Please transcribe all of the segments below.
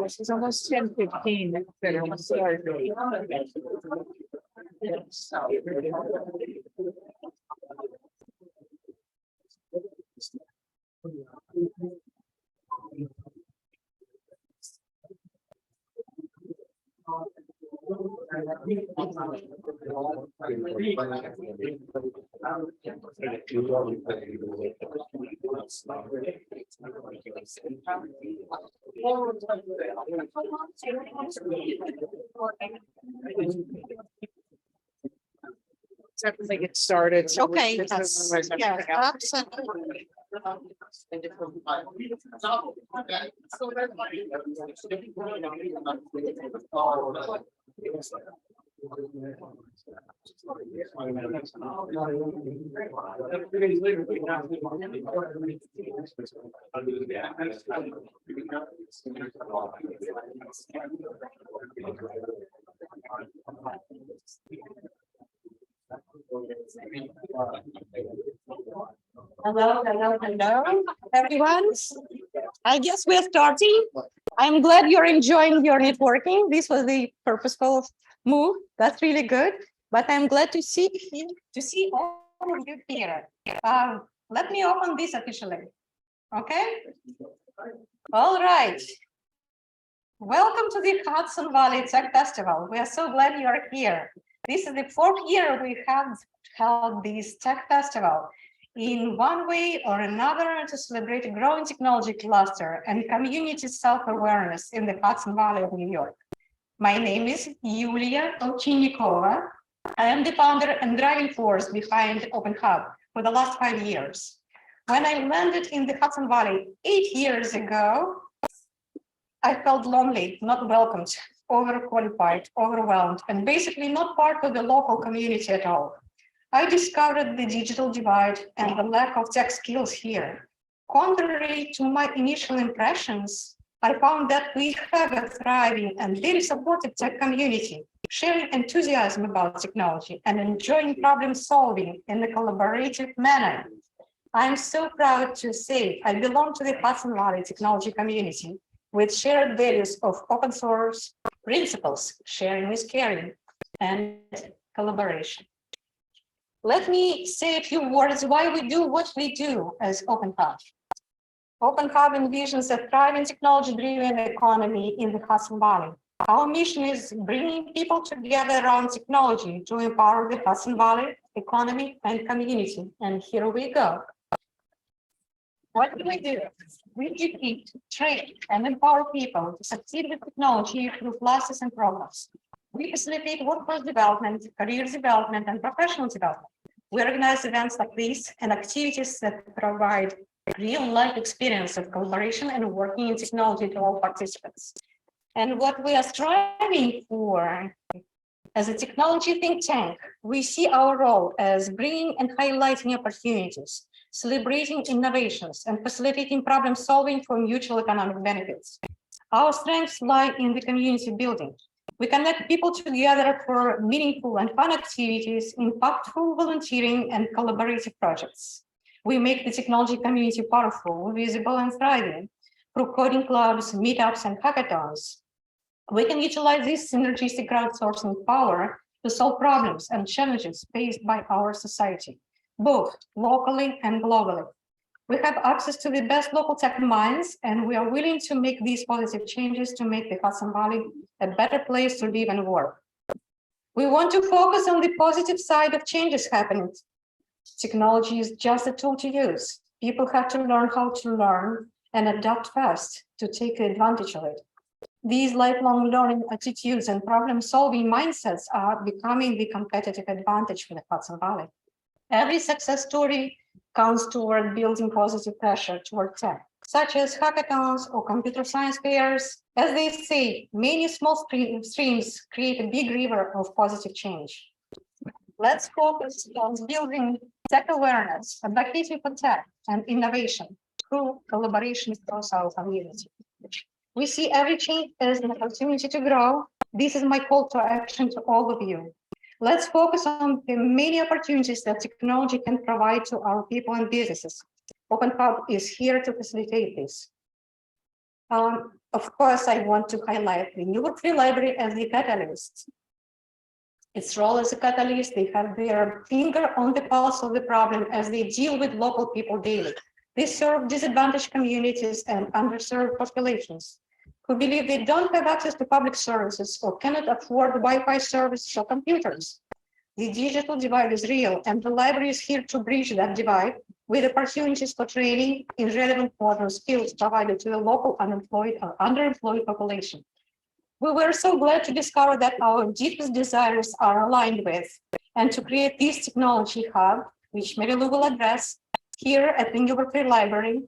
It's almost 10:15. Definitely get started. Okay, yes, yeah, absolutely. Hello, everyone. I guess we're starting. I'm glad you're enjoying your networking. This was a purposeful move. That's really good. But I'm glad to see all of you here. Let me open this officially. Okay. All right. Welcome to the Hudson Valley Tech Festival. We are so glad you are here. This is the 4th year we have held this Tech Festival in one way or another to celebrate a growing technology cluster and community self-awareness in the Hudson Valley of New York. My name is Yulia Ovchinnikova. I am the founder and driving force behind Open Hub for the last 5 years. When I landed in the Hudson Valley 8 years ago, I felt lonely, not welcomed, overqualified, overwhelmed, and basically not part of the local community at all. I discovered the digital divide and the lack of tech skills here. Contrary to my initial impressions, I found that we have a thriving and very supportive tech community, sharing enthusiasm about technology and enjoying problem solving in a collaborative manner. I'm so proud to say I belong to the Hudson Valley technology community with shared values of open source principles, sharing is caring, and collaboration. Let me say a few words why we do what we do as Open Hub. Open Hub envisions a thriving technology-driven economy in the Hudson Valley. Our mission is bringing people together around technology to empower the Hudson Valley economy and community. And here we go. What do? We educate, train, and empower people to succeed with technology through classes and programs. We facilitate workforce development, career development, and professional development. We organize events like these and activities that provide real-life experience of collaboration and working in technology to all participants. And what we are striving for as a technology think tank, we see our role as bringing and highlighting opportunities, celebrating innovations, and facilitating problem solving for mutual economic benefits. Our strengths lie in the community building. We connect people together for meaningful and fun activities, impactful volunteering, and collaborative projects. We make the technology community powerful, visible, and thriving through coding clubs, meetups, and hackathons. We can utilize this synergistic crowdsourcing power to solve problems and challenges faced by our society, both locally and globally. We have access to the best local tech minds, and we are willing to make these positive changes to make the Hudson Valley a better place to live and work. We want to focus on the positive side of changes happening. Technology is just a tool to use. People have to learn how to learn and adapt fast to take advantage of it. These lifelong learning attitudes and problem-solving mindsets are becoming the competitive advantage for the Hudson Valley. Every success story counts toward building positive pressure toward tech, such as hackathons or computer science fairs. As they say, many small streams create a big river of positive change. Let's focus on building tech awareness, advocating for tech and innovation through collaboration across our community. We see every change as an opportunity to grow. This is my call to action to all of you. Let's focus on the many opportunities that technology can provide to our people and businesses. Open Hub is here to facilitate this. Of course, I want to highlight the Newburgh Free Library as the catalyst. Its role as a catalyst, they have their finger on the pulse of the problem as they deal with local people daily. They serve disadvantaged communities and underserved populations who believe they don't have access to public services or cannot afford Wi-Fi services or computers. The digital divide is real, and the library is here to bridge that divide with opportunities for training in relevant modern skills provided to the local unemployed or underemployed population. We were so glad to discover that our deepest desires are aligned with, and to create this technology hub, which Mary Lou will address, here at the Newburgh Free Library,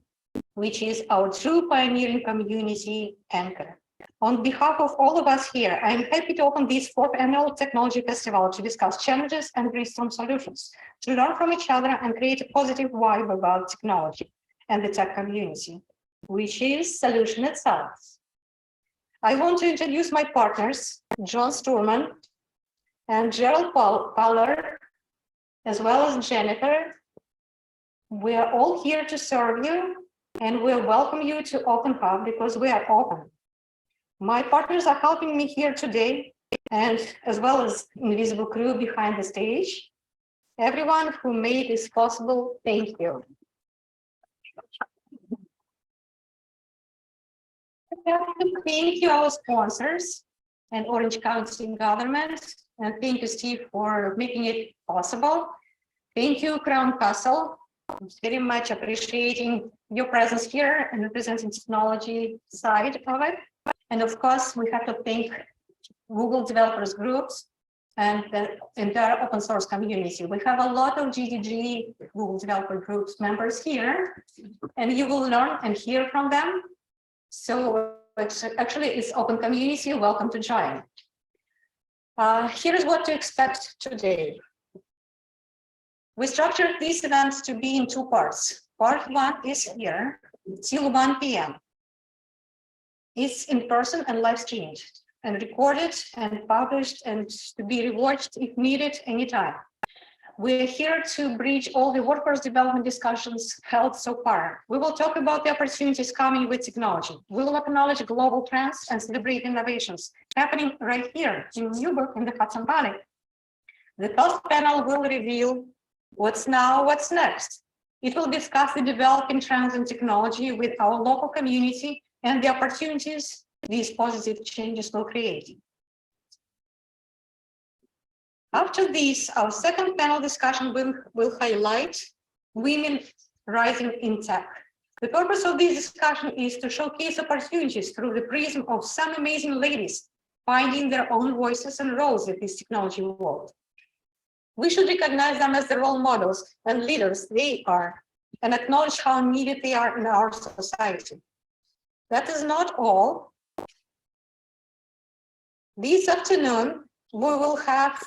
which is our true pioneering community anchor. On behalf of all of us here, I am happy to open this 4th annual technology festival to discuss challenges and brainstorm solutions, to learn from each other and create a positive vibe about technology and the tech community, which is solution itself. I want to introduce my partners, John Sturman and Gerald Fowler, as well as Jennifer. We are all here to serve you, and we'll welcome you to Open Hub because we are open. My partners are helping me here today, and as well as invisible crew behind the stage. Everyone who made this possible, thank you. Thank you, our sponsors and Orange County government, and thank you, Steve, for making it possible. Thank you, Crown Castle. I'm very much appreciating your presence here and representing technology side of it. And of course, we have to thank Google developers groups and the entire open source community. We have a lot of GDG, Google developer groups members here, and you will learn and hear from them. So it's open community, welcome to join. Here is what to expect today. We structured these events to be in 2 parts. Part 1 is here till 1 p.m. It's in person and live streamed and recorded and published and to be rewatched if needed anytime. We're here to bridge all the workforce development discussions held so far. We will talk about the opportunities coming with technology. We will acknowledge global trends and celebrate innovations happening right here in Newburgh in the Hudson Valley. The first panel will reveal what's now, what's next. It will discuss the developing trends in technology with our local community and the opportunities these positive changes will create. After this, our second panel discussion will highlight women rising in tech. The purpose of this discussion is to showcase opportunities through the prism of some amazing ladies finding their own voices and roles in this technology world. We should recognize them as the role models and leaders they are, and acknowledge how needed they are in our society. That is not all. This afternoon, we will have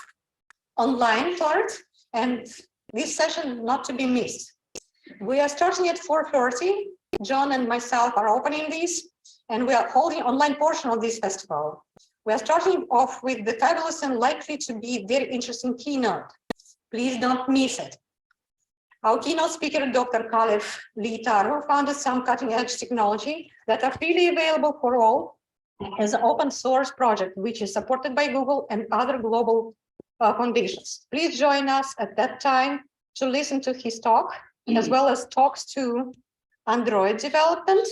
online part, and this session not to be missed. We are starting at 4:30. John and myself are opening this, and we are holding online portion of this festival. We are starting off with the fabulous and likely to be very interesting keynote. Please don't miss it. Our keynote speaker, Dr. Kalev Liitaro, founded some cutting-edge technology that are freely available for all as an open source project, which is supported by Google and other global foundations. Please join us at that time to listen to his talk, as well as talks to Android development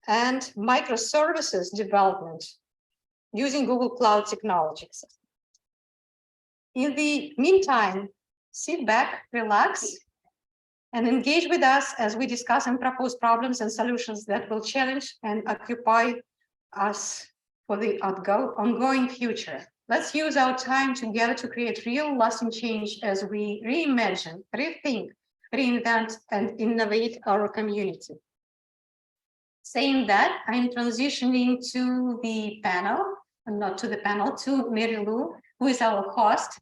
and microservices development using Google Cloud technologies. In the meantime, sit back, relax, and engage with us as we discuss and propose problems and solutions that will challenge and occupy us for the ongoing future. Let's use our time together to create real lasting change as we reimagine, rethink, reinvent, and innovate our community. Saying that, I'm transitioning to the panel, not to the panel, to Mary Lou, who is our host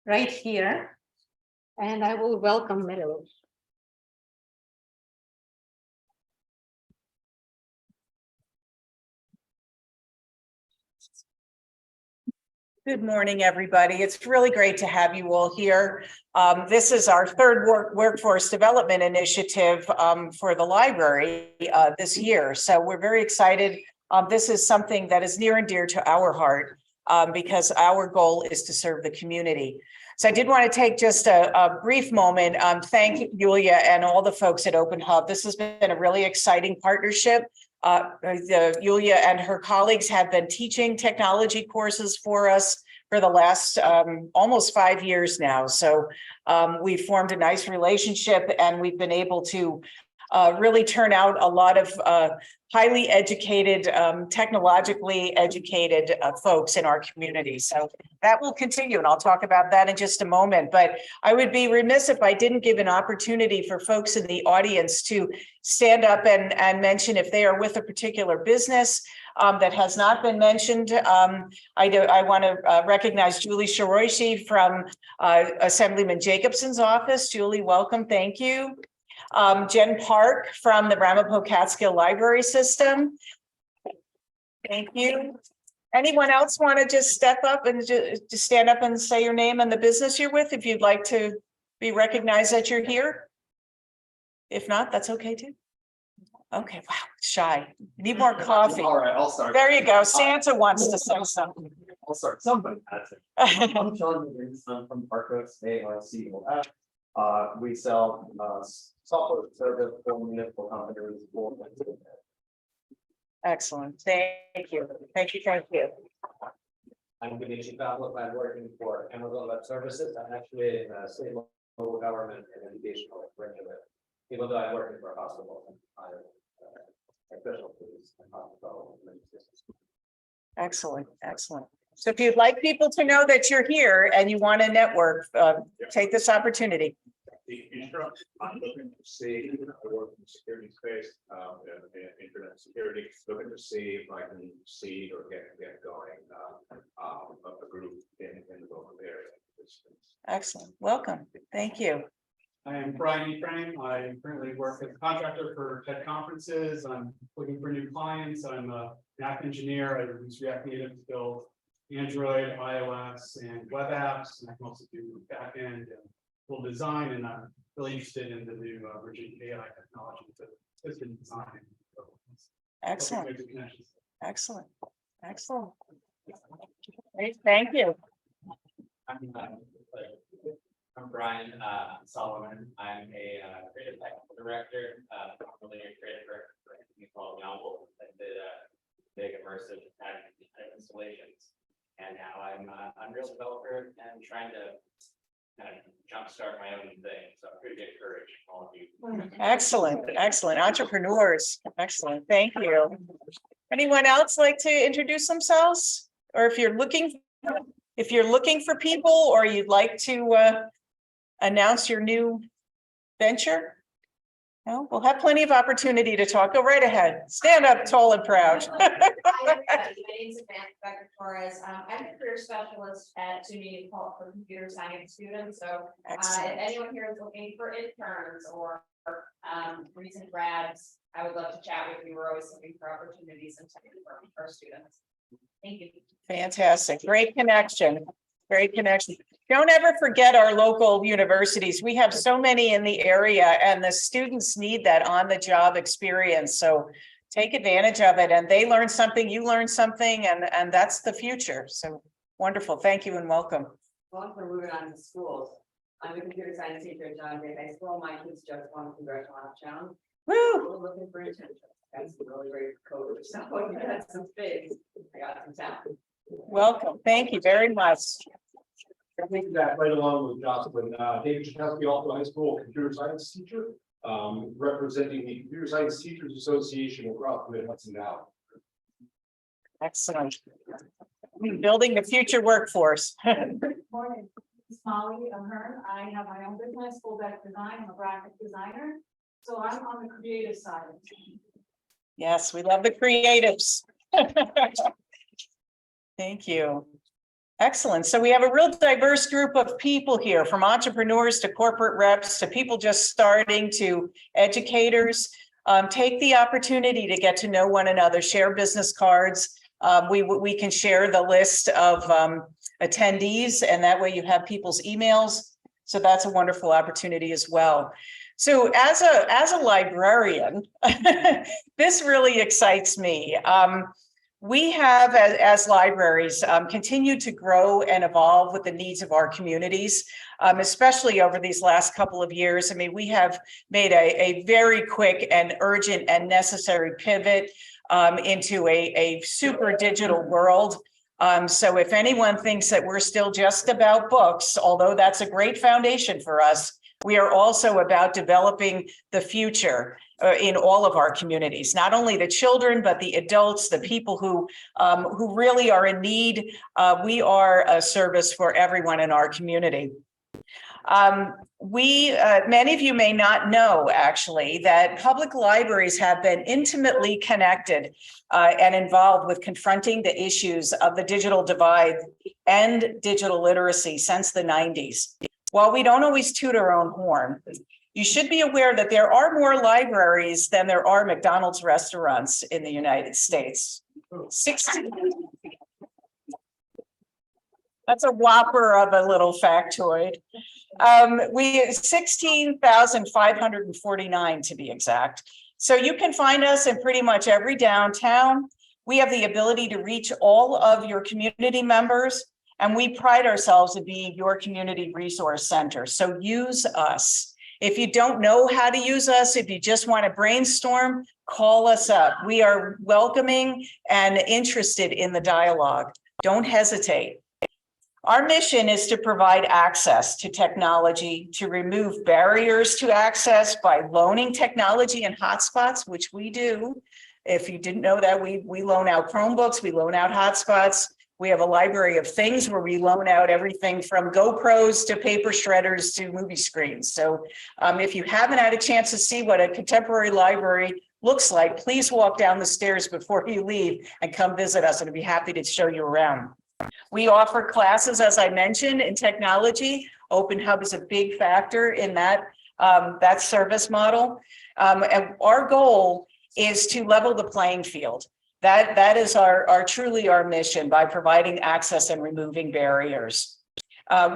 right here. And I will welcome Mary Lou. Good morning, everybody. It's really great to have you all here. This is our third workforce development initiative for the library this year. So we're very excited. This is something that is near and dear to our heart because our goal is to serve the community. So I did want to take just a brief moment. Thank Julia and all the folks at Open Hub. This has been a really exciting partnership. Julia and her colleagues have been teaching technology courses for us for the last almost 5 years now. So we formed a nice relationship and we've been able to really turn out a lot of highly educated, technologically educated folks in our community. So that will continue, and I'll talk about that in just a moment. But I would be remiss if I didn't give an opportunity for folks in the audience to stand up and mention if they are with a particular business that has not been mentioned. I want to recognize Julie Shiroishi from Assemblyman Jacobson's office. Julie, welcome. Thank you. Jen Park from the Ramapo Catskill Library System. Thank you. Anyone else want to just step up and just stand up and say your name and the business you're with if you'd like to be recognized that you're here? If not, that's okay too. Okay, wow, shy. Need more coffee. All right, I'll start. There you go. Santa wants to say something. I'll start. Somebody has it. I'm Sean McGinnis from Arcos, ARCOF. We sell software service for municipal companies. Excellent. Thank you. Thank you. Thank you. I'm Ganesh Pavlov. I'm working for Amazon Web Services. I'm actually in state, local government and educational regulator. Even though I'm working for a hospital, I'm official police and hospital. Excellent. Excellent. So if you'd like people to know that you're here and you want to network, take this opportunity. I'm looking to see, I work in the security space, and internet security, looking to see if I can seed or get going a group in the local area. Excellent. Welcome. Thank you. I am Brian Ephraim. I currently work as a contractor for tech conferences. I'm looking for new clients. I'm an app engineer. I use React Native to build Android, iOS, and web apps. And I can also do backend and full design. And I'm really interested in the new emerging AI technology to system design. Excellent. Excellent. Excellent. Great. Thank you. I'm Brian Solomon. I'm a creative technical director, formerly a creative director for a company called Novel that did big immersive installations. And now I'm an Unreal developer and trying to kind of jumpstart my own thing. So I'm pretty encouraged all of you. Excellent. Excellent. Entrepreneurs. Excellent. Thank you. Anyone else like to introduce themselves? Or if you're looking for people or you'd like to announce your new venture? No, we'll have plenty of opportunity to talk. Go right ahead. Stand up tall and proud. My name is Samantha Torres. I'm a career specialist at SUNY for computer science students. So if anyone here is looking for interns or recent grads, I would love to chat with you. We're always looking for opportunities and technical for our students. Thank you. Fantastic. Great connection. Great connection. Don't ever forget our local universities. We have so many in the area and the students need that on-the-job experience. So take advantage of it and they learn something, you learn something, and that's the future. So wonderful. Thank you and welcome. Well, we're moving on to schools. I'm a computer science teacher at John Day High School. My kids just won congressional town. Woo! We're looking for internships. Got some really great coders. So if you got some space, I got some talent. Welcome. Thank you very much. I think that right along with Jocelyn, David Chakowski, also high school computer science teacher, representing the Computer Science Teachers Association across the Hudson Valley. Excellent. Building the future workforce. Good morning. Molly Ahern. I have my own business, Full Deck Design. I'm a graphic designer. So I'm on the creative side. Yes, we love the creatives. Thank you. Excellent. So we have a real diverse group of people here, from entrepreneurs to corporate reps to people just starting to educators. Take the opportunity to get to know one another, share business cards. We can share the list of attendees, and that way you have people's emails. So that's a wonderful opportunity as well. So as a librarian, this really excites me. We have, as libraries, continued to grow and evolve with the needs of our communities, especially over these last couple of years. I mean, we have made a very quick and urgent and necessary pivot into a super digital world. So if anyone thinks that we're still just about books, although that's a great foundation for us, we are also about developing the future in all of our communities, not only the children, but the adults, the people who really are in need. We are a service for everyone in our community. Many of you may not know, actually, that public libraries have been intimately connected and involved with confronting the issues of the digital divide and digital literacy since the 90s. While we don't always toot our own horn, you should be aware that there are more libraries than there are McDonald's restaurants in the United States. 16. That's a whopper of a little factoid. We 16,549 to be exact. So you can find us in pretty much every downtown. We have the ability to reach all of your community members, and we pride ourselves in being your community resource center. So use us. If you don't know how to use us, if you just want to brainstorm, call us up. We are welcoming and interested in the dialogue. Don't hesitate. Our mission is to provide access to technology, to remove barriers to access by loaning technology and hotspots, which we do. If you didn't know that, we loan out Chromebooks, we loan out hotspots. We have a library of things where we loan out everything from GoPros to paper shredders to movie screens. So if you haven't had a chance to see what a contemporary library looks like, please walk down the stairs before you leave and come visit us, and I'd be happy to show you around. We offer classes, as I mentioned, in technology. Open Hub is a big factor in that service model. And our goal is to level the playing field. That is truly our mission by providing access and removing barriers.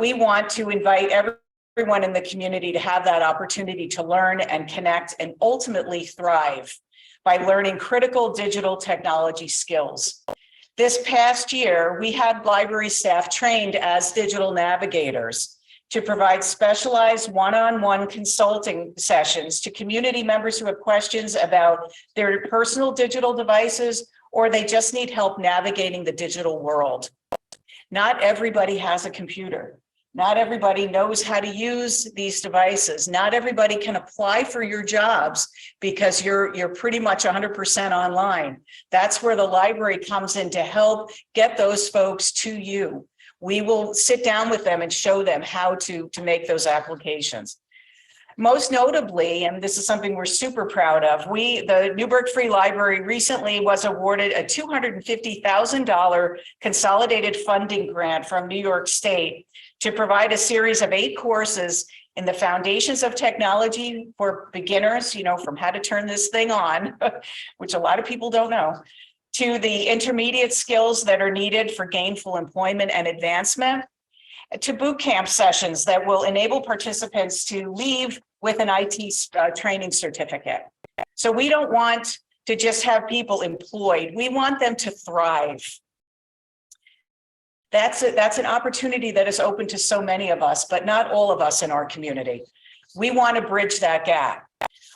We want to invite everyone in the community to have that opportunity to learn and connect and ultimately thrive by learning critical digital technology skills. This past year, we had library staff trained as digital navigators to provide specialized one-on-one consulting sessions to community members who have questions about their personal digital devices, or they just need help navigating the digital world. Not everybody has a computer. Not everybody knows how to use these devices. Not everybody can apply for your jobs because you're pretty much 100% online. That's where the library comes in to help get those folks to you. We will sit down with them and show them how to make those applications. Most notably, and this is something we're super proud of, the Newburgh Free Library recently was awarded a $250,000 consolidated funding grant from New York State to provide a series of 8 courses in the foundations of technology for beginners, from how to turn this thing on, which a lot of people don't know, to the intermediate skills that are needed for gainful employment and advancement, to boot camp sessions that will enable participants to leave with an IT training certificate. So we don't want to just have people employed. We want them to thrive. That's an opportunity that is open to so many of us, but not all of us in our community. We want to bridge that gap.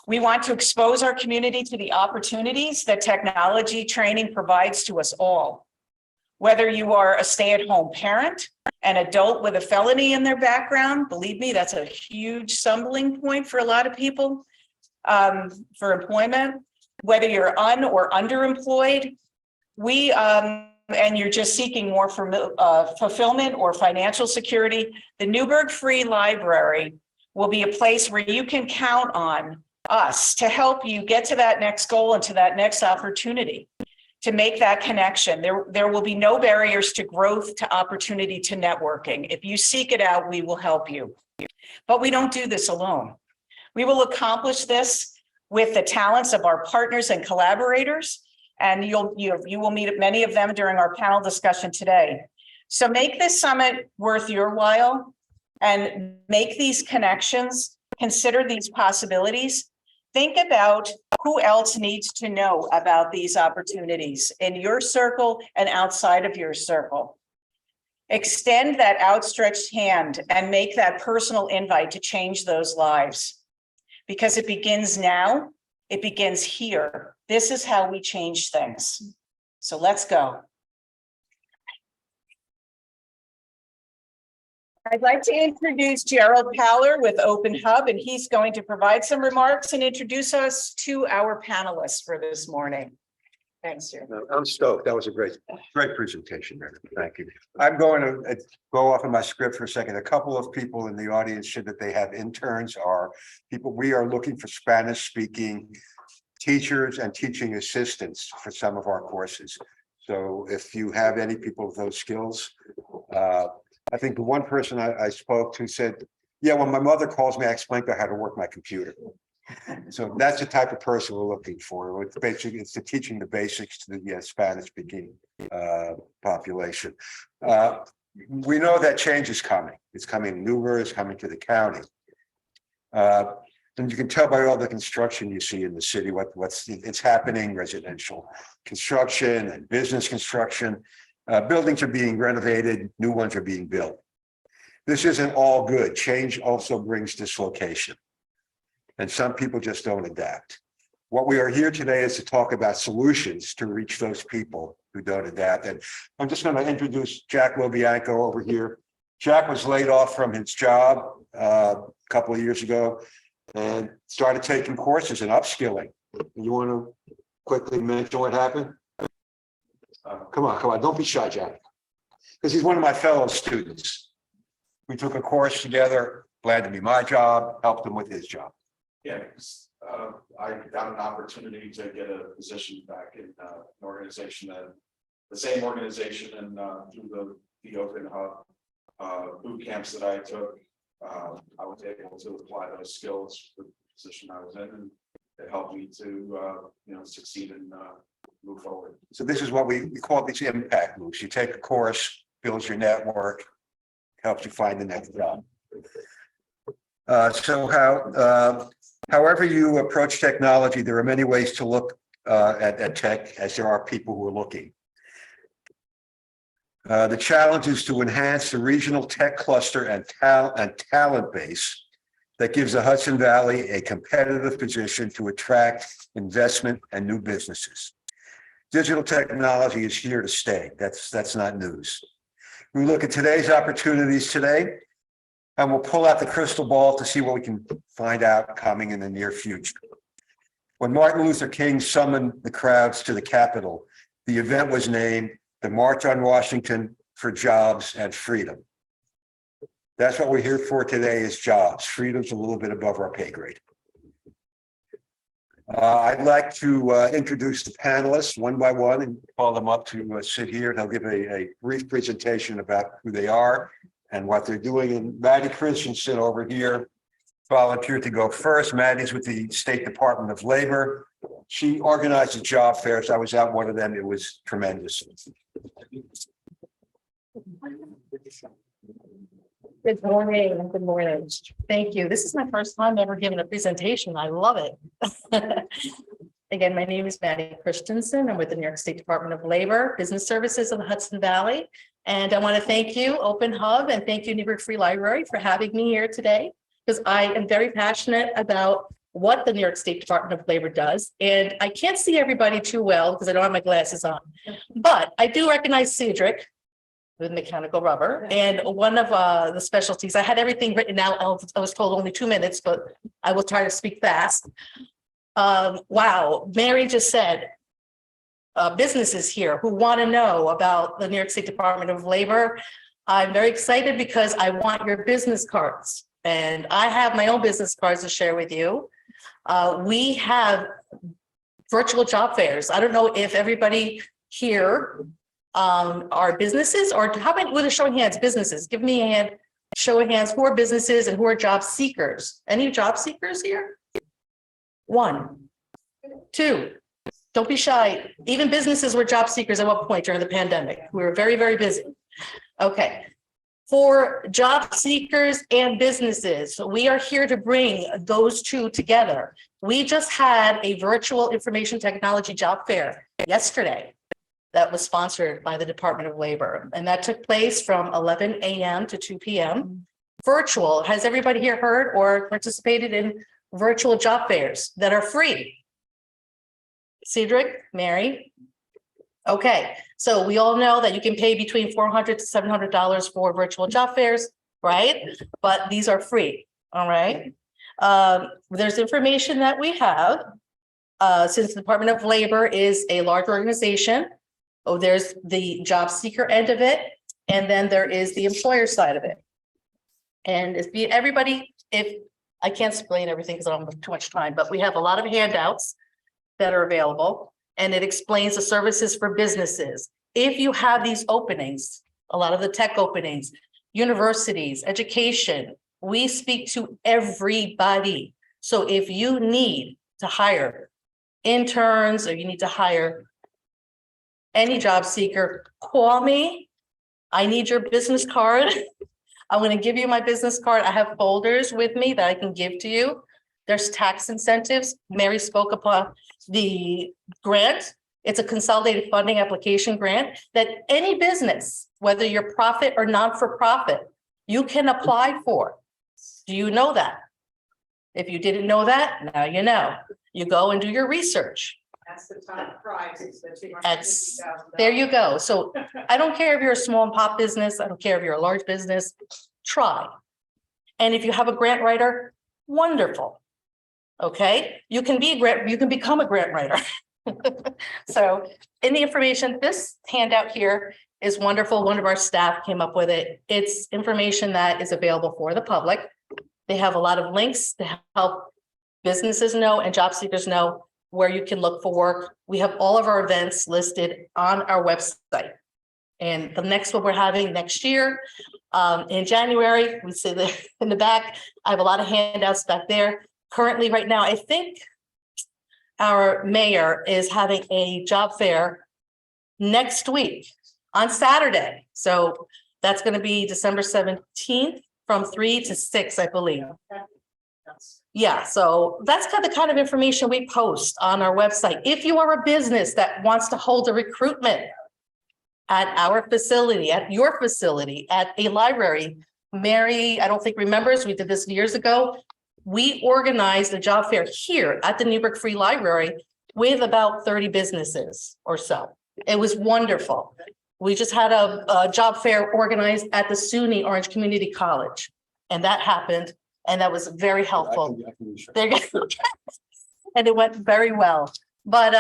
We want to expose our community to the opportunities that technology training provides to us all. Whether you are a stay-at-home parent, an adult with a felony in their background, believe me, that's a huge stumbling point for a lot of people for employment. Whether you're or underemployed, we and you're just seeking more fulfillment or financial security, the Newburgh Free Library will be a place where you can count on us to help you get to that next goal and to that next opportunity, to make that connection. There will be no barriers to growth, to opportunity, to networking. If you seek it out, we will help you. But we don't do this alone. We will accomplish this with the talents of our partners and collaborators, and you will meet many of them during our panel discussion today. So make this summit worth your while and make these connections, consider these possibilities. Think about who else needs to know about these opportunities in your circle and outside of your circle. Extend that outstretched hand and make that personal invite to change those lives. Because it begins now, it begins here. This is how we change things. So let's go. I'd like to introduce Gerald Powler with Open Hub, and he's going to provide some remarks and introduce us to our panelists for this morning. Thanks, Gerald. I'm stoked. That was a great presentation, Mary. Thank you. I'm going to go off of my script for a second. A couple of people in the audience said that they have interns or people. We are looking for Spanish-speaking teachers and teaching assistants for some of our courses. So if you have any people with those skills, I think the one person I spoke to said, yeah, when my mother calls me, I explain to her how to work my computer. So that's the type of person we're looking for. It's basically, it's the teaching the basics to the Spanish speaking population. We know that change is coming. It's coming to Newburgh, it's coming to the county. And you can tell by all the construction you see in the city, it's happening, residential construction and business construction. Buildings are being renovated, new ones are being built. This isn't all good. Change also brings dislocation. And some people just don't adapt. What we are here today is to talk about solutions to reach those people who don't adapt. And I'm just going to introduce Jack Lobianco over here. Jack was laid off from his job a couple of years ago and started taking courses in upskilling. You want to quickly mention what happened? Come on, don't be shy, Jack. Because he's one of my fellow students. We took a course together, glad to be my job, helped him with his job. Yeah, I got an opportunity to get a position back in an organization, the same organization, and through the Open Hub boot camps that I took, I was able to apply those skills for the position I was in, and it helped me to succeed and move forward. So this is what we call these impact moves. You take a course, builds your network, helps you find the next job. However you approach technology, there are many ways to look at tech, as there are people who are looking. The challenge is to enhance the regional tech cluster and talent base that gives the Hudson Valley a competitive position to attract investment and new businesses. Digital technology is here to stay. That's not news. We look at today's opportunities today, and we'll pull out the crystal ball to see what we can find out coming in the near future. When Martin Luther King summoned the crowds to the Capitol, the event was named the March on Washington for Jobs and Freedom. That's what we're here for today, is jobs. Freedom's a little bit above our pay grade. I'd like to introduce the panelists one by one and call them up to sit here. They'll give a brief presentation about who they are and what they're doing. And Maddie Christensen over here volunteered to go first. Maddie's with the State Department of Labor. She organizes job fairs. I was at one of them. It was tremendous. Good morning. Good morning. Thank you. This is my first time ever giving a presentation. I love it. Again, my name is Maddie Christensen. I'm with the New York State Department of Labor, Business Services of the Hudson Valley. And I want to thank you, Open Hub, and thank you, Newburgh Free Library, for having me here today, because I am very passionate about what the New York State Department of Labor does. And I can't see everybody too well because I don't have my glasses on, but I do recognize Cedric with mechanical rubber. And one of the specialties, I had everything written out. I was told only 2 minutes, but I will try to speak fast. Wow, Mary just said, businesses here who want to know about the New York State Department of Labor. I'm very excited because I want your business cards, and I have my own business cards to share with you. We have virtual job fairs. I don't know if everybody here are businesses, or how about with a show of hands, businesses? Give me a hand, show of hands, who are businesses and who are job seekers? Any job seekers here? 1, 2. Don't be shy. Even businesses were job seekers at one point during the pandemic. We were very, very busy. Okay. For job seekers and businesses, we are here to bring those two together. We just had a virtual information technology job fair yesterday that was sponsored by the Department of Labor, and that took place from 11 a.m. to 2 p.m. Virtual. Has everybody here heard or participated in virtual job fairs that are free? Cedric, Mary? Okay, so we all know that you can pay between $400 to $700 for virtual job fairs, right? But these are free, all right? There's information that we have. Since the Department of Labor is a large organization, there's the job seeker end of it, and then there is the employer side of it. And if I can't explain everything because I don't have too much time, but we have a lot of handouts that are available, and it explains the services for businesses. If you have these openings, a lot of the tech openings, universities, education, we speak to everybody. So if you need to hire interns, or you need to hire any job seeker, call me. I need your business card. I'm going to give you my business card. I have folders with me that I can give to you. There's tax incentives. Mary spoke upon the grant. It's a consolidated funding application grant that any business, whether you're profit or non-for-profit, you can apply for. Do you know that? If you didn't know that, now you know. You go and do your research. That's the top prize. It's the $250,000. There you go. So I don't care if you're a small and pop business. I don't care if you're a large business. Try. And if you have a grant writer, wonderful. Okay, you can become a grant writer. So in the information, this handout here is wonderful. One of our staff came up with it. It's information that is available for the public. They have a lot of links to help businesses know and job seekers know where you can look for work. We have all of our events listed on our website. And the next one we're having next year, in January, we see in the back, I have a lot of handouts back there. Currently, right now, I think our mayor is having a job fair next week on Saturday. So that's going to be December 17th from 3 to 6, I believe. Yeah, so that's the kind of information we post on our website. If you are a business that wants to hold a recruitment at our facility, at your facility, at a library, Mary, I don't think remembers, we did this years ago. We organized a job fair here at the Newburgh Free Library with about 30 businesses or so. It was wonderful. We just had a job fair organized at the SUNY Orange Community College, and that happened, and that was very helpful. There you go. And it went very well. But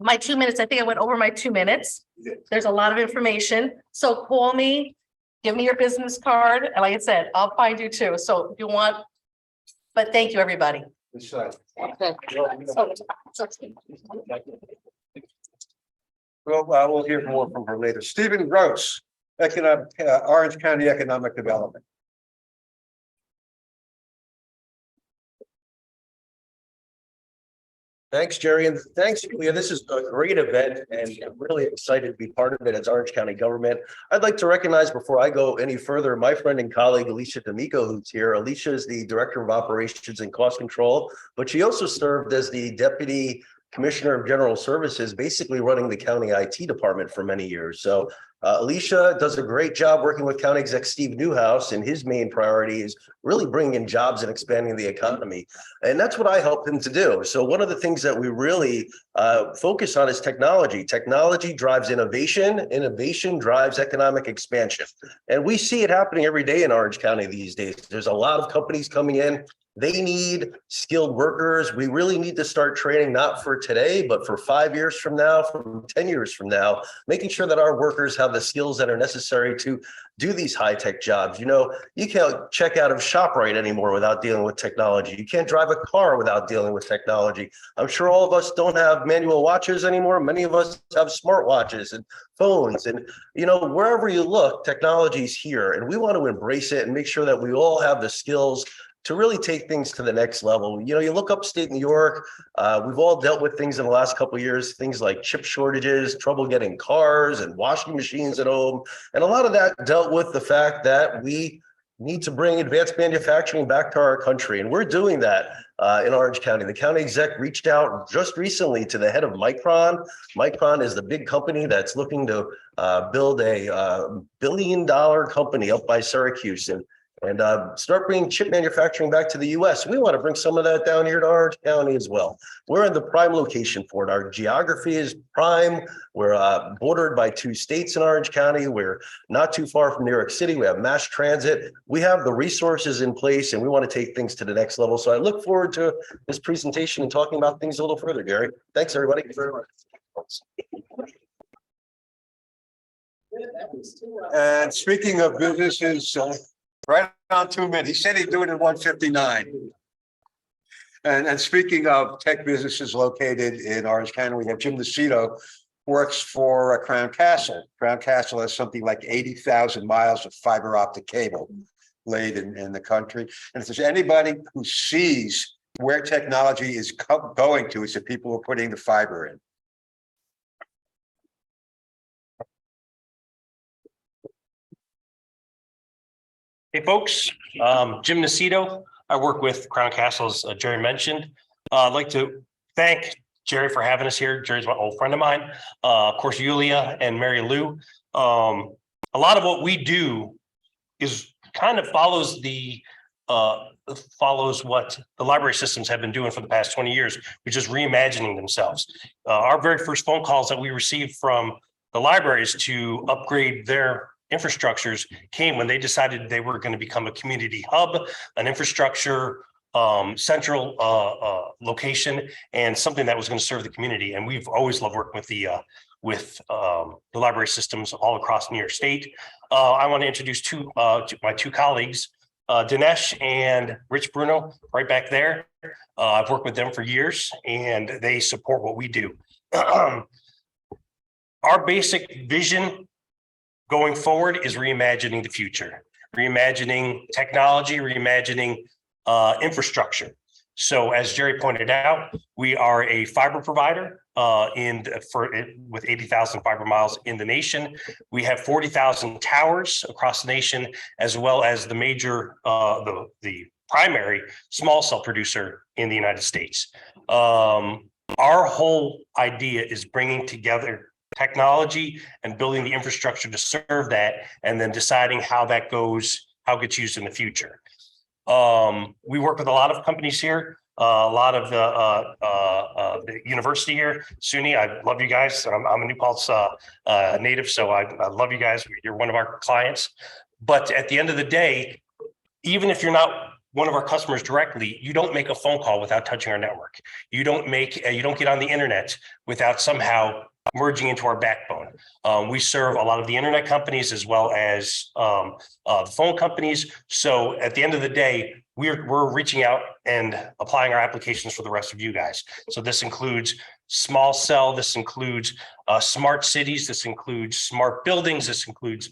my 2 minutes, I think I went over my 2 minutes. There's a lot of information. So call me, give me your business card. And like I said, I'll find you too. So if you want, but thank you, everybody. Okay. Well, we'll hear more from her later. Stephen Gross, Orange County Economic Development. Thanks, Jerry, and thanks, Leah. This is a great event, and I'm really excited to be part of it as Orange County government. I'd like to recognize, before I go any further, my friend and colleague, Alicia D'Amico, who's here. Alicia is the Director of Operations and Cost Control, but she also served as the Deputy Commissioner of General Services, basically running the county IT department for many years. So Alicia does a great job working with County Exec Steve Newhouse, and his main priority is really bringing in jobs and expanding the economy. And that's what I help him to do. So one of the things that we really focus on is technology. Technology drives innovation. Innovation drives economic expansion. And we see it happening every day in Orange County these days. There's a lot of companies coming in. They need skilled workers. We really need to start training, not for today, but for 5 years from now, from 10 years from now, making sure that our workers have the skills that are necessary to do these high-tech jobs. You know, you can't check out of ShopRite anymore without dealing with technology. You can't drive a car without dealing with technology. I'm sure all of us don't have manual watches anymore. Many of us have smart watches and phones, and you know, wherever you look, technology is here, and we want to embrace it and make sure that we all have the skills to really take things to the next level. You know, you look upstate New York, we've all dealt with things in the last couple of years, things like chip shortages, trouble getting cars and washing machines at home. And a lot of that dealt with the fact that we need to bring advanced manufacturing back to our country. And we're doing that in Orange County. The county exec reached out just recently to the head of Micron. Micron is the big company that's looking to build a $1 billion company up by Syracuse and start bringing chip manufacturing back to the U.S. We want to bring some of that down here to Orange County as well. We're in the prime location for it. Our geography is prime. We're bordered by 2 states in Orange County. We're not too far from New York City. We have mass transit. We have the resources in place, and we want to take things to the next level. So I look forward to this presentation and talking about things a little further, Gary. Thanks, everybody. And speaking of businesses, right on 2 minutes. He said he'd do it in 1:59. And speaking of tech businesses located in Orange County, we have Jim DeCito, works for Crown Castle. Crown Castle has something like 80,000 miles of fiber optic cable laid in the country. And if there's anybody who sees where technology is going to, it's the people who are putting the fiber in. Hey folks, Jim Nacito. I work with Crown Castle, as Jerry mentioned. I'd like to thank Jerry for having us here. Jerry's my old friend of mine. Of course, Yulia and Mary Lou. A lot of what we do is kind of follows what the library systems have been doing for the past 20 years, which is reimagining themselves. Our very first phone calls that we received from the libraries to upgrade their infrastructures came when they decided they were going to become a community hub, an infrastructure central location, and something that was going to serve the community. And we've always loved working with the library systems all across New York State. I want to introduce my two colleagues, Dinesh and Rich Bruno, right back there. I've worked with them for years, and they support what we do. Our basic vision going forward is reimagining the future, reimagining technology, reimagining infrastructure. So as Jerry pointed out, we are a fiber provider with 80,000 fiber miles in the nation. We have 40,000 towers across the nation, as well as the major, the primary small cell producer in the United States. Our whole idea is bringing together technology and building the infrastructure to serve that, and then deciding how that goes, how it gets used in the future. We work with a lot of companies here, a lot of the university here, SUNY. I love you guys. I'm a New Paltz native, so I love you guys. You're one of our clients. But at the end of the day, even if you're not one of our customers directly, you don't make a phone call without touching our network. You don't get on the internet without somehow merging into our backbone. We serve a lot of the internet companies as well as the phone companies. So at the end of the day, we're reaching out and applying our applications for the rest of you guys. So this includes small cell, this includes smart cities, this includes smart buildings, this includes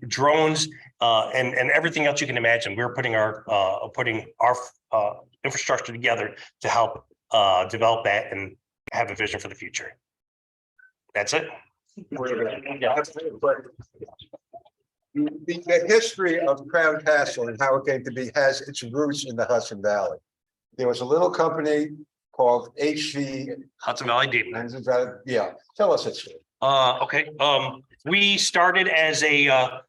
drones, and everything else you can imagine. We're putting our infrastructure together to help develop that and have a vision for the future. That's it. The history of Crown Castle and how it came to be has its roots in the Hudson Valley. There was a little company called Hudson Valley Deep. Yeah, tell us its story. Okay. We started as to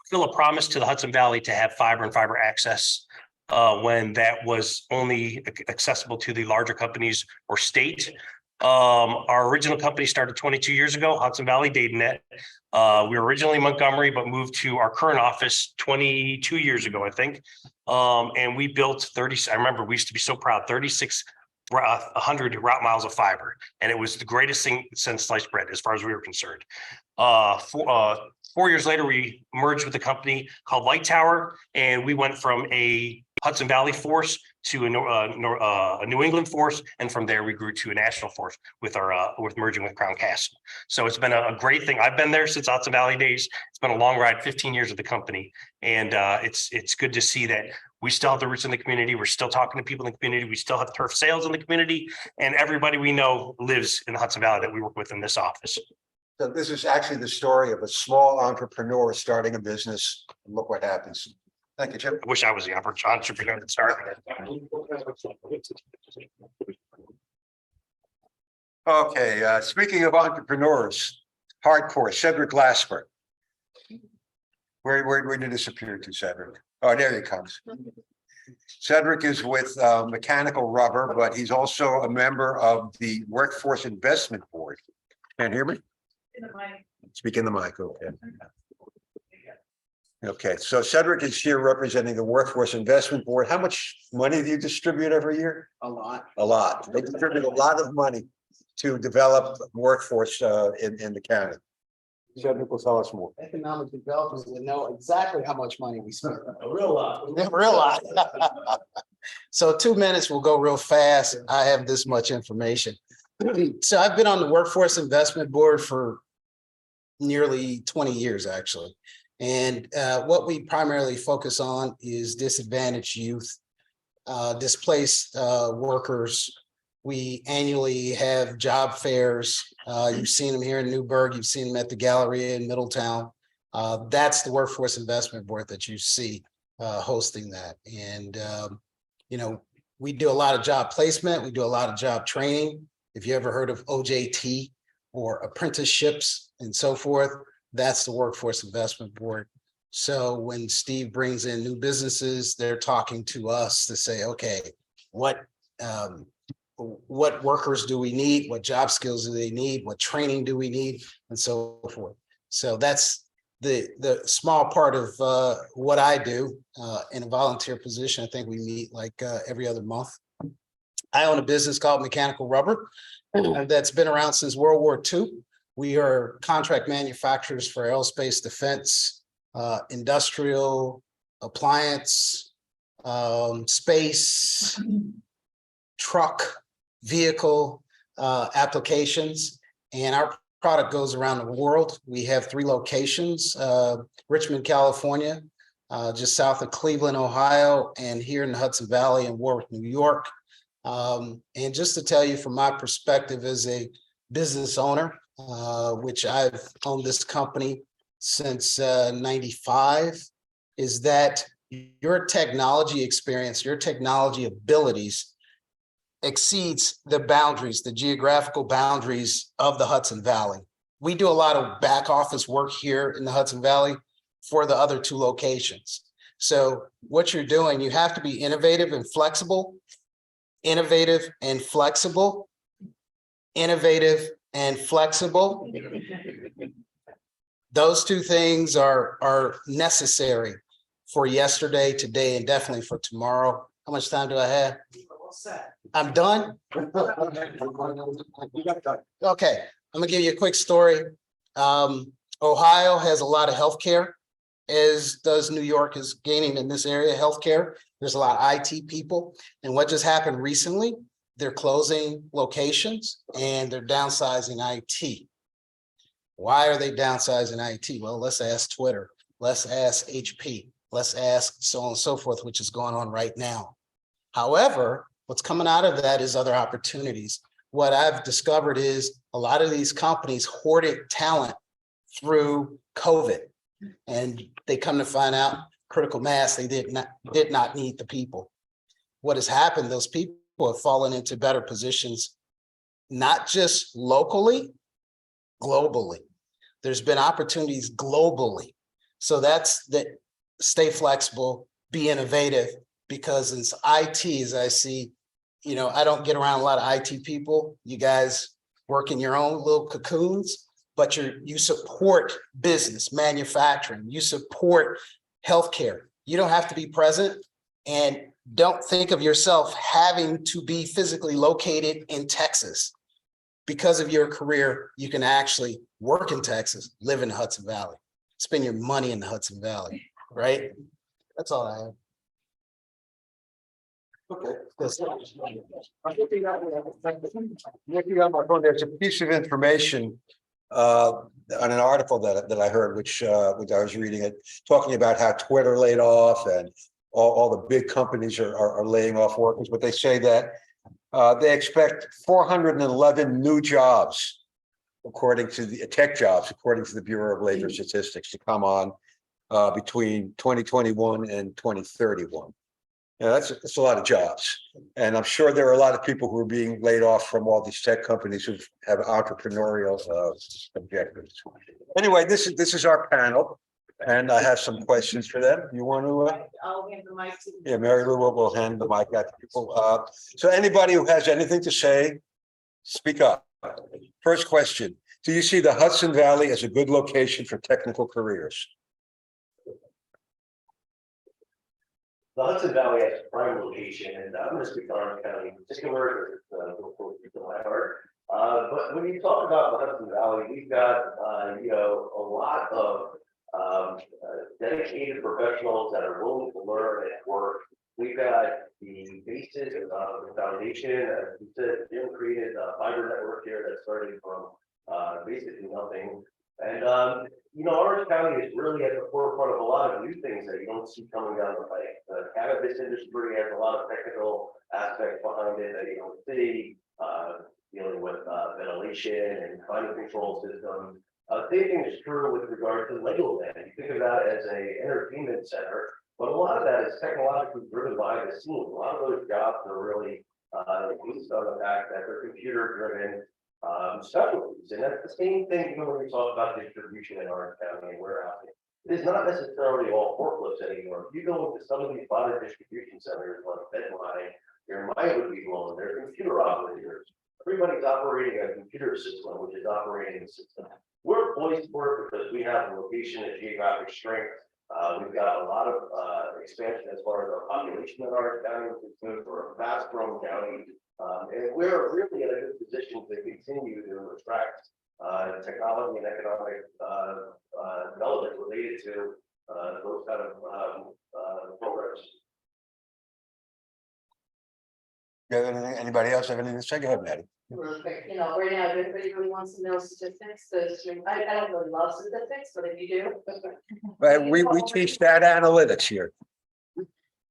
fulfill a promise to the Hudson Valley to have fiber and fiber access when that was only accessible to the larger companies or state. Our original company started 22 years ago, Hudson Valley DataNet. We were originally in Montgomery, but moved to our current office 22 years ago, I think. And we built 30, I remember we used to be so proud, 3,600 route miles of fiber. And it was the greatest thing since sliced bread, as far as we were concerned. 4 years later, we merged with a company called Light Tower, and we went from a Hudson Valley force to a New England force, and from there we grew to a national force with merging with Crown Castle. So it's been a great thing. I've been there since Hudson Valley days. It's been a long ride, 15 years of the company, and it's good to see that we still have the roots in the community. We're still talking to people in the community. We still have turf sales in the community, and everybody we know lives in the Hudson Valley that we work with in this office. So this is actually the story of a small entrepreneur starting a business. Look what happens. Thank you, Jim. I wish I was the entrepreneur that started it. Okay, speaking of entrepreneurs, hardcore, Cedric Glasper. Where did this appear to, Cedric? Oh, there he comes. Cedric is with Mechanical Rubber, but he's also a member of the Workforce Investment Board. Can't hear me? Speak in the mic, okay. Okay, so Cedric is here representing the Workforce Investment Board. How much money do you distribute every year? A lot. A lot. They distribute a lot of money to develop workforce in the county. Cedric will tell us more. Economic developers will know exactly how much money we spend. A real lot. A real lot. So 2 minutes will go real fast. I have this much information. So I've been on the Workforce Investment Board for nearly 20 years, actually. And what we primarily focus on is disadvantaged youth, displaced workers. We annually have job fairs. You've seen them here in Newburgh. You've seen them at the Galleria in Middletown. That's the Workforce Investment Board that you see hosting that. And, you know, we do a lot of job placement. We do a lot of job training. If you ever heard of OJT or apprenticeships and so forth, that's the Workforce Investment Board. So when Steve brings in new businesses, they're talking to us to say, okay, what workers do we need? What job skills do they need? What training do we need? And so forth. So that's the small part of what I do in a volunteer position. I think we meet like every other month. I own a business called Mechanical Rubber that's been around since World War II. We are contract manufacturers for aerospace, defense, industrial, appliance, space, truck, vehicle applications, and our product goes around the world. We have 3 locations, Richmond, California, just south of Cleveland, Ohio, and here in the Hudson Valley in Warwick, New York. And just to tell you from my perspective as a business owner, which I've owned this company since 95, is that your technology experience, your technology abilities exceeds the boundaries, the geographical boundaries of the Hudson Valley. We do a lot of back office work here in the Hudson Valley for the other 2 locations. So what you're doing, you have to be innovative and flexible, innovative and flexible, innovative and flexible. Those 2 things are necessary for yesterday, today, and definitely for tomorrow. How much time do I have? I'm done. Okay, I'm gonna give you a quick story. Ohio has a lot of healthcare, as does New York is gaining in this area, healthcare. There's a lot of IT people. And what just happened recently, they're closing locations and they're downsizing IT. Why are they downsizing IT? Well, let's ask Twitter. Let's ask HP. Let's ask so on and so forth, which is going on right now. However, what's coming out of that is other opportunities. What I've discovered is a lot of these companies hoarded talent through COVID, and they come to find out critical mass, they did not need the people. What has happened, those people have fallen into better positions, not just locally, globally. There's been opportunities globally. So that's that, stay flexible, be innovative, because it's IT, as I see, you know, I don't get around a lot of IT people. You guys work in your own little cocoons, but you support business, manufacturing, you support healthcare. You don't have to be present, and don't think of yourself having to be physically located in Texas. Because of your career, you can actually work in Texas, live in the Hudson Valley, spend your money in the Hudson Valley, right? That's all I have. Okay. There's a piece of information on an article that I heard, which I was reading it, talking about how Twitter laid off and all the big companies are laying off workers, but they say that they expect 411 new jobs, according to the tech jobs, according to the Bureau of Labor Statistics, to come on between 2021 and 2031. Yeah, that's a lot of jobs. And I'm sure there are a lot of people who are being laid off from all these tech companies who have entrepreneurial objectives. Anyway, this is our panel, and I have some questions for them. You want to? I'll hand the mic to. Yeah, Mary Lou will hand the mic out to people. So anybody who has anything to say, speak up. First question: do you see the Hudson Valley as a good location for technical careers? The Hudson Valley has a prime location, and I'm going to speak to Orange County in particular, because my heart. But when you talk about the Hudson Valley, we've got a lot of dedicated professionals that are willing to learn and work. We've got the basis of the foundation. As we said, Jim created a fiber network here that started from basically nothing. And Orange County is really at the forefront of a lot of new things that you don't see coming down the pike. The cannabis industry has a lot of technical aspects behind it that you don't see, dealing with ventilation and climate control systems. Same thing is true with regard to Legoland. You think of that as an entertainment center, but a lot of that is technologically driven by the scene. A lot of those jobs are really based on the fact that they're computer driven specialties. And that's the same thing even when we talk about distribution in Orange County and warehousing. It is not necessarily all forklifts anymore. If you go into some of these bottom distribution centers like Bedline, your mind would be blown. They're computer operators. Everybody's operating a computer system, which is operating the system. We're poised for it because we have the location and geographic strength. We've got a lot of expansion as far as our population in Orange County, which is good for a fast growing county. And we're really in a good position to continue to attract technology and economic development related to those kind of programs. Anybody else have anything to say? Go ahead, Maddie. Real quick, right now, everybody really wants to know statistics, so I don't really love statistics, but if you do. We teach data analytics here.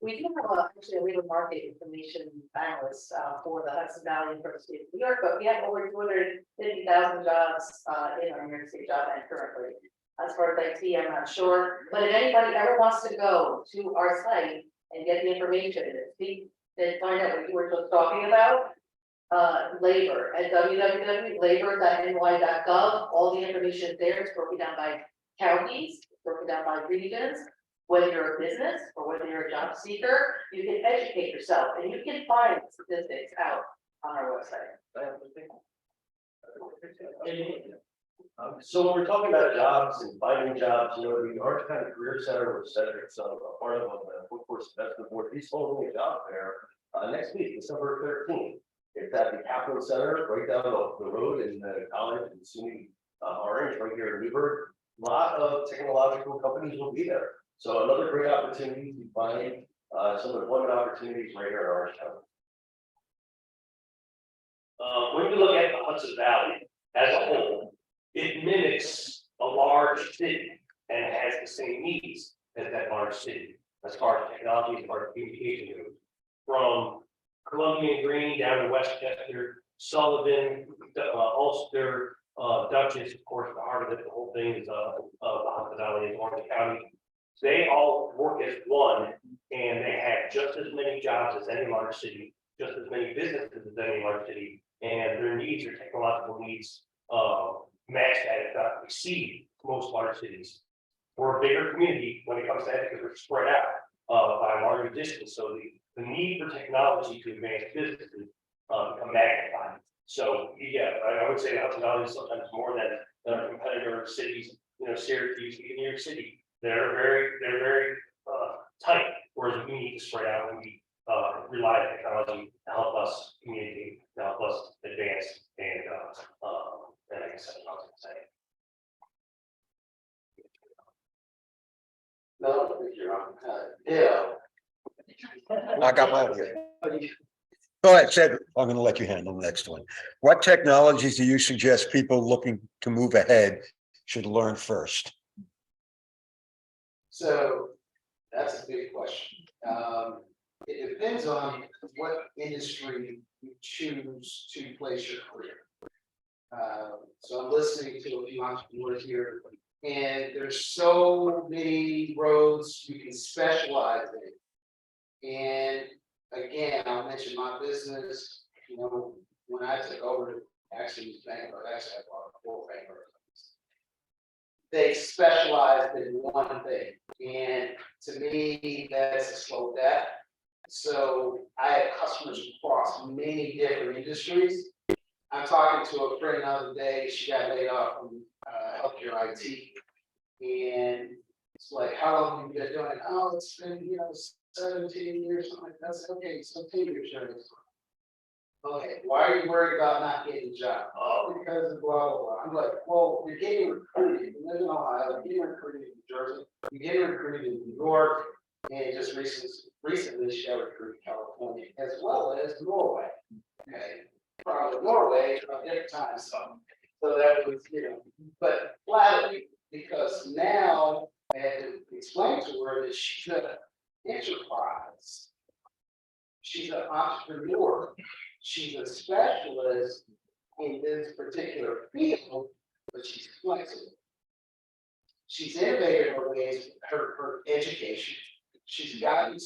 We do have actually a labor market information analyst for the Hudson Valley University of New York, but we have over 250,000 jobs in our New York State job bank currently. As far as IT, I'm not sure, but if anybody ever wants to go to our site and get the information, then find out what you were just talking about. Labor at www.labor.ny.gov. All the information there is broken down by counties, broken down by regions. Whether you're a business or whether you're a job seeker, you can educate yourself and you can find statistics out on our website. So when we're talking about jobs and finding jobs, the Orange County Career Center, which is a part of the Workforce Investment Board, he's holding a job there next week, December 13th. It's at the Capital Center, right down the road in the college in SUNY Orange, right here in Newburgh. A lot of technological companies will be there. So another great opportunity to find some employment opportunities right here in Orange County. When you look at the Hudson Valley as a whole, it mimics a large city and it has the same needs as that large city as far as technology, as far as communication goes. From Columbia Green down to Westchester, Sullivan, Ulster, Dutchess, of course, the heart of it, the whole thing is the Hudson Valley and Orange County. They all work as one, and they have just as many jobs as any large city, just as many businesses as any large city, and their needs, their technological needs, match that, if not exceed most large cities. We're a bigger community when it comes to that because we're spread out by a larger distance. So the need for technology to advance businesses become magnified. So yeah, I would say the Hudson Valley is sometimes more than our competitor cities, Syracuse, even New York City. They're very tight, whereas we need to spread out and we rely on technology to help us communicate, to help us advance and I guess that's what I was gonna say. No, you're on. Yeah. I got mine here. Go ahead, Cedric. I'm gonna let you handle the next one. What technologies do you suggest people looking to move ahead should learn first? So that's a big question. It depends on what industry you choose to place your career. So I'm listening to a few entrepreneurs here, and there's so many roads you can specialize in. And again, I'll mention my business, when I took over, actually, I bought a full bank. They specialized in one thing, and to me, that's a slow death. So I have customers across many different industries. I'm talking to a friend the other day, she got laid off from healthcare IT. And it's like, how long have you been doing it? Oh, it's been, 17 years, something like that. That's okay, 17 years. Okay, why are you worried about not getting a job? Oh, because of blah, blah, blah. I'm like, well, you're getting recruited. You live in Ohio, you're getting recruited in New Jersey, you're getting recruited in New York, and just recently she got recruited in California, as well as Norway. Okay, probably Norway, different time zone. So that was, but flatly, because now I had to explain to her that she's an enterprise. She's an entrepreneur. She's a specialist in this particular field, but she's flexible. She's innovative in her ways, her education. She's gotten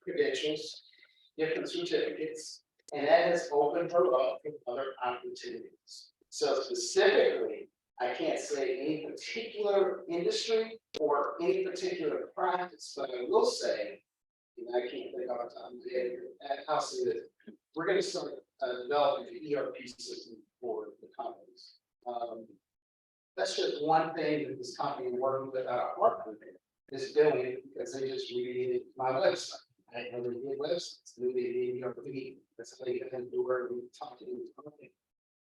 credentials, different certificates, and that has opened her up for other opportunities. So specifically, I can't say any particular industry or any particular practice, but I will say, and I can't think off the top of my head, and I'll say this. We're going to start developing an ERP system for the companies. That's just one thing that this company working with our partner is doing, because they just redid my website. I know they did websites, they did ERP, that's how they get them to where we talk to the company.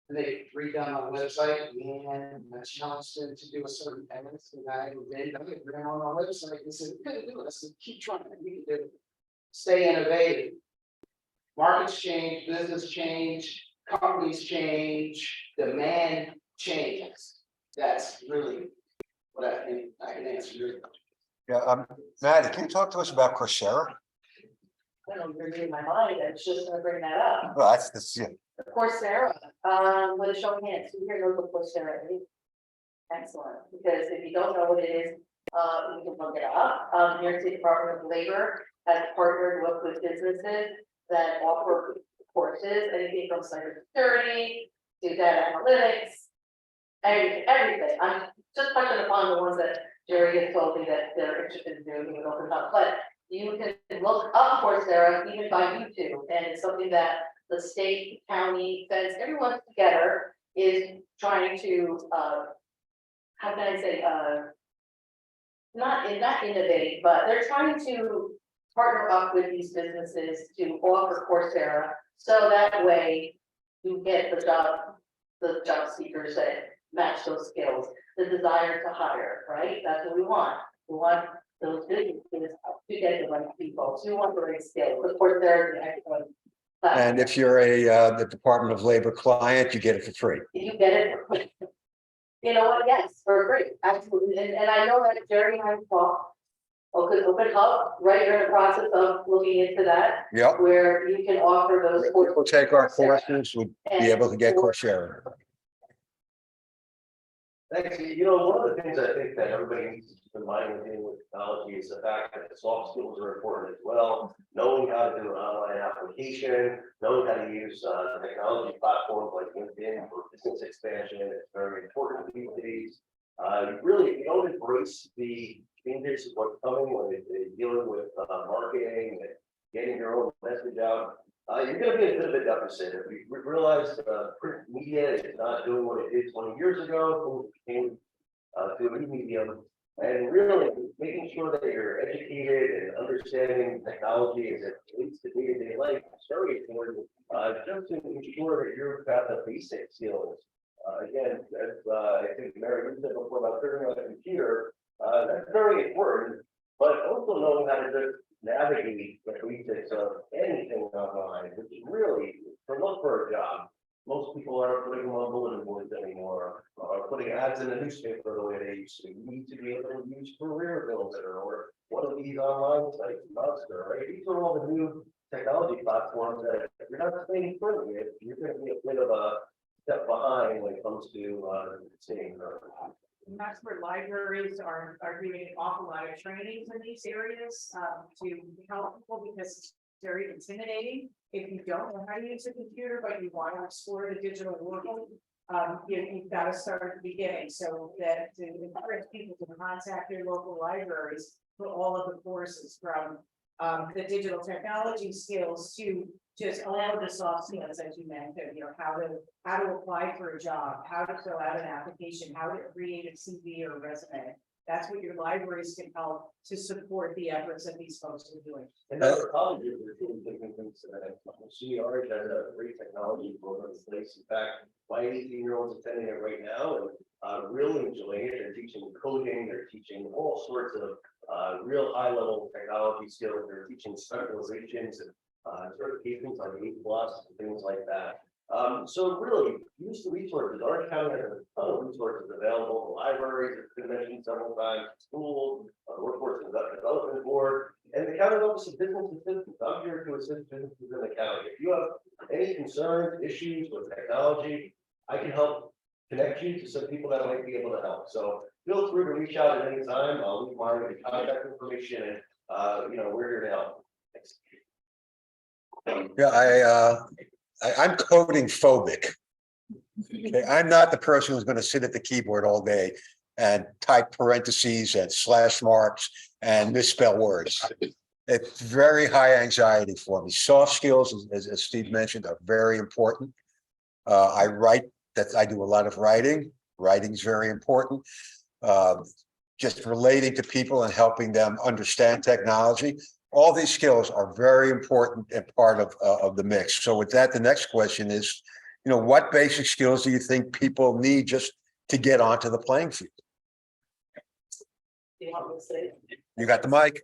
And they redone my website, and I challenged them to do a certain penance, and I did it on my website, and said, we couldn't do it. I said, keep trying, we can do it. Stay innovative. Markets change, business change, companies change, demand changes. That's really what I think I can answer your question. Yeah, Maddie, can you talk to us about Coursera? I don't know, you're reading my mind, I was just gonna bring that up. Well, that's yeah. Coursera, with a show of hands, who here knows what Coursera is? Excellent, because if you don't know what it is, you can look it up. New York State Department of Labor has partnered with businesses that offer courses, anything from cybersecurity to data analytics, and everything. I'm just touching upon the ones that Jerry has told me that they're interested in doing with open up, but you can look up Coursera even by YouTube, and it's something that the state, county, feds, everyone together is trying to, how can I say, not innovate, but they're trying to partner up with these businesses to offer Coursera, so that way you get the job seekers that match those skills, the desire to hire, right? That's what we want. We want those businesses to get the right people, to want the right skills. Of course, there's an excellent. And if you're the Department of Labor client, you get it for free. You get it for free. You know what? Yes, for free, absolutely. And I know that Jerry and I talked. Open Hub, right? You're in the process of looking into that. Yep. Where you can offer those. People take our courses, would be able to get Coursera. Thanks. You know, one of the things I think that everybody needs to keep in mind when dealing with technology is the fact that soft skills are important as well. Knowing how to do an online application, knowing how to use technology platforms like LinkedIn for business expansion is very important these days. Really, if you don't embrace the changes of what's coming when you're dealing with marketing and getting your own message out, you're going to be a bit of a deficit. We realized print media is not doing what it did 20 years ago. It came to a new medium, and really making sure that you're educated and understanding technology as it relates to day-to-day life is very important. Just to ensure that you've got the basic skills. Again, as I think Mary said before about turning on a computer, that's very important. But also knowing how to just navigate the basics of anything online, which is really, to look for a job, most people aren't putting them on bulletin boards anymore, or putting ads in the newspaper the way they used to. You need to be able to use Career Builder or one of these online sites, Monster, right? These are all the new technology platforms that if you're not staying current with, you're going to be a bit of a step behind when it comes to staying current. And that's where libraries are doing an awful lot of trainings in these areas to help people, because it's very intimidating. If you don't know how to use a computer, but you want to explore the digital world, you've got to start at the beginning. So that to encourage people to contact their local libraries for all of the courses, from the digital technology skills to just all of the soft skills, as you mentioned, how to apply for a job, how to fill out an application, how to create a CV or a resume. That's what your libraries can help to support the efforts that these folks are doing. And our colleges are doing different things. CR has a great technology program in place. In fact, my 18-year-old's attending it right now and really enjoying it. They're teaching coding, they're teaching all sorts of real high-level technology skills. They're teaching specializations and certifications like A+ and things like that. So really use the resources. Orange County has a ton of resources available. The libraries, it's been mentioned several times, schools, workforce development board, and the county office of business assistance. I'm here to assist businesses in the county. If you have any concerns, issues with technology, I can help connect you to some people that might be able to help. So feel free to reach out at any time. I'll leave my contact information, and we're here to help. Thanks. Yeah, I'm coding phobic. Okay, I'm not the person who's going to sit at the keyboard all day and type parentheses and slash marks and misspell words. It's very high anxiety for me. Soft skills, as Steve mentioned, are very important. I do a lot of writing. Writing is very important. Just relating to people and helping them understand technology. All these skills are very important and part of the mix. So with that, the next question is, what basic skills do you think people need just to get onto the playing field? You got the mic.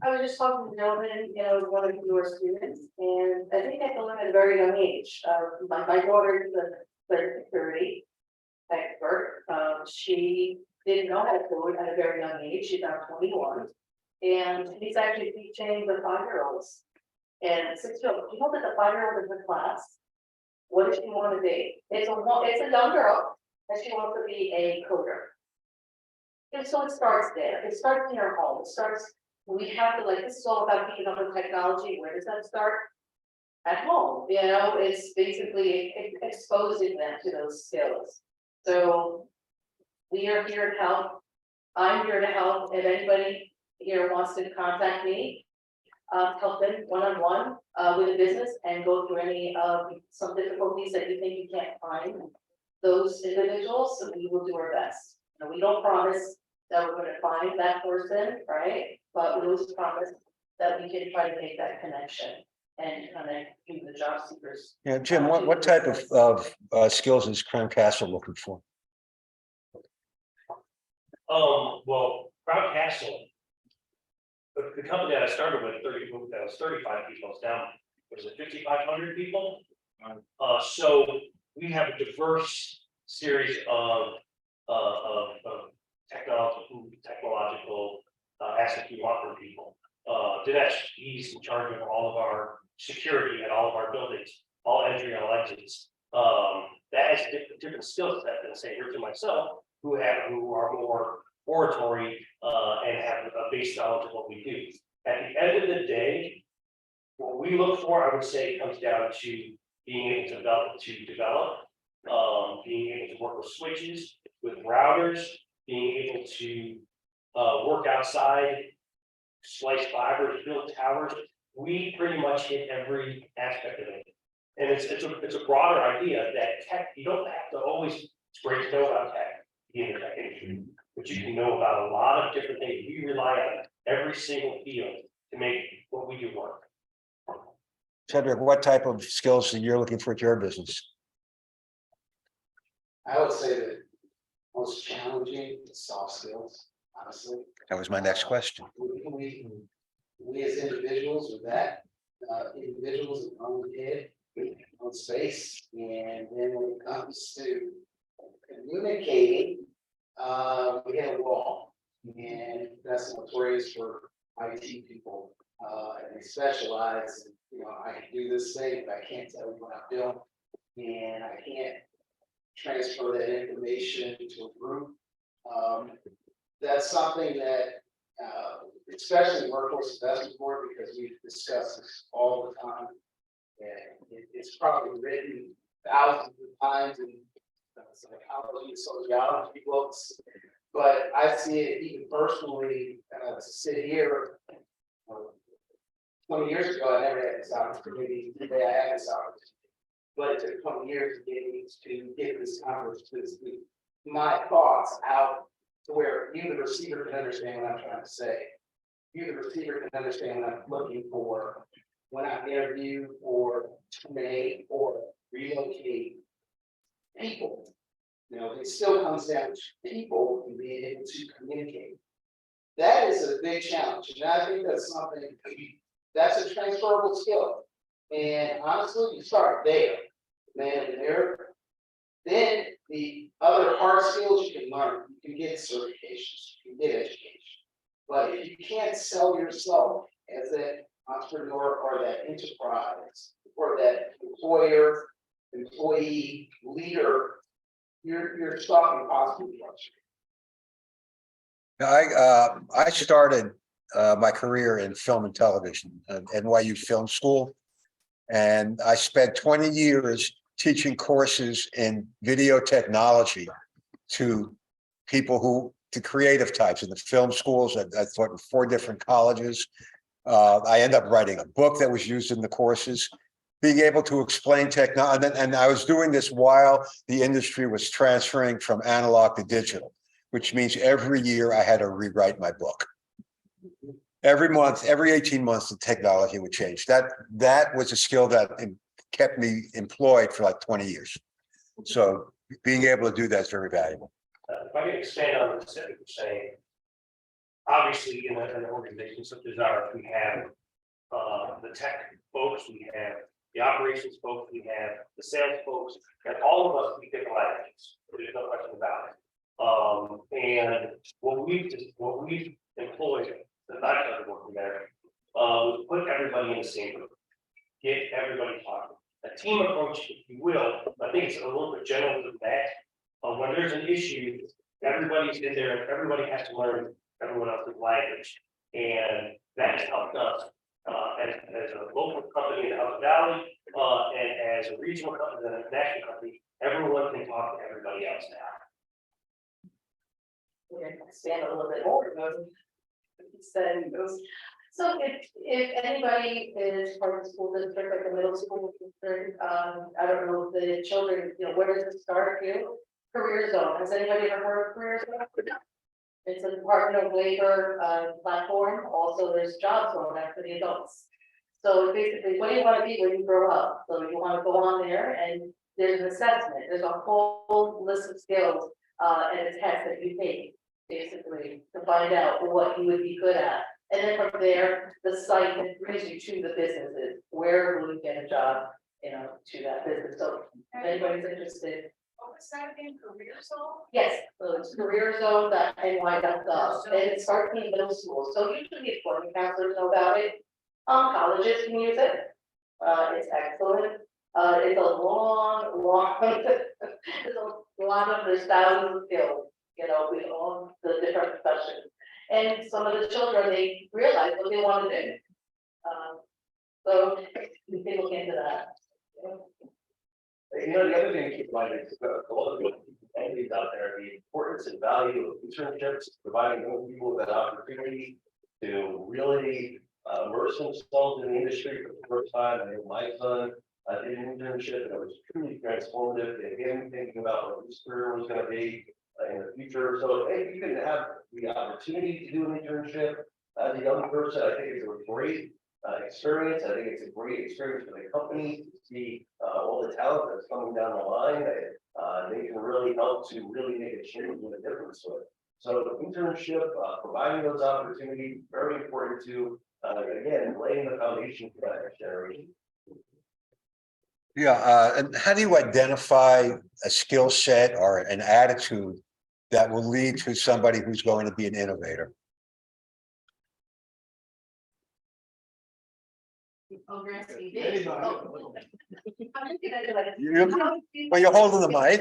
I was just talking to the gentleman, one of your students, and I think I can learn at a very young age. My daughter is a cybersecurity expert. She didn't know how to code at a very young age. She's now 21. And he's actually teaching the 5-year-olds and 6-year-olds. You know that the 5-year-old in the class, what does she want to be? It's a young girl, and she wants to be a coder. And so it starts there. It starts in your home. It starts, we have to, this is all about picking up with technology. Where does that start? At home. It's basically exposing them to those skills. So we are here to help. I'm here to help. If anybody here wants to contact me, help them one-on-one with a business and go through any some difficulties that you think you can't find those individuals, so we will do our best. We don't promise that we're going to find that person, right? But we always promise that we can try to make that connection and kind of do the job seekers. Yeah, Jim, what type of skills is Crown Castle looking for? Well, Crown Castle, the company that I started with, 35 people, it's down, was it 5,500 people? So we have a diverse series of technological assets we want for people. Dinesh, he's in charge of all of our security at all of our buildings, all entry and all exits. That has different skill set Sanders and myself, who are more oratory, and have a base knowledge of what we do. At the end of the day, what we look for, I would say, comes down to being able to develop, being able to work with switches, with routers, being able to work outside, slice fibers, build towers. We pretty much hit every aspect of it. And it's a broader idea that tech, you don't have to always, it's great to know about tech, in the tech industry, but you can know about a lot of different things. We rely on every single field to make what we do work. Cedric, what type of skills that you're looking for at your business? I would say that most challenging is soft skills, honestly. That was my next question. We as individuals with that, individuals in our own head, on space, and then when it comes to communicating, we have a wall, and that's notorious for IT people, and they specialize. I can do this thing, but I can't tell you what I'm doing, and I can't transfer that information to a group. That's something that, especially Workforce Investment Board, because we've discussed this all the time. And it's probably written thousands of times in psychology and sociology books, but I see it even personally to sit here. 20 years ago, I never had this opportunity. Today, I have this opportunity. But it took 20 years to get this conference, my thoughts out to where you, the receiver, can understand what I'm trying to say. You, the receiver, can understand what I'm looking for when I interview or terminate or relocate people. It still comes down to people and being able to communicate. That is a big challenge, and I think that's something that's a transferable skill. And honestly, you start there, man. Then the other hard skills you can learn. You can get certifications, you can get education. But if you can't sell yourself as that entrepreneur or that enterprise or that employer, employee, leader, you're stuck in possible structure. I started my career in film and television at NYU Film School. And I spent 20 years teaching courses in video technology to to creative types in the film schools. I taught in 4 different colleges. I ended up writing a book that was used in the courses, being able to explain technology. And I was doing this while the industry was transferring from analog to digital, which means every year I had to rewrite my book. Every month, every 18 months, the technology would change. That was a skill that kept me employed for like 20 years. So being able to do that is very valuable. If I can expand on what you're saying, obviously in an organization such as ours, we have the tech folks, we have the operations folks, we have the sales folks, and all of us speak different languages. There's no question about it. And what we've employed since I started working there, put everybody in the same room, get everybody talking. A team approach, if you will. I think it's a little bit general than that. When there's an issue, everybody's in there, everybody has to learn everyone else's language. And that has helped us as a local company in the Hudson Valley, and as a regional company and a national company, everyone can talk to everybody else now. We're gonna expand a little bit more. So if anybody is part of the school district, like the middle school district, I don't know, the children, where does it start here? Career Zone, has anybody ever heard of Career Zone? It's a Department of Labor platform. Also, there's Job Zone for the adults. So basically, what do you want to be when you grow up? So you want to go on there, and there's an assessment. There's a whole list of skills and a test that you take, basically, to find out what you would be good at. And then from there, the site brings you to the businesses. Where will you get a job, to that business? So if anybody's interested. What was that again, Career Zone? Yes, so it's careerzone.ny.gov, and it starts in middle school, so usually employment counselors know about it. Colleges can use it. It's excellent. It's a long, there's thousands of skills, with all the different professions. And some of the children, they realize what they want to do. So we can look into that. The other thing to keep in mind is a lot of entities out there, the importance and value of internships, providing young people that opportunity to really immerse themselves in the industry for the first time. I know my son did an internship and it was truly transformative. And him thinking about what his career was going to be in the future. So if you can have the opportunity to do an internship as a young person, I think it's a great experience. I think it's a great experience for the company to see all the talent that's coming down the line. They can really help to really make a change and a difference with it. So the internship, providing those opportunities, very important to, again, laying the foundation for that next generation. Yeah, and how do you identify a skill set or an attitude that will lead to somebody who's going to be an innovator? Oh, Grant's TV. Oh. Well, you're holding the mic.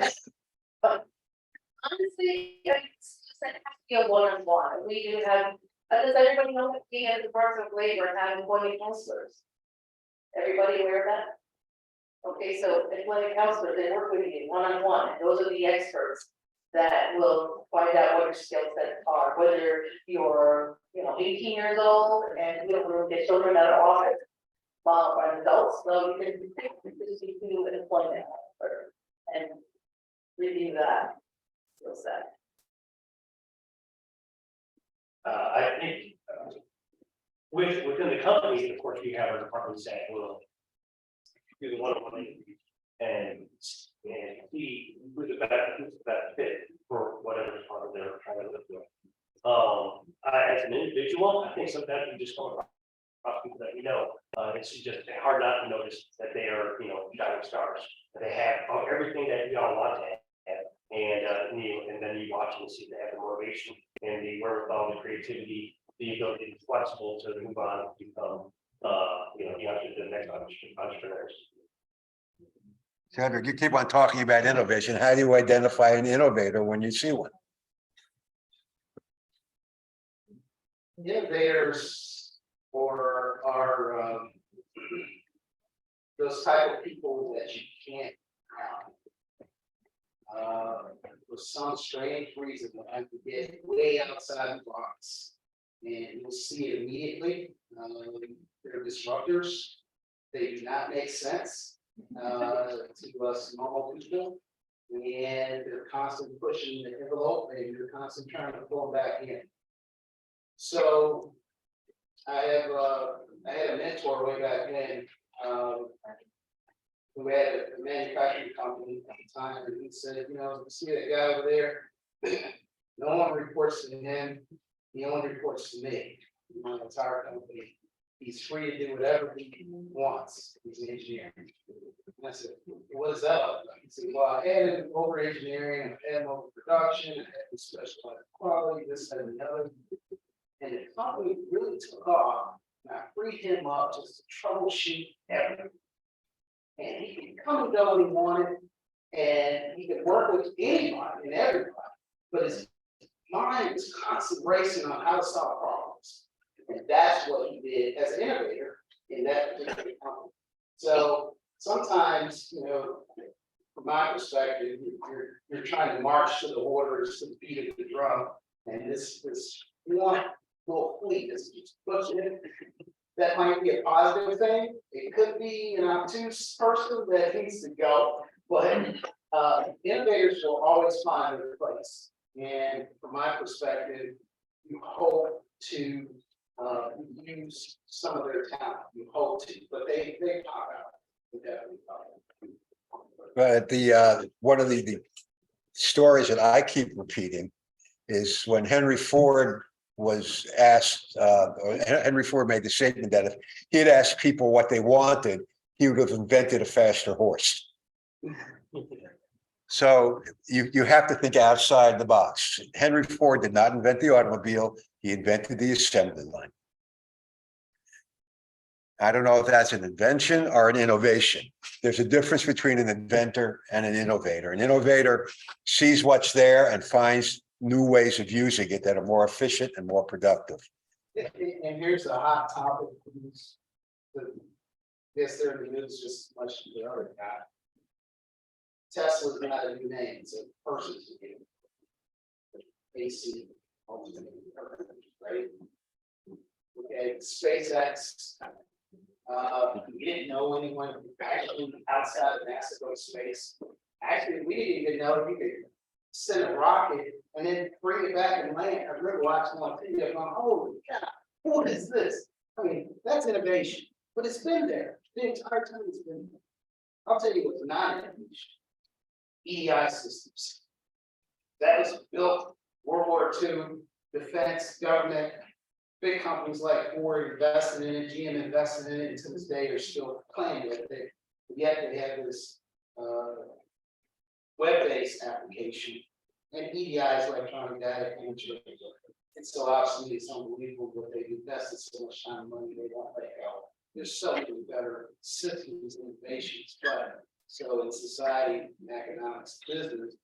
Honestly, it's just that it has to be a one-on-one. We do have, does everybody know that we have the Department of Labor have employment counselors? Everybody aware of that? Okay, so employment counselors, they work with you one-on-one. Those are the experts that will find out what your skill sets are, whether you're, 18 years old and you don't really get children out of office. By adults, so we can do an employment and review that. Skill set. I think within the company, of course, we have our departments that will do the one-on-one and see who's the best fit for whatever department they're trying to live with. As an individual, I think sometimes we just come across people that it's just hard not to notice that they are, shining stars. That they have everything that we all want to have, and then you watch and see if they have the motivation and the wherewithal, the creativity, the ability to be flexible to move on and become, the next entrepreneurs. Cedric, you keep on talking about innovation. How do you identify an innovator when you see one? Innovators or are those type of people that you can't for some strange reason, I have to get way outside the box. And you'll see it immediately. They're disruptors. They do not make sense to us normal people. And they're constantly pushing the envelope and you're constantly trying to pull them back in. So I had a mentor way back then, who had a manufacturing company at the time, and he said, see that guy over there? No one reports to him, he only reports to me, my entire company. He's free to do whatever he wants. He's an engineer. And I said, what is that? He said, well, I added over engineering, I added over production, I added specialized quality, this and the other. And the company really took off, and I freed him up just to troubleshoot everything. And he could come and go when he wanted, and he could work with anybody and everybody, but his mind was constantly racing on how to solve problems. And that's what he did as an innovator in that particular company. So sometimes, from my perspective, you're trying to march to the orders to the beat of the drum, and this one little fleet is just pushing it. That might be a positive thing. It could be an obtuse person that needs to go, but innovators will always find their place. And from my perspective, you hope to use some of their talent. You hope to, but they pop out. They definitely pop out. But one of the stories that I keep repeating is when Henry Ford was asked, Henry Ford made the statement that if he had asked people what they wanted, he would have invented a faster horse. So you have to think outside the box. Henry Ford did not invent the automobile, he invented the assembly line. I don't know if that's an invention or an innovation. There's a difference between an inventor and an innovator. An innovator sees what's there and finds new ways of using it that are more efficient and more productive. And here's a hot topic. Yes, they're in the news just as much as the other guy. Tesla's not a new name, it's a person's name. AC, right? Okay, SpaceX. We didn't know anyone who actually outside of NASA go to space. Actually, we didn't even know if you could send a rocket and then bring it back and land. I remember watching on video going, holy cow, what is this? I mean, that's innovation, but it's been there. The entire time it's been there. I'll tell you what's not innovation. EDI systems. That was built World War II, defense, government, big companies like Ford invested in it, GM invested in it, and to this day are still playing with it. Yet they have this web-based application, and EDI is electronic data entry. It's so obsolete, it's unbelievable what they've invested so much time and money, they won't let go. There's so many better systems and innovations, but so in society, in economics, business,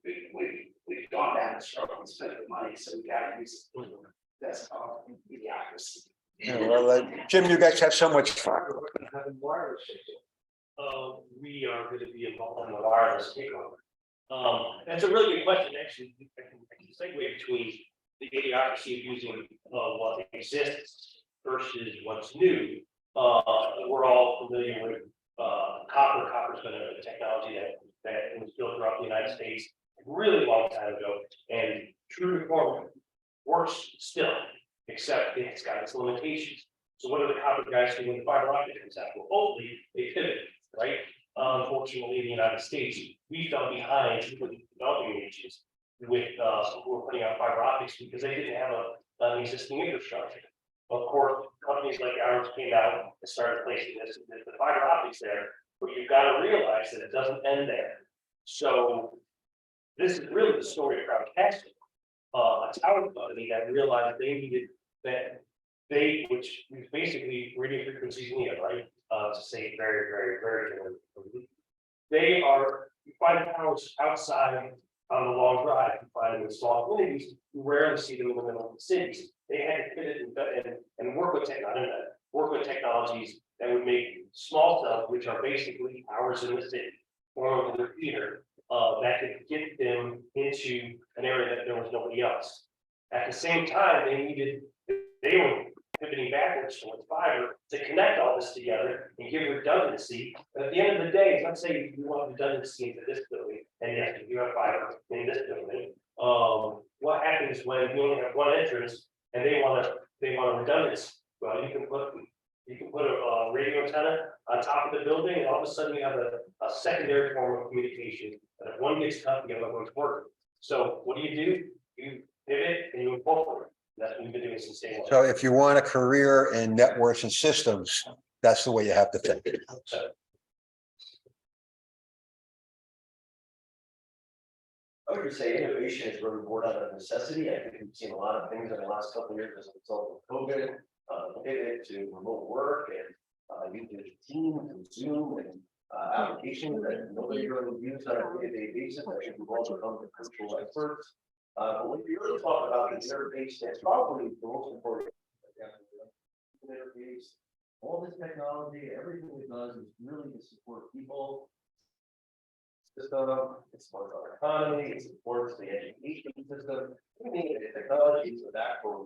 we've gone down the struggle and spent the money, so we gotta use it. That's called idiocracy. Yeah, well, Jim, you guys have so much fun. We are going to be involved in the wireless takeover. That's a really good question, actually. I can segue between the idiocracy of using what exists versus what's new. We're all familiar with copper. Copper's been a technology that was built throughout the United States a really long time ago, and true to form works still, except it's got its limitations. So what do the copper guys do when the fiber optic comes out? Well, hopefully they pivot, right? Unfortunately, in the United States, we fell behind with developing nations with who were putting out fiber optics because they didn't have an existing infrastructure. Of course, companies like ours came out and started placing the fiber optics there, but you've got to realize that it doesn't end there. So this is really the story of Crowdcasting. A tower company that realized they needed that which is basically radio frequencies in the air, right? To say it very, very, very generally. They are, you find towers outside on the long drive, you find them in small communities, you rarely see them in the middle of the cities. They had to fit it and work with technologies that would make small cells, which are basically towers in the city, or over the theater, that could get them into an area that there was nobody else. At the same time, they were pivoting backwards towards fiber to connect all this together and give redundancy. But at the end of the day, let's say you want redundancy into this building, and yes, you have fiber in this building. What happens when you only have one entrance and they want redundancy? Well, you can put a radio antenna on top of the building, and all of a sudden you have a secondary form of communication. And if one gets cut, the other one's working. So what do? You pivot and you incorporate. That's what we've been doing since day one. So if you want a career in networks and systems, that's the way you have to think. I would just say innovation is really born out of necessity. I think we've seen a lot of things in the last couple of years as a result of COVID, pivot to remote work and using Teams and Zoom and applications that nobody really uses on a day-to-day basis. I think we've all become the virtual experts. But when you really talk about the interface, that's probably the most important. Interface, all this technology, everything it does is really to support people. System, it supports our economy, it supports the education system. We need technology so that for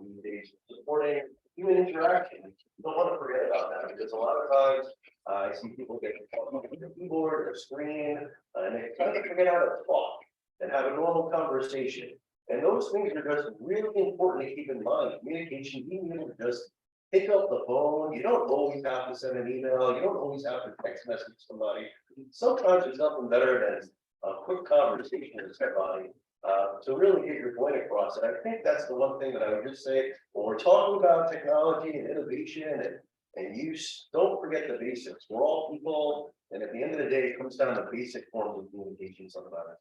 supporting human interaction. You don't want to forget about that because a lot of times I see people get on the keyboard or screen and they kind of forget how to talk and have a normal conversation. And those things are just really important to keep in mind. Communication, being able to just pick up the phone. You don't always have to send an email. You don't always have to text message somebody. Sometimes there's nothing better than a quick conversation with somebody to really get your point across. And I think that's the one thing that I would just say when we're talking about technology and innovation and use, don't forget the basics. We're all people. And at the end of the day, it comes down to basic forms of communication sometimes.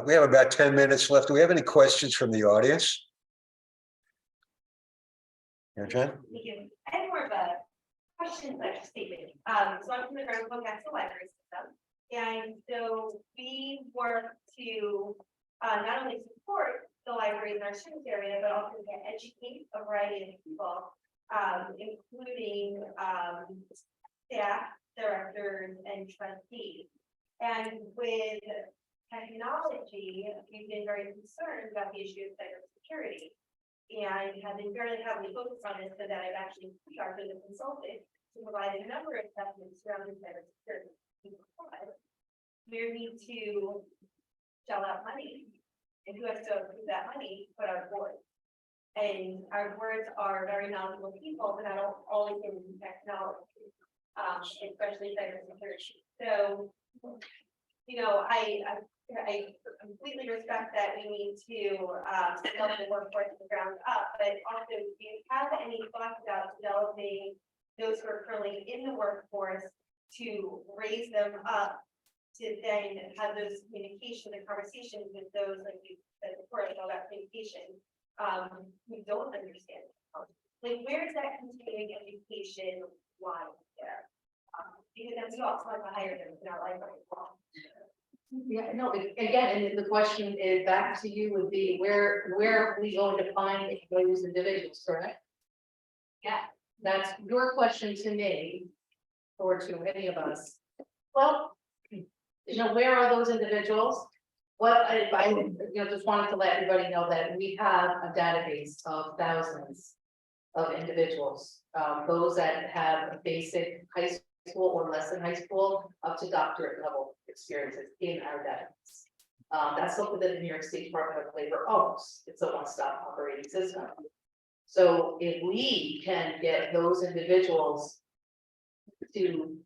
We have about 10 minutes left. Do we have any questions from the audience? Yeah, Jen? Thank you. I have more of a questions, I just stated. So I'm from the Ground Castle Library System. And so we work to not only support the libraries in our student area, but also to educate a variety of people, including staff, directors, and trustees. And with technology, we've been very concerned about the issue of cybersecurity. And have been very heavily focused on this, so that I've actually contracted a consultant to provide a number of assessments surrounding cybersecurity. We need to shell out money, and who has to approve that money? But our board. And our boards are very knowledgeable people, but not always in technology, especially cybersecurity. So, you know, I completely respect that we need to develop the workforce from the ground up, but also, do you have any thoughts about developing those who are currently in the workforce to raise them up to then have those communication and conversations with those, like you said before, all that communication, who don't understand. Like, where is that continuing education line there? Because we also have to hire them in our library as well. Yeah, no, again, and the question is back to you would be, where are we going to find those individuals, correct? Yeah. That's your question to me, or to any of us. Well, you know, where are those individuals? What I just wanted to let everybody know that we have a database of thousands of individuals, those that have a basic high school or less than high school, up to doctorate level experiences in our database. That's something that the New York State Department of Labor owns. It's a one-stop operating system. So if we can get those individuals to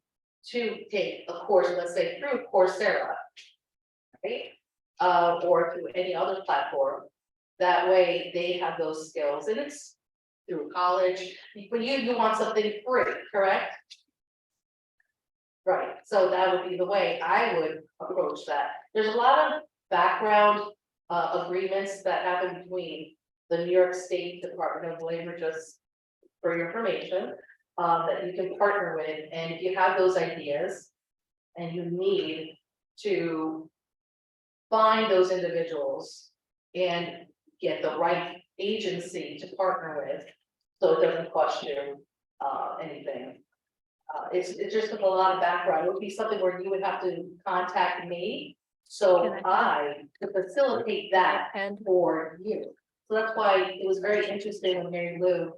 take a course, let's say through Coursera, right? Or through any other platform, that way they have those skills, and it's through college, but you want something free, correct? Right, so that would be the way I would approach that. There's a lot of background agreements that happen between the New York State Department of Labor, just for your information, that you can partner with, and if you have those ideas and you need to find those individuals and get the right agency to partner with, so it doesn't cost you anything. It's just with a lot of background. It would be something where you would have to contact me, so I could facilitate that and for you. So that's why it was very interesting when Mary Lou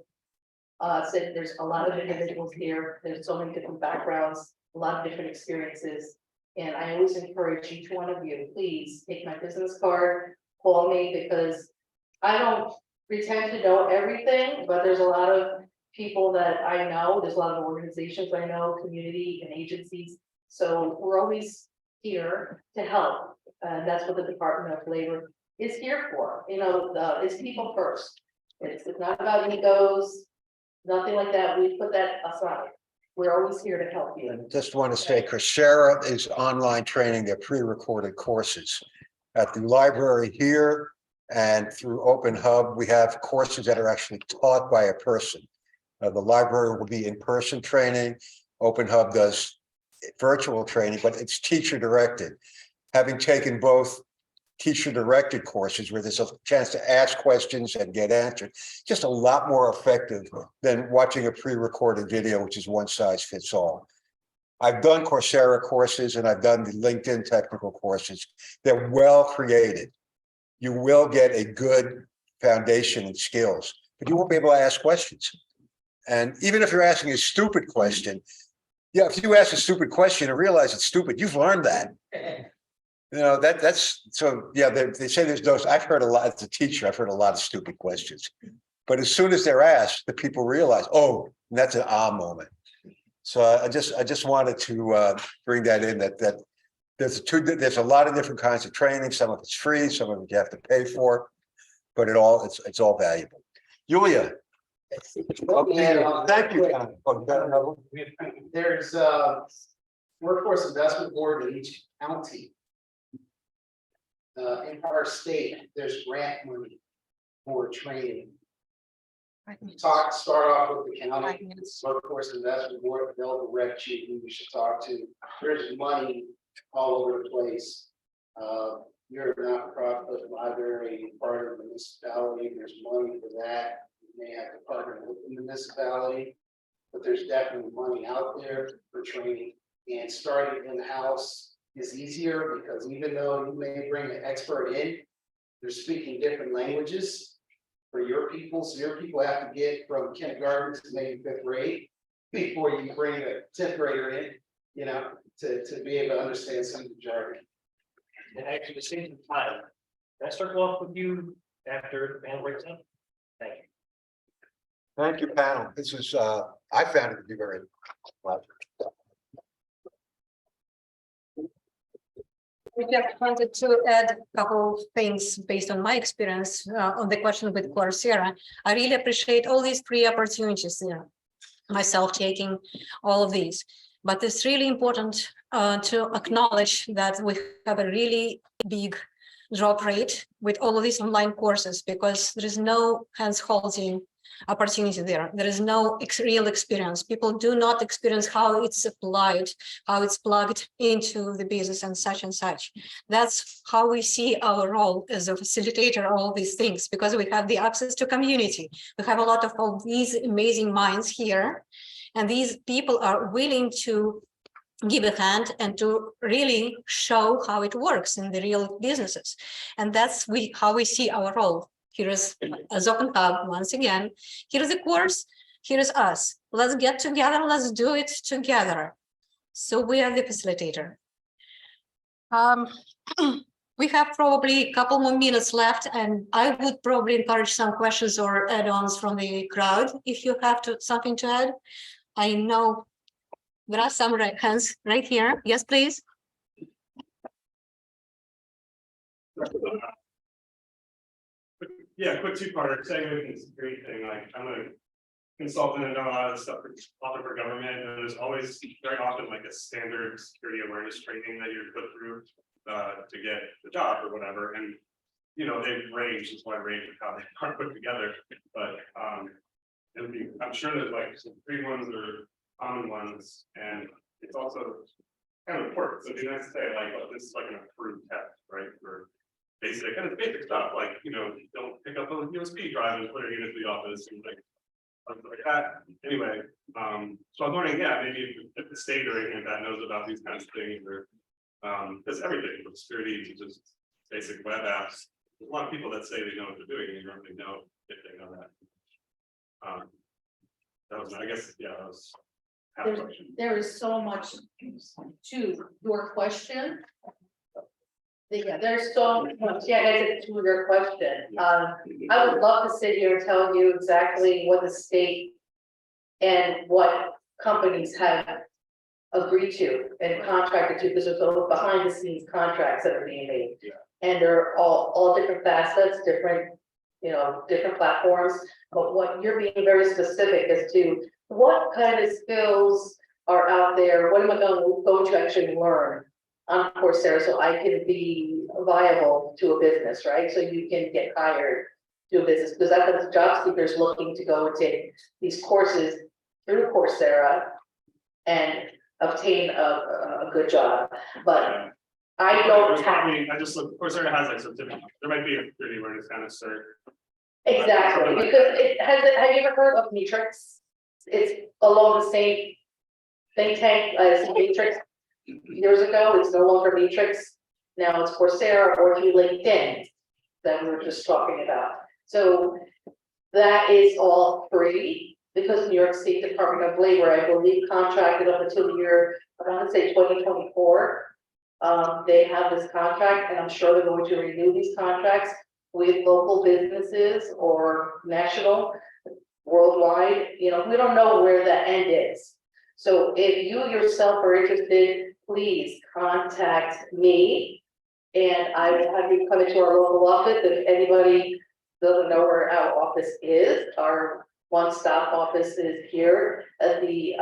said there's a lot of individuals here, there's so many different backgrounds, a lot of different experiences. And I always encourage each one of you, please take my business card, call me, because I don't pretend to know everything, but there's a lot of people that I know, there's a lot of organizations I know, community and agencies. So we're always here to help. And that's what the Department of Labor is here for. You know, it's people first. It's not about egos, nothing like that. We put that aside. We're always here to help you. And just want to say, Coursera is online training, they're pre-recorded courses. At the library here and through Open Hub, we have courses that are actually taught by a person. The library will be in-person training. Open Hub does virtual training, but it's teacher directed. Having taken both teacher directed courses where there's a chance to ask questions and get answered, just a lot more effective than watching a pre-recorded video, which is one size fits all. I've done Coursera courses and I've done the LinkedIn technical courses. They're well created. You will get a good foundation and skills, but you won't be able to ask questions. And even if you're asking a stupid question, yeah, if you ask a stupid question and realize it's stupid, you've learned that. You know, that's so, yeah, they say there's those, I've heard a lot, as a teacher, I've heard a lot of stupid questions. But as soon as they're asked, the people realize, oh, that's an ah moment. So I just wanted to bring that in, that there's a lot of different kinds of training. Some of it's free, some of it you have to pay for, but it's all valuable. Julia. Thank you. There's a workforce investment board in each county. In our state, there's grant money for training. Start off with the county. 5 minutes. Workforce Investment Board, they'll direct you who you should talk to. There's money all over the place. You're a not-for-profit library, part of the municipality, there's money for that. You may have to partner with the municipality, but there's definitely money out there for training. And starting in-house is easier because even though you may bring an expert in, they're speaking different languages for your people. So your people have to get from kindergarten to maybe 5th grade before you bring a 10th grader in, you know, to be able to understand some of the jargon. And actually, the same time, can I start off with you after the panel breaks up? Thank you. Thank you, panel. This was, I found it to be very. I just wanted to add a couple of things based on my experience on the question with Coursera. I really appreciate all these free opportunities, you know, myself taking all of these. But it's really important to acknowledge that we have a really big drop rate with all of these online courses because there is no hands-holding opportunity there. There is no real experience. People do not experience how it's applied, how it's plugged into the business and such and such. That's how we see our role as a facilitator, all these things, because we have the access to community. We have a lot of all these amazing minds here, and these people are willing to give a hand and to really show how it works in the real businesses. And that's how we see our role. Here is as Open Hub, once again, here is the course, here is us. Let's get together, let's do it together. So we are the facilitator. We have probably a couple more minutes left, and I would probably encourage some questions or add-ons from the crowd if you have something to add. I know there are some hands right here. Yes, please. Yeah, quick two-parter, second the security thing, like I'm a consultant and know a lot of this stuff for government, and there's always very often like a standard security awareness training that you're put through to get the job or whatever, and you know, they range, it's wide range of how they are put together, but I'm sure there's like some free ones or common ones, and it's also kind of important, so it'd be nice to say like, well, this is like an approved test, right, for basic, kind of basic stuff, like, you know, don't pick up a USB drive and put it into the office and like that. Anyway, so I was wondering, yeah, maybe if the state or anything like that knows about these kinds of things, or because everything from security to just basic web apps, there's a lot of people that say they know what they're doing, and you don't really know if they know that. That was, I guess, yeah, that was half a question. There is so much to your question. Yeah, there's so much, yeah, to your question. I would love to sit here and tell you exactly what the state and what companies have agreed to and contracted to, because there's all behind the scenes contracts that are being made. Yeah. And they're all different facets, different, you know, different platforms. But what you're being very specific as to what kind of skills are out there, what am I going to actually learn on Coursera so I can be viable to a business, right? So you can get hired to a business, because that's what job seekers looking to go and take these courses through Coursera and obtain a good job. But I don't have. I just look, Coursera has like certificate. There might be a security awareness kind of cert. Exactly, because have you ever heard of Matrix? It's along the same think tank as Matrix. Years ago, it's no longer Matrix. Now it's Coursera or through LinkedIn that we were just talking about. So that is all free because New York State Department of Labor, I believe, contracted up until the year, I want to say 2024. They have this contract, and I'm sure they're going to renew these contracts with local businesses or national, worldwide. You know, we don't know where the end is. So if you yourself are interested, please contact me, and I will have you come into our local office. If anybody doesn't know where our office is, our one-stop office is here at the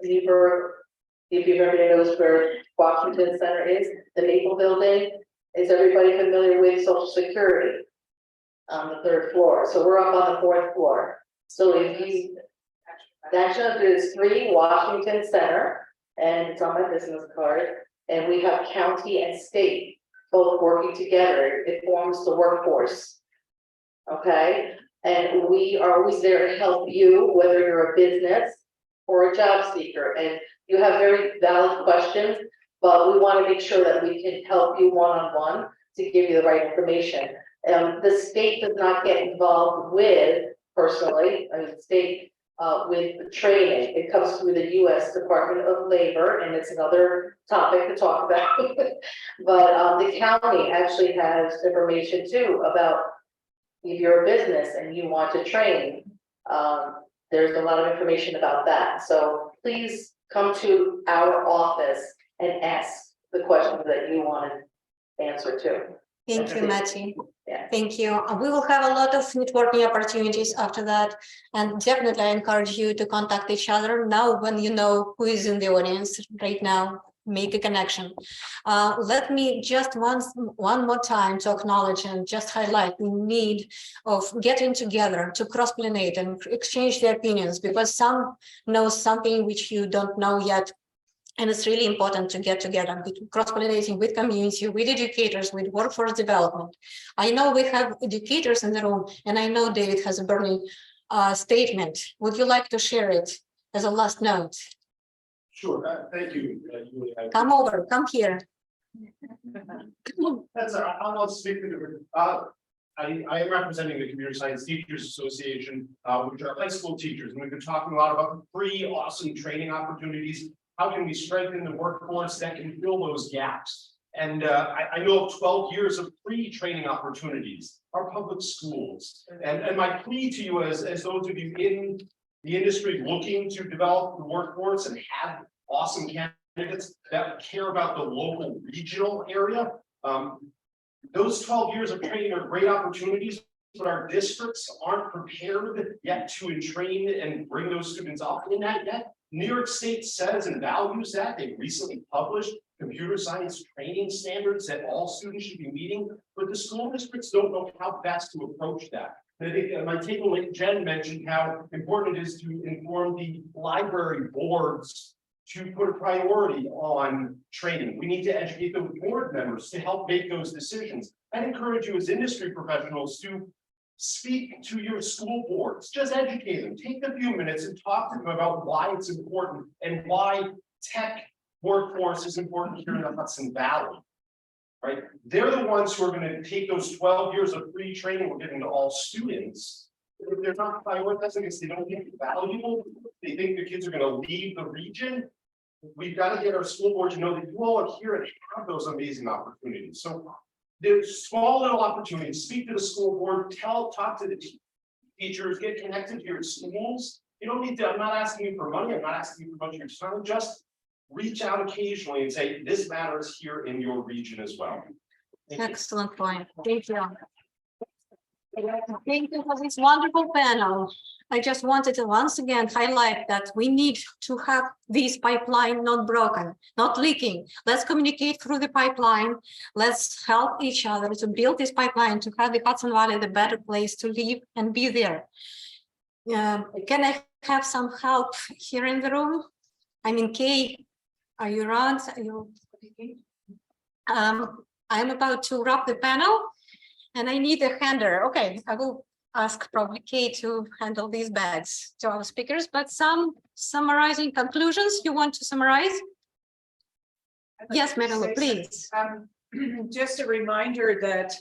Newburgh. If everybody knows where Washington Center is, the Maple Building. Is everybody familiar with Social Security on the 3rd floor? So we're up on the 4th floor. So if you, National is 3 Washington Center, and it's on my business card, and we have county and state both working together. It forms the workforce. Okay, and we are always there to help you, whether you're a business or a job seeker, and you have very valid questions, but we want to make sure that we can help you one-on-one to give you the right information. The state does not get involved with, personally, the state with training. It comes through the US Department of Labor, and it's another topic to talk about. But the county actually has information too about if you're a business and you want to train. There's a lot of information about that. So please come to our office and ask the questions that you want to answer to. Thank you, Matty. Yeah. Thank you. We will have a lot of networking opportunities after that. And definitely I encourage you to contact each other now when you know who is in the audience right now. Make a connection. Let me just one more time to acknowledge and just highlight the need of getting together to cross-pollinate and exchange their opinions, because some know something which you don't know yet. And it's really important to get together, cross-pollinating with community, with educators, with workforce development. I know we have educators in the room, and I know David has a burning statement. Would you like to share it as a last note? Sure, thank you. Come over, come here. That's, I'll not speak to the, I am representing the Computer Science Teachers Association, which are high school teachers, and we've been talking a lot about free, awesome training opportunities. How can we strengthen the workforce that can fill those gaps? And I know of 12 years of free training opportunities, our public schools. And my plea to you as those of you in the industry looking to develop the workforce and have awesome candidates that care about the local regional area. Those 12 years of training are great opportunities, but our districts aren't prepared yet to train and bring those students up in that yet. New York State says and values that. They recently published computer science training standards that all students should be meeting, but the school districts don't know how best to approach that. And I think my takeaway, Jen mentioned how important it is to inform the library boards to put a priority on training. We need to educate the board members to help make those decisions. I'd encourage you as industry professionals to speak to your school boards, just educate them, take a few minutes and talk to them about why it's important and why tech workforce is important here in the Hudson Valley. Right? They're the ones who are going to take those 12 years of free training we're giving to all students. If they're not prioritizing because they don't think it's valuable, they think the kids are going to leave the region. We've got to get our school board to know that you all are here and have those amazing opportunities. So there's small little opportunities. Speak to the school board, talk to the teachers, get connected to your schools. You don't need to, I'm not asking you for money, I'm not asking you for much of your time, just reach out occasionally and say, this matters here in your region as well. Excellent point. Thank you. Thank you for this wonderful panel. I just wanted to once again highlight that we need to have this pipeline not broken, not leaking. Let's communicate through the pipeline. Let's help each other to build this pipeline to have the Hudson Valley the better place to live and be there. Can I have some help here in the room? I mean, Kay, are you around? Are you... I'm about to wrap the panel and I need a hander. Okay, I will ask probably Kay to handle these bags to our speakers, but some summarizing conclusions you want to summarize? Yes, Marilyn, please. Just a reminder that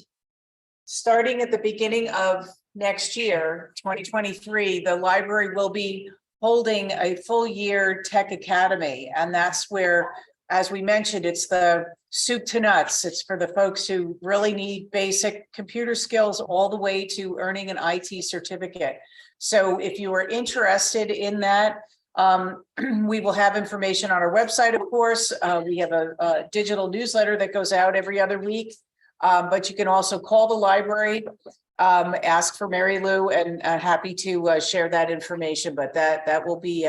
starting at the beginning of next year, 2023, the library will be holding a full year tech academy. And that's where, as we mentioned, it's the soup to nuts. It's for the folks who really need basic computer skills all the way to earning an IT certificate. So if you are interested in that, we will have information on our website, of course. We have a digital newsletter that goes out every other week, but you can also call the library, ask for Mary Lou, and happy to share that information, but that will be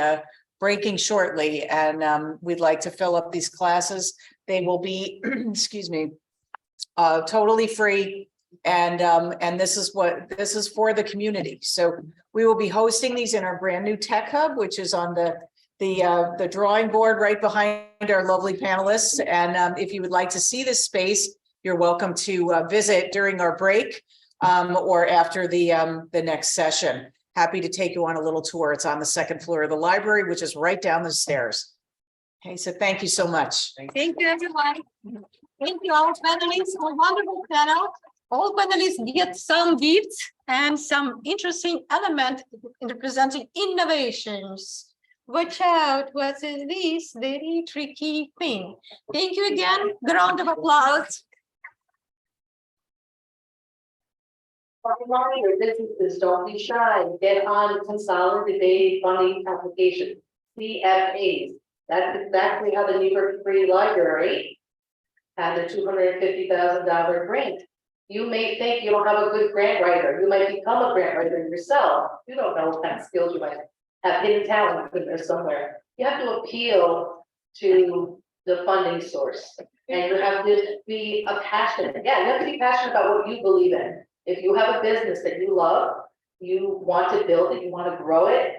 breaking shortly, and we'd like to fill up these classes. They will be, excuse me, totally free. And this is for the community. So we will be hosting these in our brand new tech hub, which is on the drawing board right behind our lovely panelists. And if you would like to see this space, you're welcome to visit during our break or after the next session. Happy to take you on a little tour. It's on the second floor of the library, which is right down the stairs. Okay, so thank you so much. Thank you, everyone. Thank you, all panelists, for a wonderful panel. All panelists get some gifts and some interesting element representing innovations. Watch out, what is this very tricky thing? Thank you again. The round of applause. Your businesses, don't be shy. Get on consolidated funding application, CFAs. That's exactly how the Newburgh Free Library had a $250,000 grant. You may think you don't have a good grant writer. You might become a grant writer yourself. You don't know what kind of skills you might have hidden talent in there somewhere. You have to appeal to the funding source. And you have to be passionate. Yeah, you have to be passionate about what you believe in. If you have a business that you love, you want to build it, you want to grow it,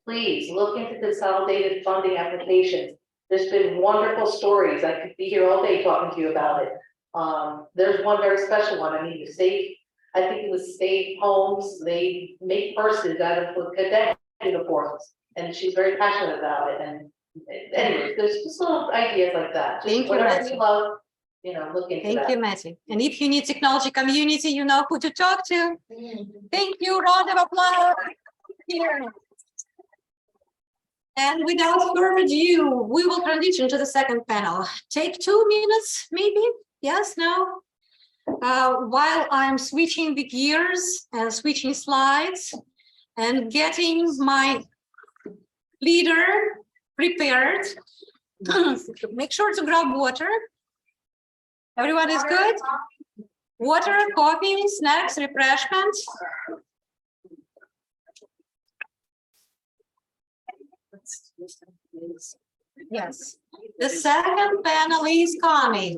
please look into consolidated funding applications. There's been wonderful stories. I could be here all day talking to you about it. There's one very special one. I mean, I think it was Save Homes. They make purses out of cadet uniforms, and she's very passionate about it. And anyway, there's just little ideas like that. Just Thank you, whatever Matthew. you love, look into that. Thank you, Matthew. And if you need technology community, you know who to talk to. Thank you. Round of applause. Here. And without further ado, we will transition to the second panel. Take 2 minutes, maybe. Yes, no. While I'm switching the gears and switching slides and getting my leader prepared, make sure to grab water. Everyone is good? Water, coffee, snacks, refreshments. Yes. The second panel is coming.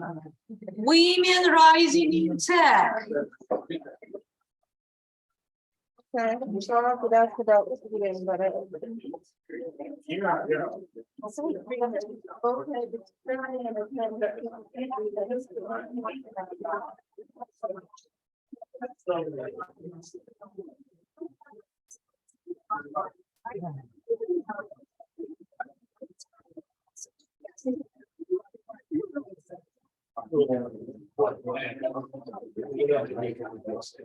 Women rising in tech.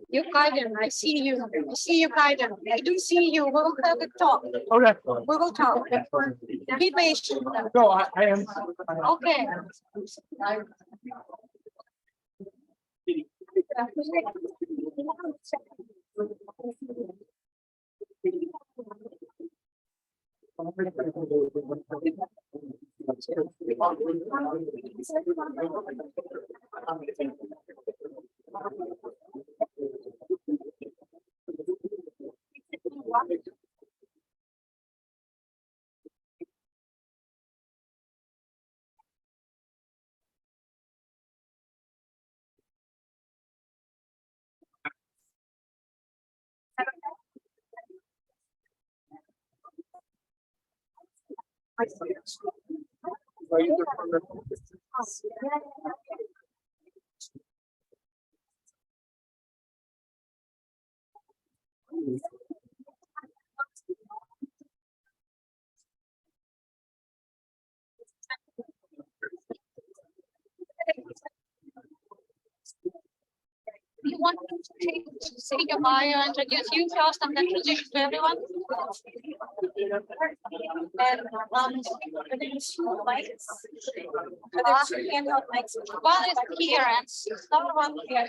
You, Kaiden, I see you. I see you, Kaiden. I do see you. We will have a talk. Okay. We will talk. Be patient. No, I am. Okay. You want to say your bio, introduce you first, and then transition to everyone? And one is here and another one here.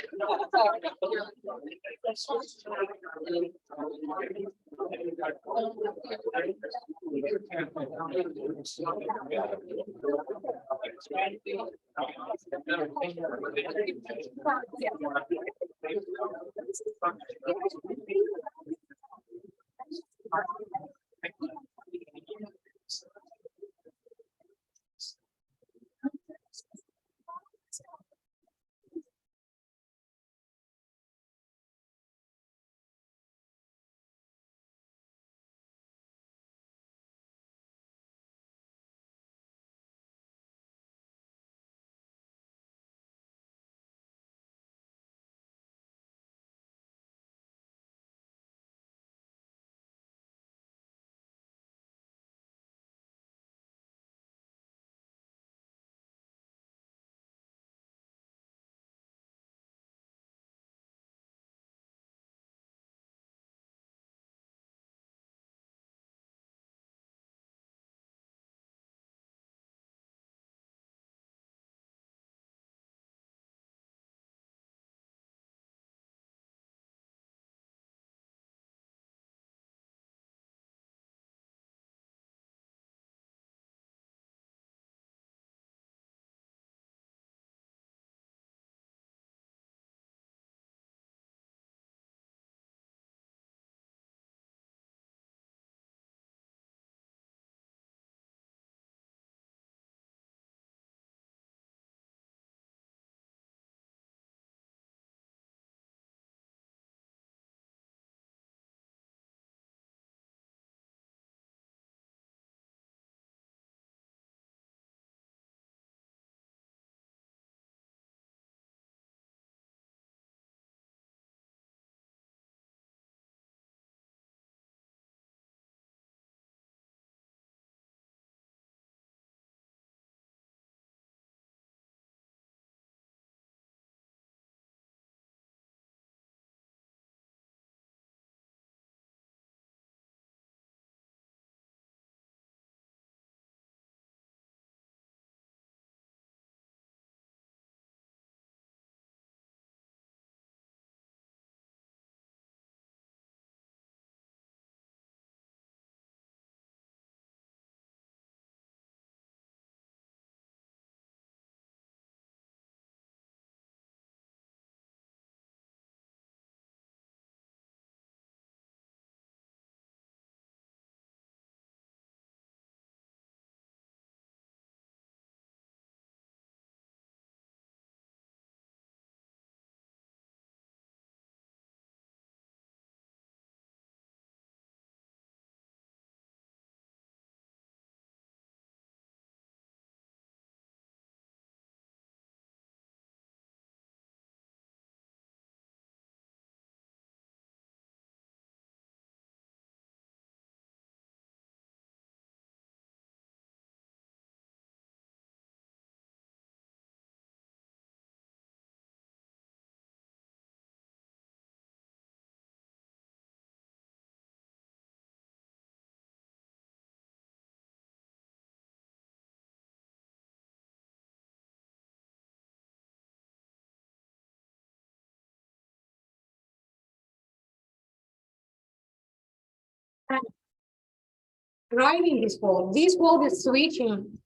driving this world. This world is switching.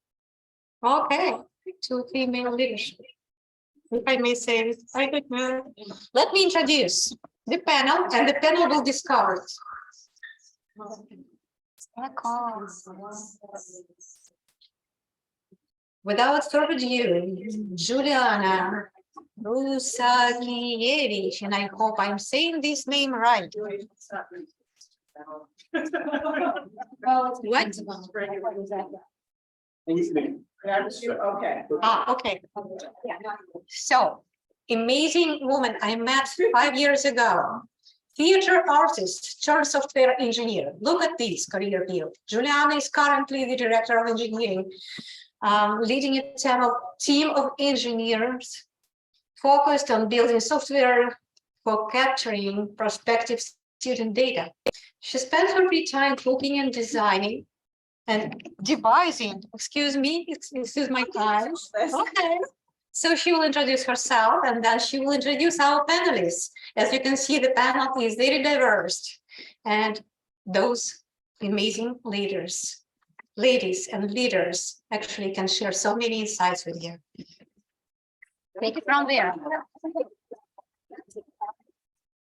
Okay, to female leadership. If I may say it, I don't know. Let me introduce the panel, and the panel will discover it. Without further ado, Juliana Rusakiewicz, and I hope I'm saying this name right. What? Okay. Okay. So, amazing woman I met 5 years ago. Theater artist turned software engineer. Look at this career field. Juliana is currently the director of engineering, leading a team of engineers focused on building software for capturing prospective student data. She spends her free time cooking and designing and devising. Excuse me, excuse my time. Okay. So she will introduce herself, and then she will introduce our panelists. As you can see, the panel is very diverse, and those amazing ladies and leaders actually can share so many insights with you. Take it from there.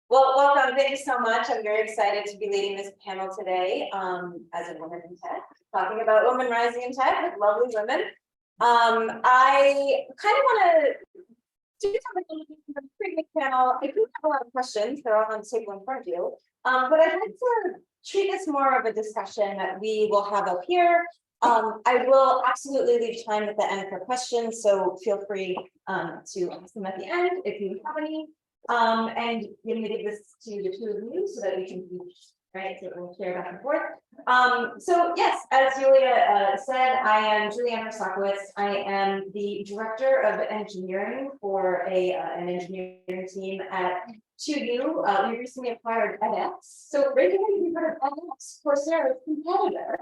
Well, welcome. Thank you so much. I'm very excited to be leading this panel today as a woman in tech, talking about women rising in tech with lovely women. I kind of want to do something for the previous panel. I do have a lot of questions. They're all on the table in front of you. But I'd like to treat this more of a discussion that we will have up here. I will absolutely leave time at the end for questions, so feel free to ask them at the end if you have any. And I'm going to give this to the two of you so that we can right, so we'll share back and forth. So yes, as Julia said, I am Juliana Rusakiewicz. I am the director of engineering for an engineering team at 2U. We recently acquired edX. So regularly you've heard of edX, Coursera's competitor.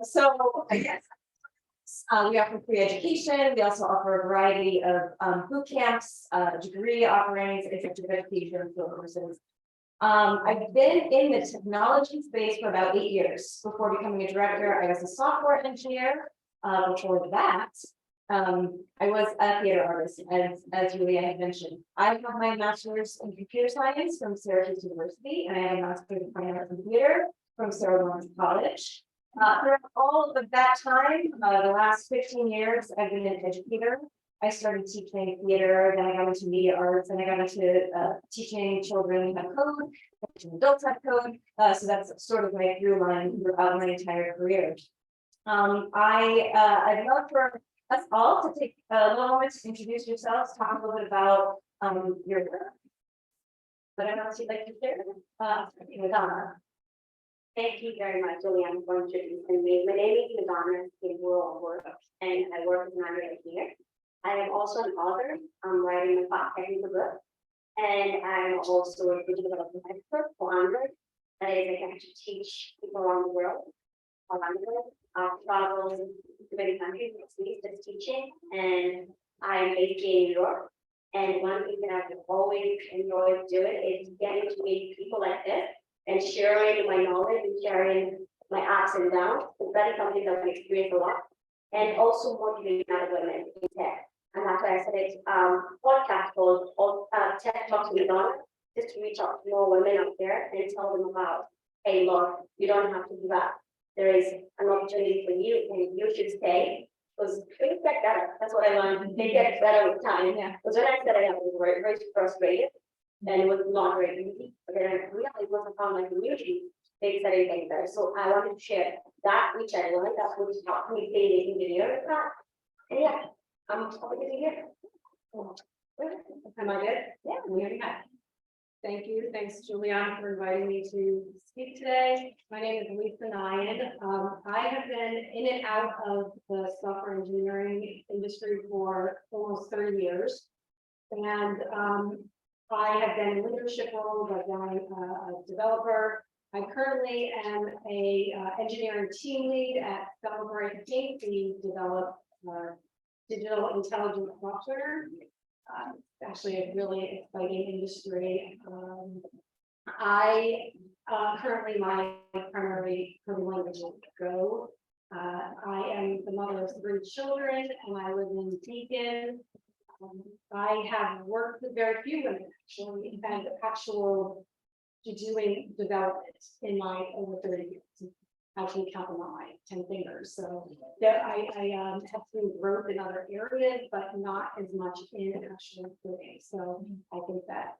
So yes. We offer free education. We also offer a variety of boot camps, degree offerings, executive education, field courses. I've been in the technology space for about 8 years. Before becoming a director, I was a software engineer. Before that, I was a theater artist, as Julia had mentioned. I have my master's in computer science from Syracuse University, and I have a master's in fine arts and theater from Sarah Lawrence College. Throughout all of that time, the last 15 years, I've been an educator. I started teaching theater, then I got into media arts, and I got into teaching children how to code, teaching adults how to code. So that's sort of my through line throughout my entire career. I'd love for us all to take a little moment to introduce yourselves, talk a little bit about your work. But I don't know if you'd like to share. Madonna. Thank you very much, Juliana, for introducing me. My name is Madonna Work, and I work as an engineer. I am also an author. I'm writing a technical book, and I'm also a digital development expert for Android. That is, I can teach people around the world. I've traveled to many countries just teaching, and I'm based in New York. And one thing that I've always enjoyed doing is getting to meet people like this and sharing my knowledge and sharing my ups and downs. So that is something that we experience a lot. And also motivating other women in tech. And that's why I said it's podcast called Tech Talks with Donna, just to reach out to more women out there and tell them about, hey, look, you don't have to give up. There is an opportunity for you, and you should stay. Because things get better. That's what I learned. They get better with time. Yeah. Because when I said I was very, very frustrated, and it was not very easy. But then I realized once I found my community, they said it getting better. So I wanted to share that which I learned. That's what taught me being an engineer. And yeah, I'm happy to be here. Am I good? Yeah, we already have. Thank you. Thanks, Juliana, for inviting me to speak today. My name is Lisa Nyan. I have been in and out of the software engineering industry for almost 30 years. And I have been in leadership roles. I've been a developer. I currently am a engineering team lead at Celebrate Inc. We develop digital intelligence software. Actually, a really exciting industry. I Currently, my primary coding language is Go. I am the mother of 3 children, and I live in Deacon. I have worked with very few women, actually, and actual doing development in my over 30 years. I can count them on my 10 fingers. So that I have seen growth in other areas, but not as much in actual coding. So I think that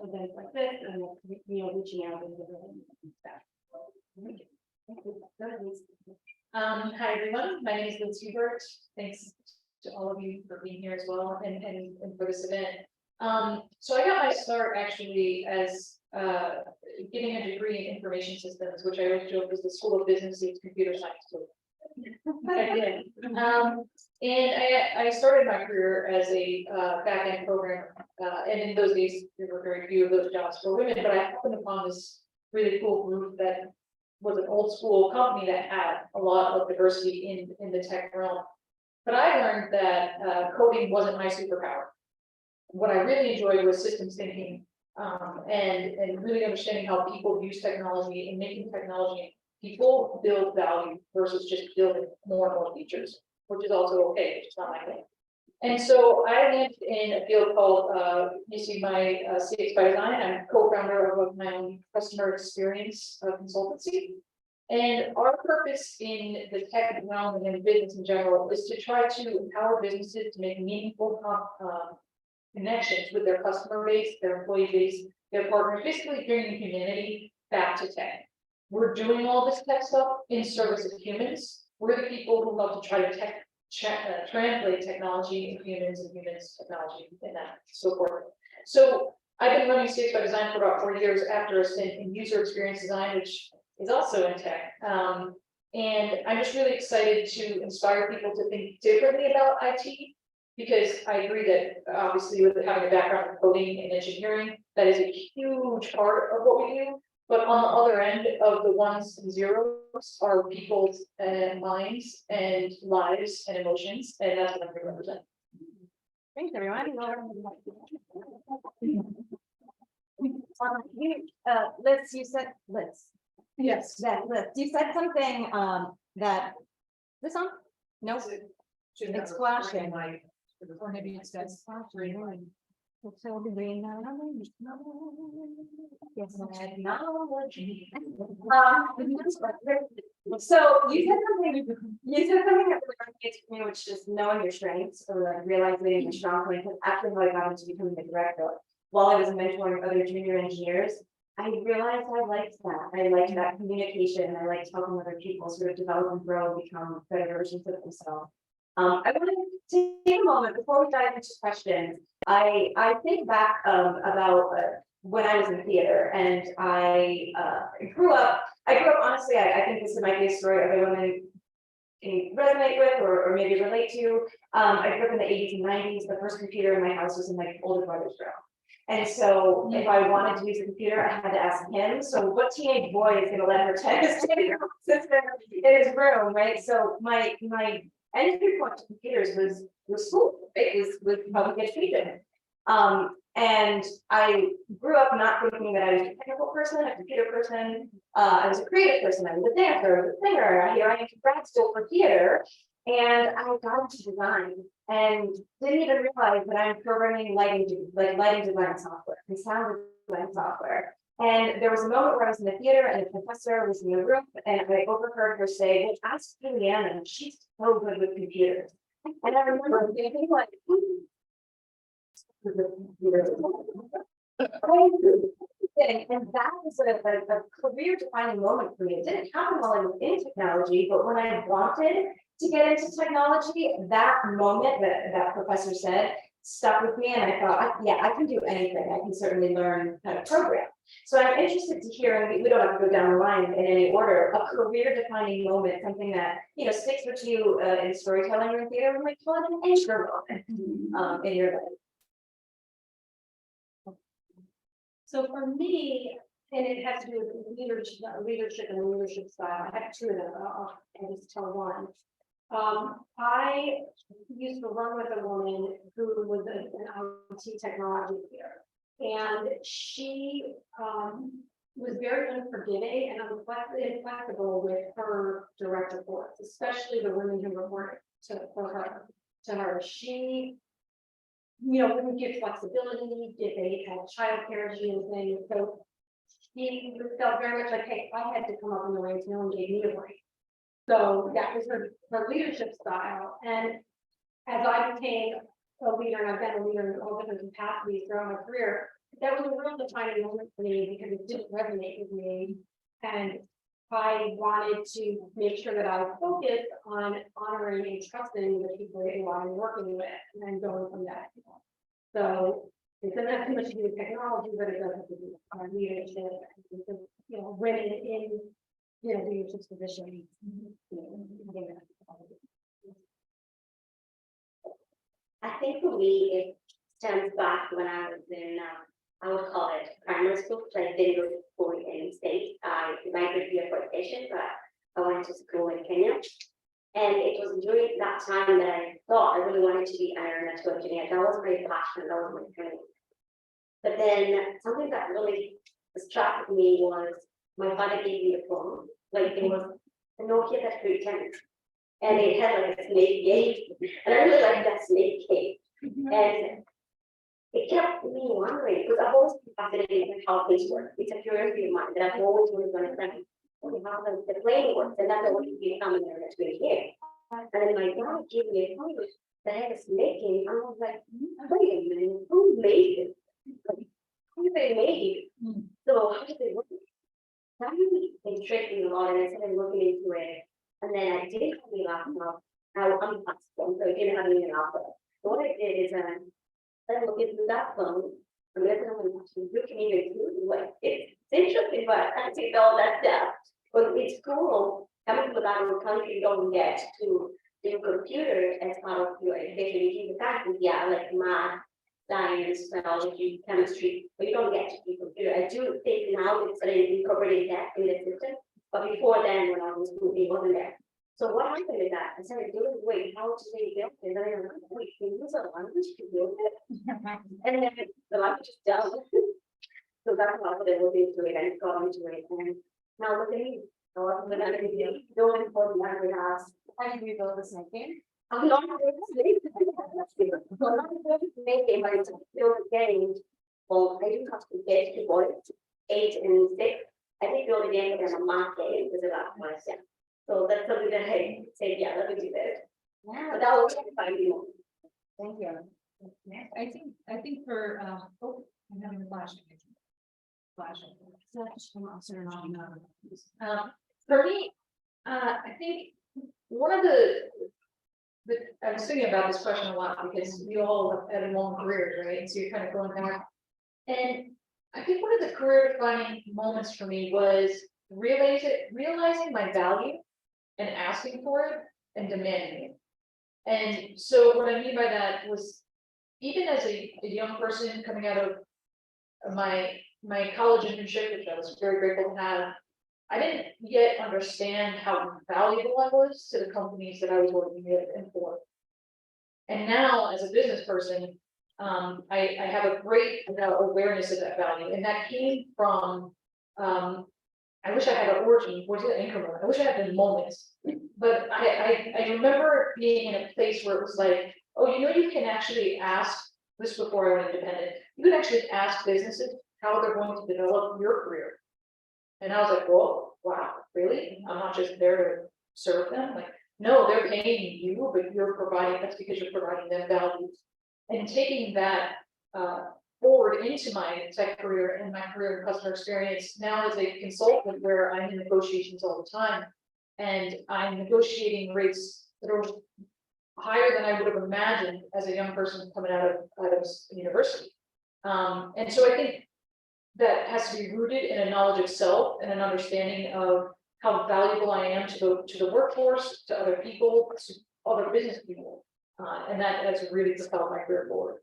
events like this and reaching out and Hi, everyone. My name is Liz Hubert. Thanks to all of you for being here as well and for this event. So I got my start actually as getting a degree in information systems, which I always joke was the School of Business and Computer Science School. I did. And I started my career as a back-end programmer, and in those days there were very few of those jobs for women. But I happened upon this really cool group that was an old school company that had a lot of diversity in the tech realm. But I learned that coding wasn't my superpower. What I really enjoyed was systems thinking, and really understanding how people use technology and making technology people build value versus just building more and more features, which is also okay, it's not my thing. And so I landed in a field called, you see my CX by Design. I'm co-founder of my own customer experience consultancy. And our purpose in the tech realm and in business in general is to try to empower businesses to make meaningful connections with their customer base, their employee base, their partners, basically bringing humanity back to tech. We're doing all this tech stuff in service of humans. We're the people who love to try to translate technology into humans and humans technology and that so forth. So I've been running CX by Design for about 4 years after a stint in user experience design, which is also in tech. And I'm just really excited to inspire people to think differently about IT, because I agree that obviously with having a background in coding and engineering, that is a huge part of what we do. But on the other end of the ones and zeros are people's minds and lives and emotions, and that's what I'm going to represent. Thanks, everyone. Liz, you said Liz. Yes. That Liz, you said something that this on? No, it's flashing. Or maybe it's that flashing. It's all the green now. Yes, technology. So you said something that resonates with me, which is knowing your strengths or like realizing your strong points. After how I got into becoming the director, while I was mentoring other junior engineers, I realized I liked that. I liked that communication. I liked helping other people sort of develop and grow, become better versions of themselves. I wanted to take a moment before we dive into questions. I think back about when I was in theater, and I grew up honestly, I think this might be a story other women can resonate with or maybe relate to. I grew up in the 80s and 90s. The first computer in my house was in my older brother's room. And so if I wanted to use a computer, I had to ask him. So what teenage boy is going to let her text in his room, right? So my entry point to computers was school. It was public education. And I grew up not thinking that I was a technical person, a computer person. I was a creative person. I was a dancer, I was a singer. Here I am in grad school for theater. And I got into design and didn't even realize that I'm programming lighting design software and sound design software. And there was a moment where I was in the theater and the professor was in the room and I overheard her say, "Well, ask Juliana, she's so good with computers." And I remember thinking like, and that was a career defining moment for me. It didn't happen while I was in technology, but when I wanted to get into technology, that moment that professor said stuck with me, and I thought, yeah, I can do anything. I can certainly learn how to program. So I'm interested to hear, and we don't have to go down the line in any order, a career defining moment, something that sticks with you in storytelling or in theater, and like call it an anchor moment in your life. So for me, and it has to do with leadership and leadership style. I have two of them. I'll just tell one. I used to run with a woman who was an IT technology leader, and she was very unforgiving and inflexible with her direct reports, especially the women who report to her. She, wouldn't give flexibility, if they had childcare, she was saying, so she felt very much like, hey, I had to come up in the ranks, no one gave me a break. So that was her leadership style. And as I became a leader, and I've been a leader in all different capacities throughout my career, that was a real defining moment for me because it didn't resonate with me. And I wanted to make sure that I was focused on honoring and trusting the people who I'm working with and then going from that. So it doesn't have too much to do with technology, but it does have to do with our leadership, women in leadership positions. I think for me, it stems back when I was in, I would call it primary school, because I didn't go to school in any state. I migrated here for education, but I went to school in Kenya. And it was during that time that I thought I really wanted to be an aeronautical engineer. That was my passion, that was my dream. But then something that really struck me was my father gave me a phone. Like it was a Nokia that could turn. And it had like a snake game. And I really liked that snake game. And it kept me wondering, because I've always been fascinated with how things work. It's a curiosity of mine that I've always wanted to understand how the plane works, and that's what you become in the next year. And then my dad gave me a phone that had a snake game. I was like, wait a minute, who made it? Like, who they made? So how did they work? That really intrigued me a lot, and I started looking into it. And then I didn't have any laptop. I'm so I didn't have any laptop. So what I did is I looked into that phone. And that's what you can even do. Like it's interesting, but I can't take all that stuff. But it's cool. Coming from out of the country, you don't get to do computers as part of your education. You do the faculty, like math, science, biology, chemistry, but you don't get to do computer. I do think now it's incorporating that in the system, but before then, when I was in school, it wasn't there. So what happened is that I started doing, wait, how do they build it? And then I was like, wait, can you use a language to build it? And then the language is done. So that's how they looked into it and got into it. And now look at me. So I'm going to be doing important language house. How do you build this game? I'm not going to make it. I'm not going to make it, but it's still a game. Well, I do have to get to boys 8 and 6. I think build a game with a math game is about myself. So that's something that I say, yeah, let me do that. Yeah, but that was exciting moment. Thank you. I think for, I'm having a flash. For me, I think one of I was thinking about this question a lot because we all have had long careers, right? So you're kind of going back. And I think one of the career defining moments for me was realizing my value and asking for it and demanding it. And so what I mean by that was even as a young person coming out of my college internship, which I was very grateful to have, I didn't yet understand how valuable I was to the companies that I was working with and for. And now as a business person, I have a great awareness of that value. And that came from, I wish I had an origin, what's the increment? I wish I had the moments, but I remember being in a place where it was like, oh, you can actually ask, this before I went independent, you can actually ask businesses how they're going to develop your career. And I was like, whoa, wow, really? I'm not just there to serve them. Like, no, they're paying you, but you're providing, that's because you're providing them value. And taking that forward into my tech career and my career in customer experience now as a consultant where I'm in negotiations all the time and I'm negotiating rates that are higher than I would have imagined as a young person coming out of university. And so I think that has to be rooted in a knowledge of self and an understanding of how valuable I am to the workforce, to other people, to other business people. And that's really propelled my career forward.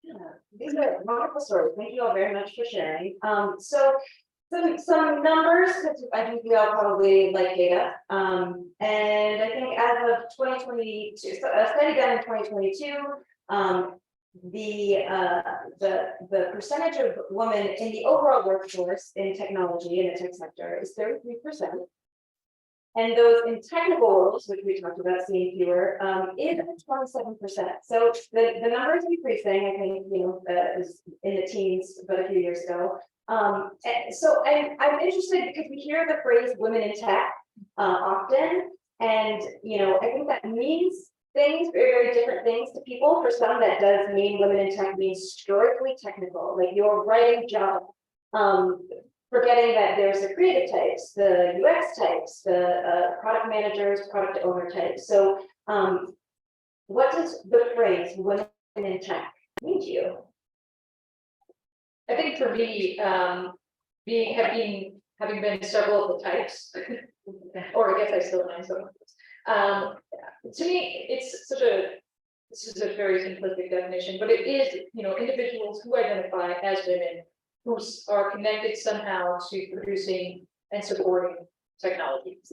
Yeah, these are wonderful stories. Thank you all very much for sharing. So some numbers, I think we all probably like data. And I think as of 2022, so a study done in 2022, the percentage of women in the overall workforce in technology in the tech sector is 33%. And those in technical roles, which we talked about seeing fewer, is 27%. So the number is increasing, I think, is in the teens, but a few years ago. So I'm interested because we hear the phrase women in tech often. And, I think that means things, very, very different things to people. For some, that does mean women in tech means strictly technical, like your writing job. Forgetting that there's the creative types, the UX types, the product managers, product owner types. So what does the phrase women in tech mean to you? I think for me, having been several of the types, or I guess I still am some. To me, this is a very simplistic definition, but it is, individuals who identify as women who are connected somehow to producing and supporting technologies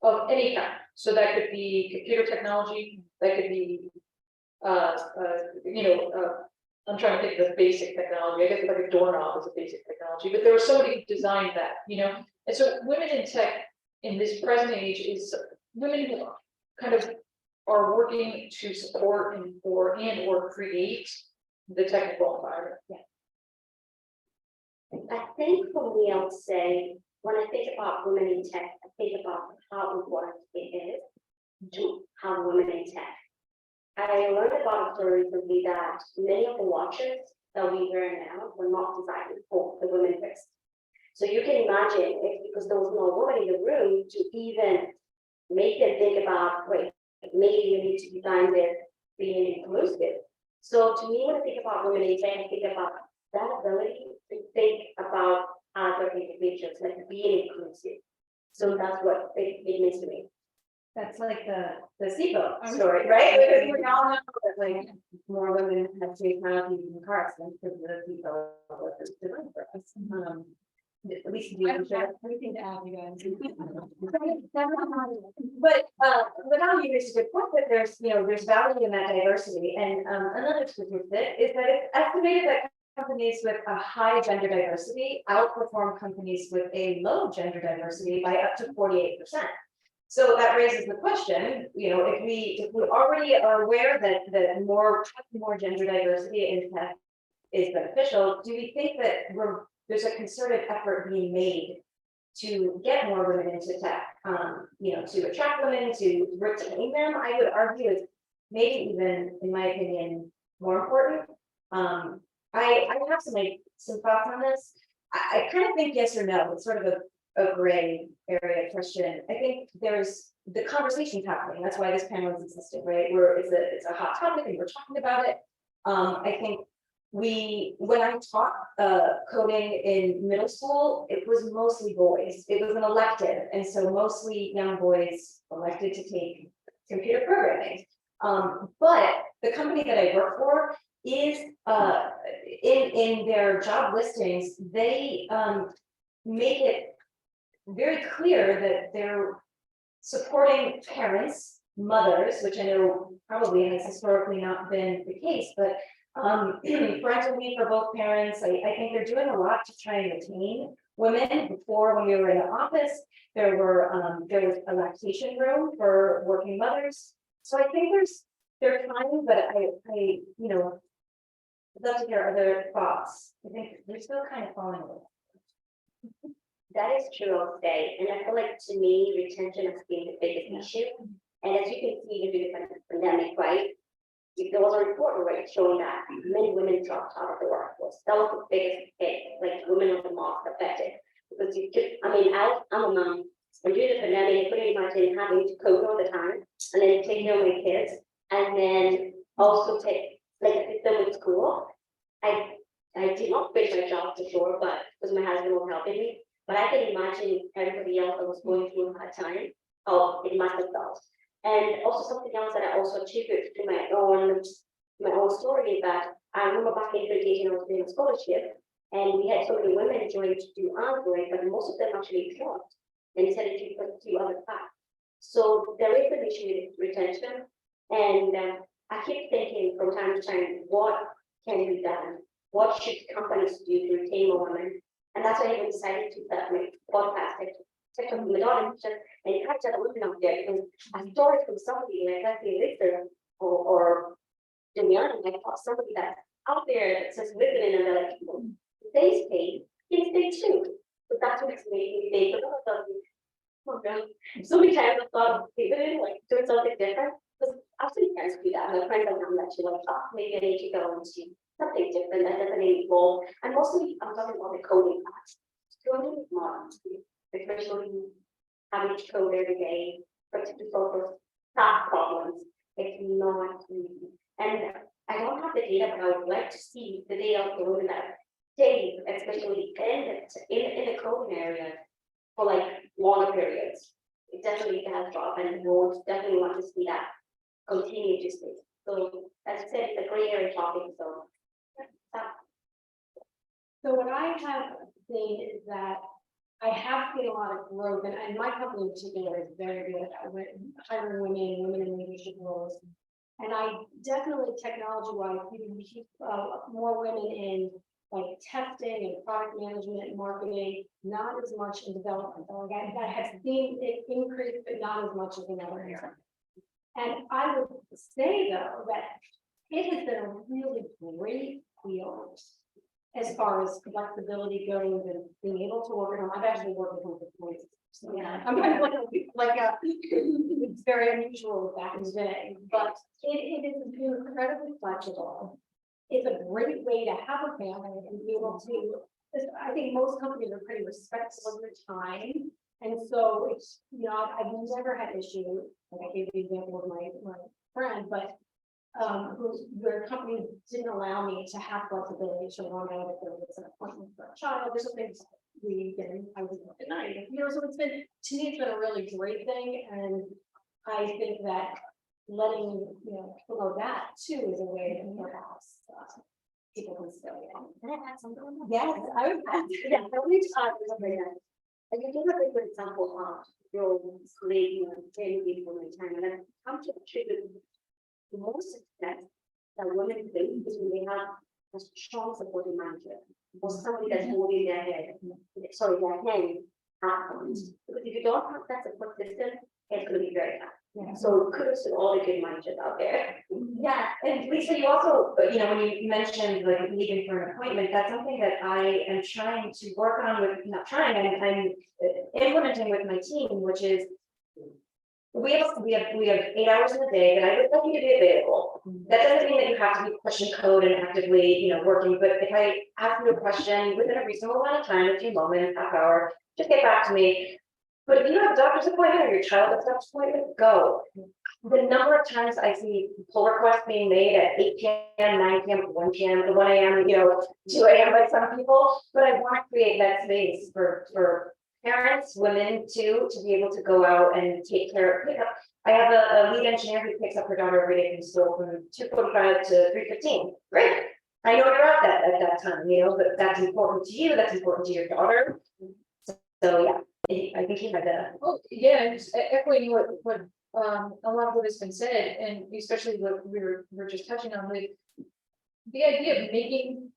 of any kind. So that could be computer technology, that could be, I'm trying to think of the basic technology. I guess like a doorknob is a basic technology, but there was somebody who designed that, And so women in tech in this present age is women who kind of are working to support and or create the technical environment. Yeah. I think for me, I would say, when I think about women in tech, I think about how important it is to have women in tech. I learned about a story recently that many of the watches that we wear now were not designed for the women first. So you can imagine if, because there was no woman in the room to even make them think about, wait, maybe you need to design this being inclusive. So to me, when I think about women in tech, I think about that ability to think about other individuals, like being inclusive. So that's what it means to me. That's like the seatbelt story, right? Because we all know that like more women have technology in cars than because the seatbelt was designed for us. At least you have everything to add, you guys. But without you, there's a good point that there's value in that diversity. And another statistic is that it's estimated that companies with a high gender diversity outperform companies with a low gender diversity by up to 48%. So that raises the question, if we already are aware that more gender diversity in tech is beneficial, do we think that there's a concerted effort being made to get more women into tech, to attract women, to retain them? I would argue is maybe even, in my opinion, more important. I have some thoughts on this. I kind of think yes or no. It's sort of a gray area question. I think there's the conversation's happening. That's why this panel is existing, right? It's a hot topic and we're talking about it. I think when I taught coding in middle school, it was mostly boys. It was an elective, and so mostly young boys elected to take computer programming. But the company that I work for is in their job listings, they make it very clear that they're supporting parents, mothers, which I know probably has historically not been the case, but parental leave for both parents. I think they're doing a lot to try and retain women. Before, when we were in the office, there was a lactation room for working mothers. So I think they're trying, but I'd love to hear other thoughts. I think they're still kind of falling away. That is true, I'll say. And I feel like, to me, retention has been the biggest issue. And as you can see, due to the pandemic, right? There was a report already showing that many women dropped out of the workforce. That was the biggest hit, like women are the most affected. Because I'm a mom, and due to the pandemic, I couldn't imagine having to code all the time, and then take care of my kids, and then also take them with school. I did not quit my job for sure, but because my husband was helping me. But I can imagine everybody else that was going through a hard time. Oh, it must have felt. And also something else that I also attribute to my own story is that I remember back in 2018 I was doing a scholarship, and we had so many women join to do Android, but most of them actually dropped and decided to pursue other paths. So there is an issue with retention, and I keep thinking from time to time, what can be done? What should companies do to retain more women? And that's why I decided to start my podcast. Take a minority and capture the women out there, because I saw it from somebody like Leslie Victor or Demian. I thought somebody that's out there that says women and they're like, they stay, they stay too. But that's what it's made me think. Oh no, so many times I thought women like doing something different. Because I've seen friends do that. My friends are that you're like, oh, maybe I need to go into something different that doesn't involve. And mostly I'm talking about the coding part. Coding is modern, especially having to code every day, but to solve those top problems, it's not easy. And I don't have the data, but I would like to see the data of the women that stay, especially in the coding area for like longer periods. It definitely has dropped, and we would definitely want to see that continue to stay. So as I said, it's a gray area topic, so. So what I have seen is that I have seen a lot of growth, and my company in particular is very good at hiring women in leadership roles. And I definitely, technology-wise, we keep more women in like testing and product management and marketing, not as much in development. So like I have seen it increase, but not as much as in other areas. And I would say though that it has been a really great field as far as flexibility goes and being able to work at home. I've actually worked at home for 20 years. So yeah, I'm kind of like it's very unusual back in the day, but it is incredibly flexible. It's a great way to have a family and be able to. I think most companies are pretty respectful of your time, and so it's I've never had issue. Like I gave the example of my friend, but where company didn't allow me to have flexibility to run out if there was an appointment for a child. There's some things I was at night. So it's been, to me, it's been a really great thing, and I think that letting people know that too is a way that perhaps people can stay. Can I add something? Yes, I would. Yeah, I need to add something. And you give a good example of your great, training people in time, and I'm to attribute the most success that women bring is when they have a strong supporting manager or somebody that's holding their hand at once. Because if you don't have that support system, it's going to be very hard. Yeah. So kudos to all the good managers out there. Yeah, and Lisa, you also, when you mentioned like leaving for an appointment, that's something that I am trying to work on with, not trying, I'm implementing with my team, which is we have 8 hours in the day that I would like you to be available. That doesn't mean that you have to be pushing code and actively, working, but if I ask you a question within a reasonable amount of time, a few moments, half hour, just get back to me. But if you have a doctor's appointment or your child has a doctor's appointment, go. The number of times I see pull requests being made at 8 p.m., 9 p.m., 1 p.m., 1 a.m., 2 a.m. by some people, but I want to create that space for parents, women too, to be able to go out and take care of pickup. I have a lead engineer who picks up her daughter every day from school from 2:45 to 3:15. Great. I know you're at that time, but that's important to you, that's important to your daughter. So yeah, I think you had that. Oh, yeah, just echoing what a lot of what has been said, and especially what we're just touching on with the idea of making,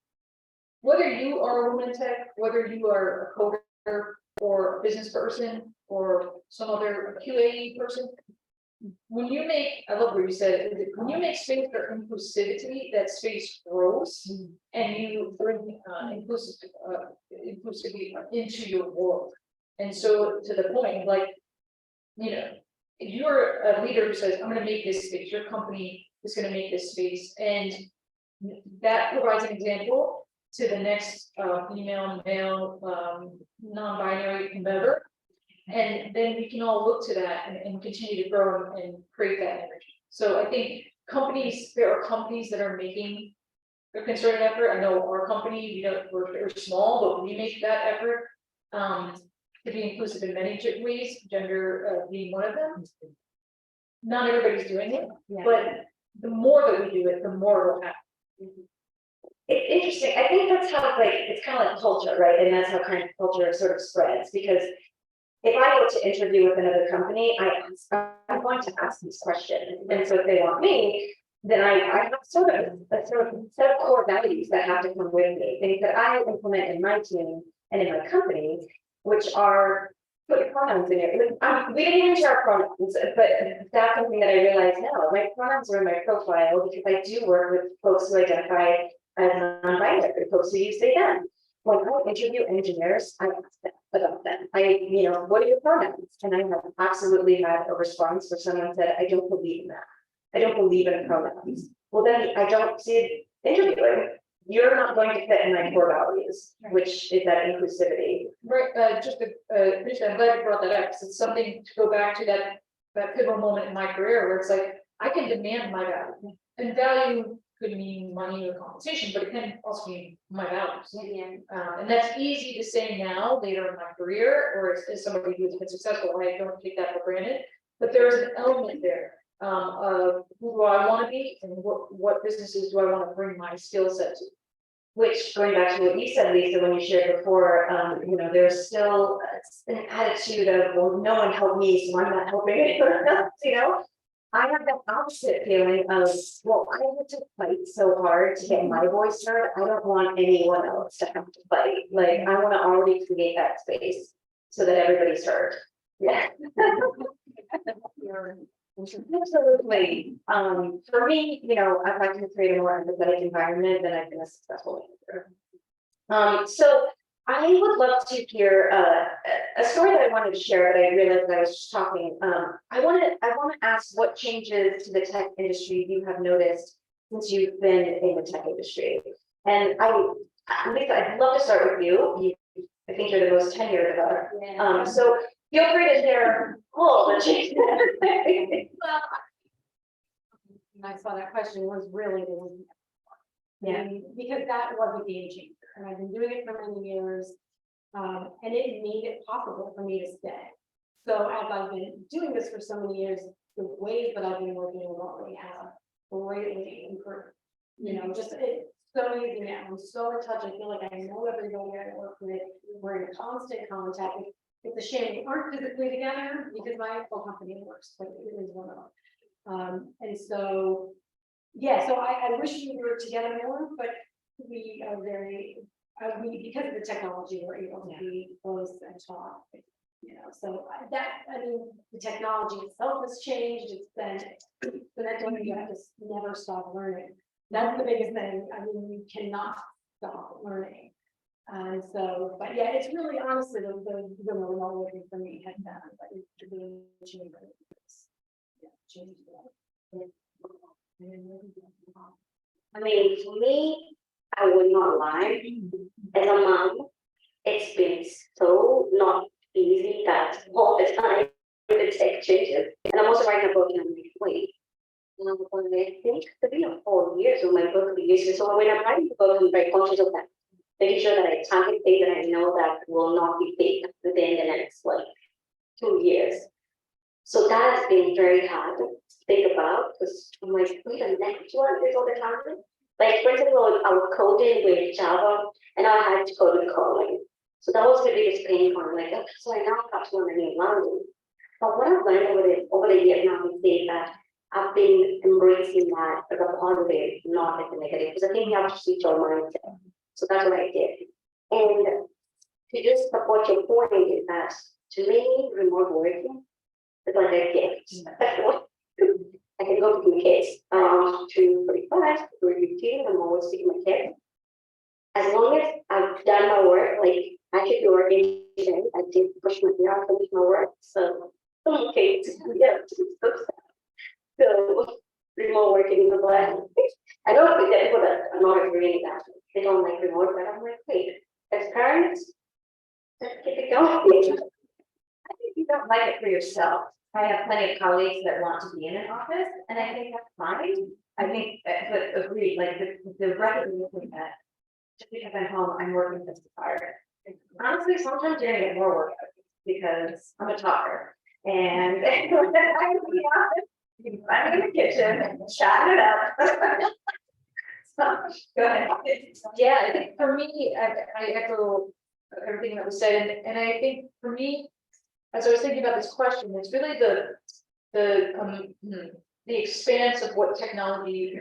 whether you are a woman in tech, whether you are a coder or a business person or some other QA person, when you make, I love what you said, when you make space for inclusivity, that space grows and you bring inclusivity into your world. And so to the point, like, if you're a leader who says, I'm going to make this space, your company is going to make this space, and that provides an example to the next female, male, non-binary member. And then we can all look to that and continue to grow and create that energy. So I think there are companies that are making a concerted effort. I know our company, we're very small, but we make that effort to be inclusive in many ways, gender being one of them. Not everybody's doing it, but the more that we do it, the more it will happen. It's interesting. I think that's how it's kind of like culture, right? And that's how kind of culture sort of spreads, because if I go to interview with another company, I'm going to ask this question. And so if they want me, then I have sort of a set of core values that have to come with me, things that I implement in my team and in my company, which are put your pronouns in it. We didn't even share our pronouns, but that's something that I realized now. My pronouns are in my profile because I do work with folks who identify as non-binary, folks who use they them. When I interview engineers, I ask them about them. What are your pronouns? And I have absolutely had a response where someone said, I don't believe in that. I don't believe in pronouns. Well, then I don't see interviewing. You're not going to fit in my core values, which is that inclusivity. Right, I'm glad you brought that up, because it's something to go back to that pivotal moment in my career where it's like, I can demand my value. And value could mean money or compensation, but it can also mean my values. And that's easy to say now, later in my career, or as somebody who's been successful, I don't take that for granted. But there is an element there of who do I want to be and what businesses do I want to bring my skill set to. Which, going back to what you said, Lisa, when you shared before, there's still an attitude of, well, no one helped me, so I'm not helping anyone else, I have that opposite feeling of, well, I had to fight so hard to get my voice heard. I don't want anyone else to have to fight. Like, I want to already create that space so that everybody's heard. Yeah. Absolutely. For me, if I can create a more empathetic environment, then I've been a successful manager. So I would love to hear a story that I wanted to share, but I realized I was just talking. I want to ask what changes to the tech industry you have noticed since you've been in the tech industry. And Lisa, I'd love to start with you. I think you're the most tenured of us. So feel free to share all the changes. Well, I saw that question was really the because that was a game changer, and I've been doing it for many years, and it made it possible for me to stay. So as I've been doing this for so many years, the ways that I've been working remotely have greatly improved. Just it's so easy now. I'm so in touch. I feel like I know everybody I work with. We're in constant contact. It's a shame we aren't physically together because my whole company works, but it is one of them. And so, so I wish we were together more, but we are because of the technology, we're able to be close and talk. So the technology itself has changed. It's been, but that doesn't mean you have to never stop learning. That's the biggest thing. You cannot stop learning. And so, but it's really honestly the remote working for me has done, but it's really changed. For me, I would not lie. As a mom, it's been so not easy that all the time the tech changes. And I'm also writing a book in a week. And I think it's been 4 years of my book release. So when I'm writing the book, I'm very conscious of that. Making sure that I target things that I know that will not be big within the next 2 years. So that has been very hard to think about because I'm like, the next one is all the time. Like, for example, I was coding with Java and I had to code with Kotlin. So that was the biggest pain point. Like, okay, so I now have to learn a new language. But what I've learned over the years now is that I've been embracing that as a positive, not as a negative. Because I think you have to switch your mindset. So that's what I did. And to just support your point is that to me, remote working is like a gift. I can go to my kids to 45, to 15, I'm always taking my kids. As long as I've done my work, like I should be working today, I did push my hair, I finished my work. So okay, so remote working is a blessing. I don't think that people that are not agreeing that they don't like remote, but I'm like, wait, as parents, let's keep it going. I think you don't like it for yourself. I have plenty of colleagues that want to be in an office, and I think that's fine. I think that, but agreed, like the recognition that just because I'm home, I'm working just as hard. Honestly, sometimes you're gonna get more work out because I'm a talker, and I'm gonna be honest. I'm in the kitchen, chatting it up. Go ahead. Yeah, I think for me, I echo everything that was said, and I think for me, as I was thinking about this question, it's really the the expanse of what technology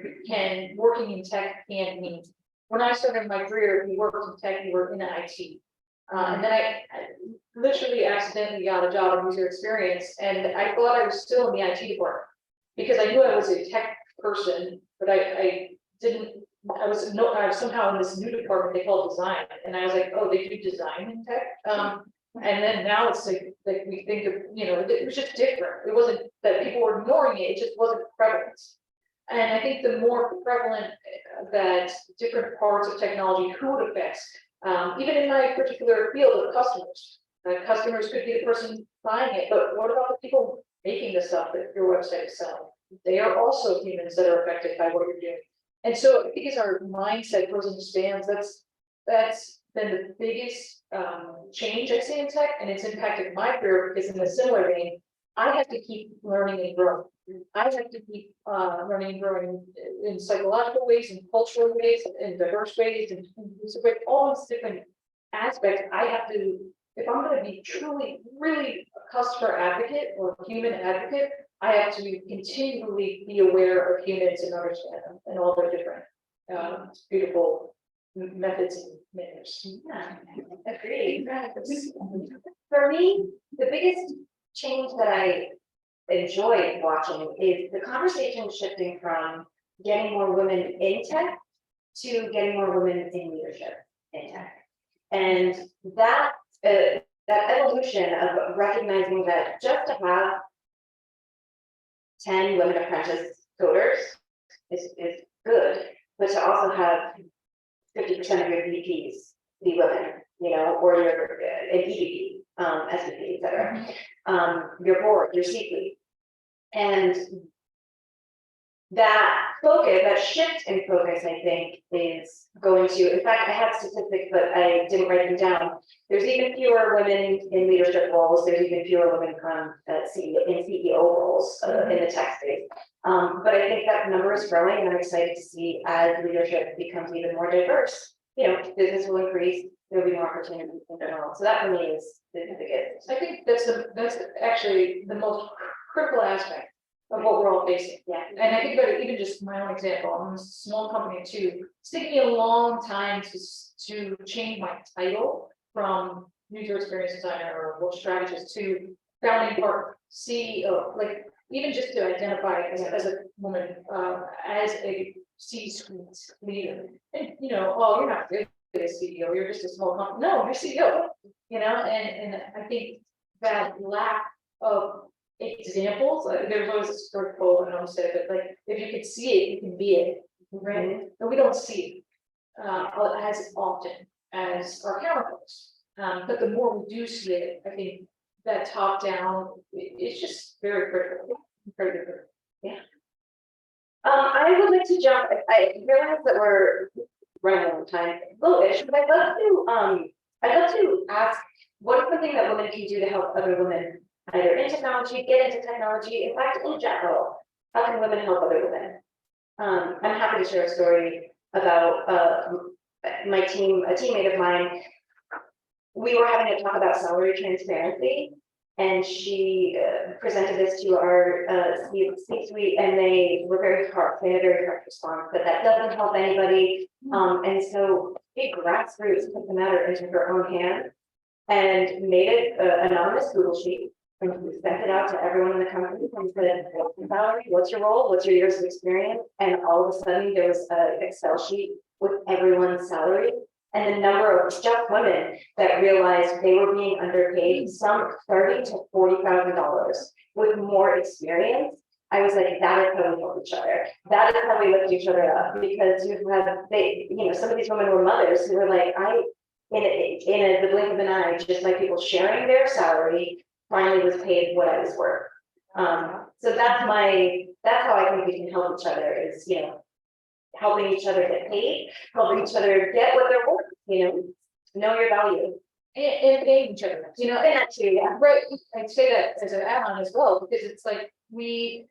working in tech can mean. When I started my career, we worked in tech, we were in IT. And then I literally accidentally got a job in user experience, and I thought I was still in the IT department. Because I knew I was a tech person, but I was somehow in this new department they call design, and I was like, oh, they do design in tech. And then now it's like we think of, it was just different. It wasn't that people were ignoring it, it just wasn't prevalent. And I think the more prevalent that different parts of technology, who it affects, even in my particular field of customers, customers could be the person buying it, but what about the people making the stuff that your website is selling? They are also humans that are affected by what you're doing. And so because our mindset grows and expands, that's been the biggest change I see in tech, and it's impacted my career because in a similar vein, I have to keep learning and growing. I have to keep learning and growing in psychological ways, in cultural ways, in diverse ways, and all these different aspects. I have to, if I'm going to be truly, really a customer advocate or a human advocate, I have to continually be aware of humans and understand them and all their different beautiful methods and manners. Yeah, agreed. For me, the biggest change that I enjoy watching is the conversation shifting from getting more women in tech to getting more women in leadership in tech. And that evolution of recognizing that just to have 10 women apprentice coders is good, but to also have 50% of your VPs be women, or your EVP, SVP, et cetera, your board, your C-suite. And that focus, that shift in focus, I think, is going to, in fact, I have statistics, but I didn't write them down. There's even fewer women in leadership roles. There's even fewer women in CEO roles in the tech space. But I think that number is growing, and I'm excited to see as leadership becomes even more diverse, business will increase, there'll be more opportunities in general. So that for me is the biggest. I think that's actually the most critical aspect of what we're all facing. Yeah. And I think about it, even just my own example, I'm a small company too. It's taken me a long time to change my title from user experience designer or work strategist to founding partner, CEO, like even just to identify as a woman, as a C-suite leader. And oh, you're not really a CEO, you're just a small company. No, you're CEO, and I think that lack of examples, there's always a story quote, and I don't say it, but like if you can see it, you can be it, right? And we don't see it as often as our counterparts. But the more we do see it, I think that top down, it's just very critical. Very critical. Yeah. I would like to jump. I realize that we're running out of time, low-ish, but I'd love to ask, what is something that women can do to help other women either in technology, get into technology, in fact, in general? How can women help other women? I'm happy to share a story about my team, a teammate of mine. We were having a talk about salary transparency, and she presented this to our C-suite, and they were very harsh. They had a very harsh response, but that doesn't help anybody. And so big grassroots took the matter into her own hands and made it an anonymous Google sheet. And we sent it out to everyone in the company and said, what's your salary? What's your role? What's your years of experience? And all of a sudden there was an Excel sheet with everyone's salary and the number of just women that realized they were being underpaid, some $30,000 to $40,000 with more experience. I was like, that is how we help each other. That is how we lift each other up, because you have, some of these women were mothers who were like, in the blink of an eye, just like people sharing their salary, finally was paid what I was worth. So that's how I think we can help each other is, helping each other get paid, helping each other get what they're worth, know your value. And paying each other, and that too, yeah. Right, I'd say that as an add-on as well, because it's like we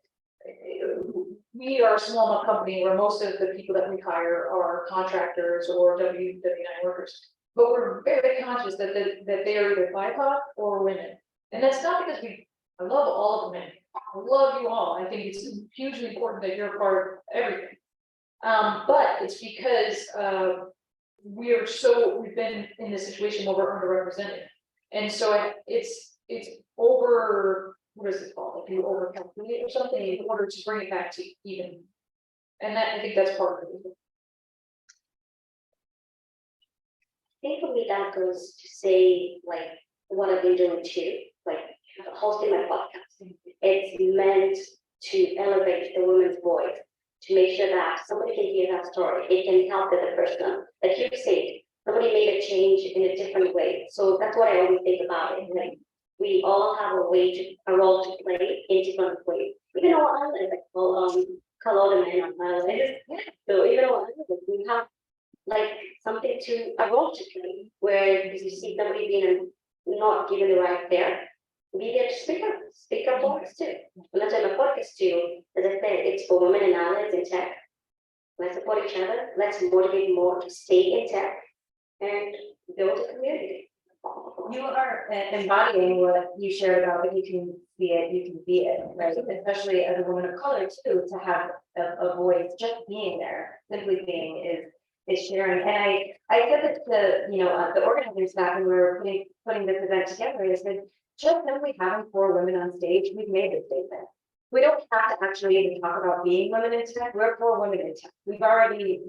are a small enough company where most of the people that we hire are contractors or W-9 workers. But we're very conscious that they are either BIPOC or women. And that's not because I love all of the men. I love you all. I think it's hugely important that you're part of everything. But it's because we've been in this situation where we're underrepresented. And so it's over, what is it called? If you overcalculate or something in order to bring it back to even. And that, I think that's part of it. I think for me that goes to say like what I've been doing too, like hosting my podcast. It's meant to elevate the woman's voice, to make sure that somebody can hear that story. It can help the other person. Like you said, somebody made a change in a different way. So that's what I always think about it. Like we all have a role to play in different ways. Even our island, like color the men on island. So even our island, we have like something to a role to play where you see somebody being not given the right there. We get to speak our voice too. And that's why my podcast too, as I said, it's for women and allies in tech. Let's support each other. Let's motivate more to stay in tech and build a community. You are embodying what you shared about, but you can see it, you can be it, right? Especially as a woman of color too, to have a voice, just being there, simply being is sharing. And I said this to, the organizers back when we were putting this event together, is that just simply having 4 women on stage, we've made this statement. We don't have to actually even talk about being women in tech. We're 4 women in tech. We've already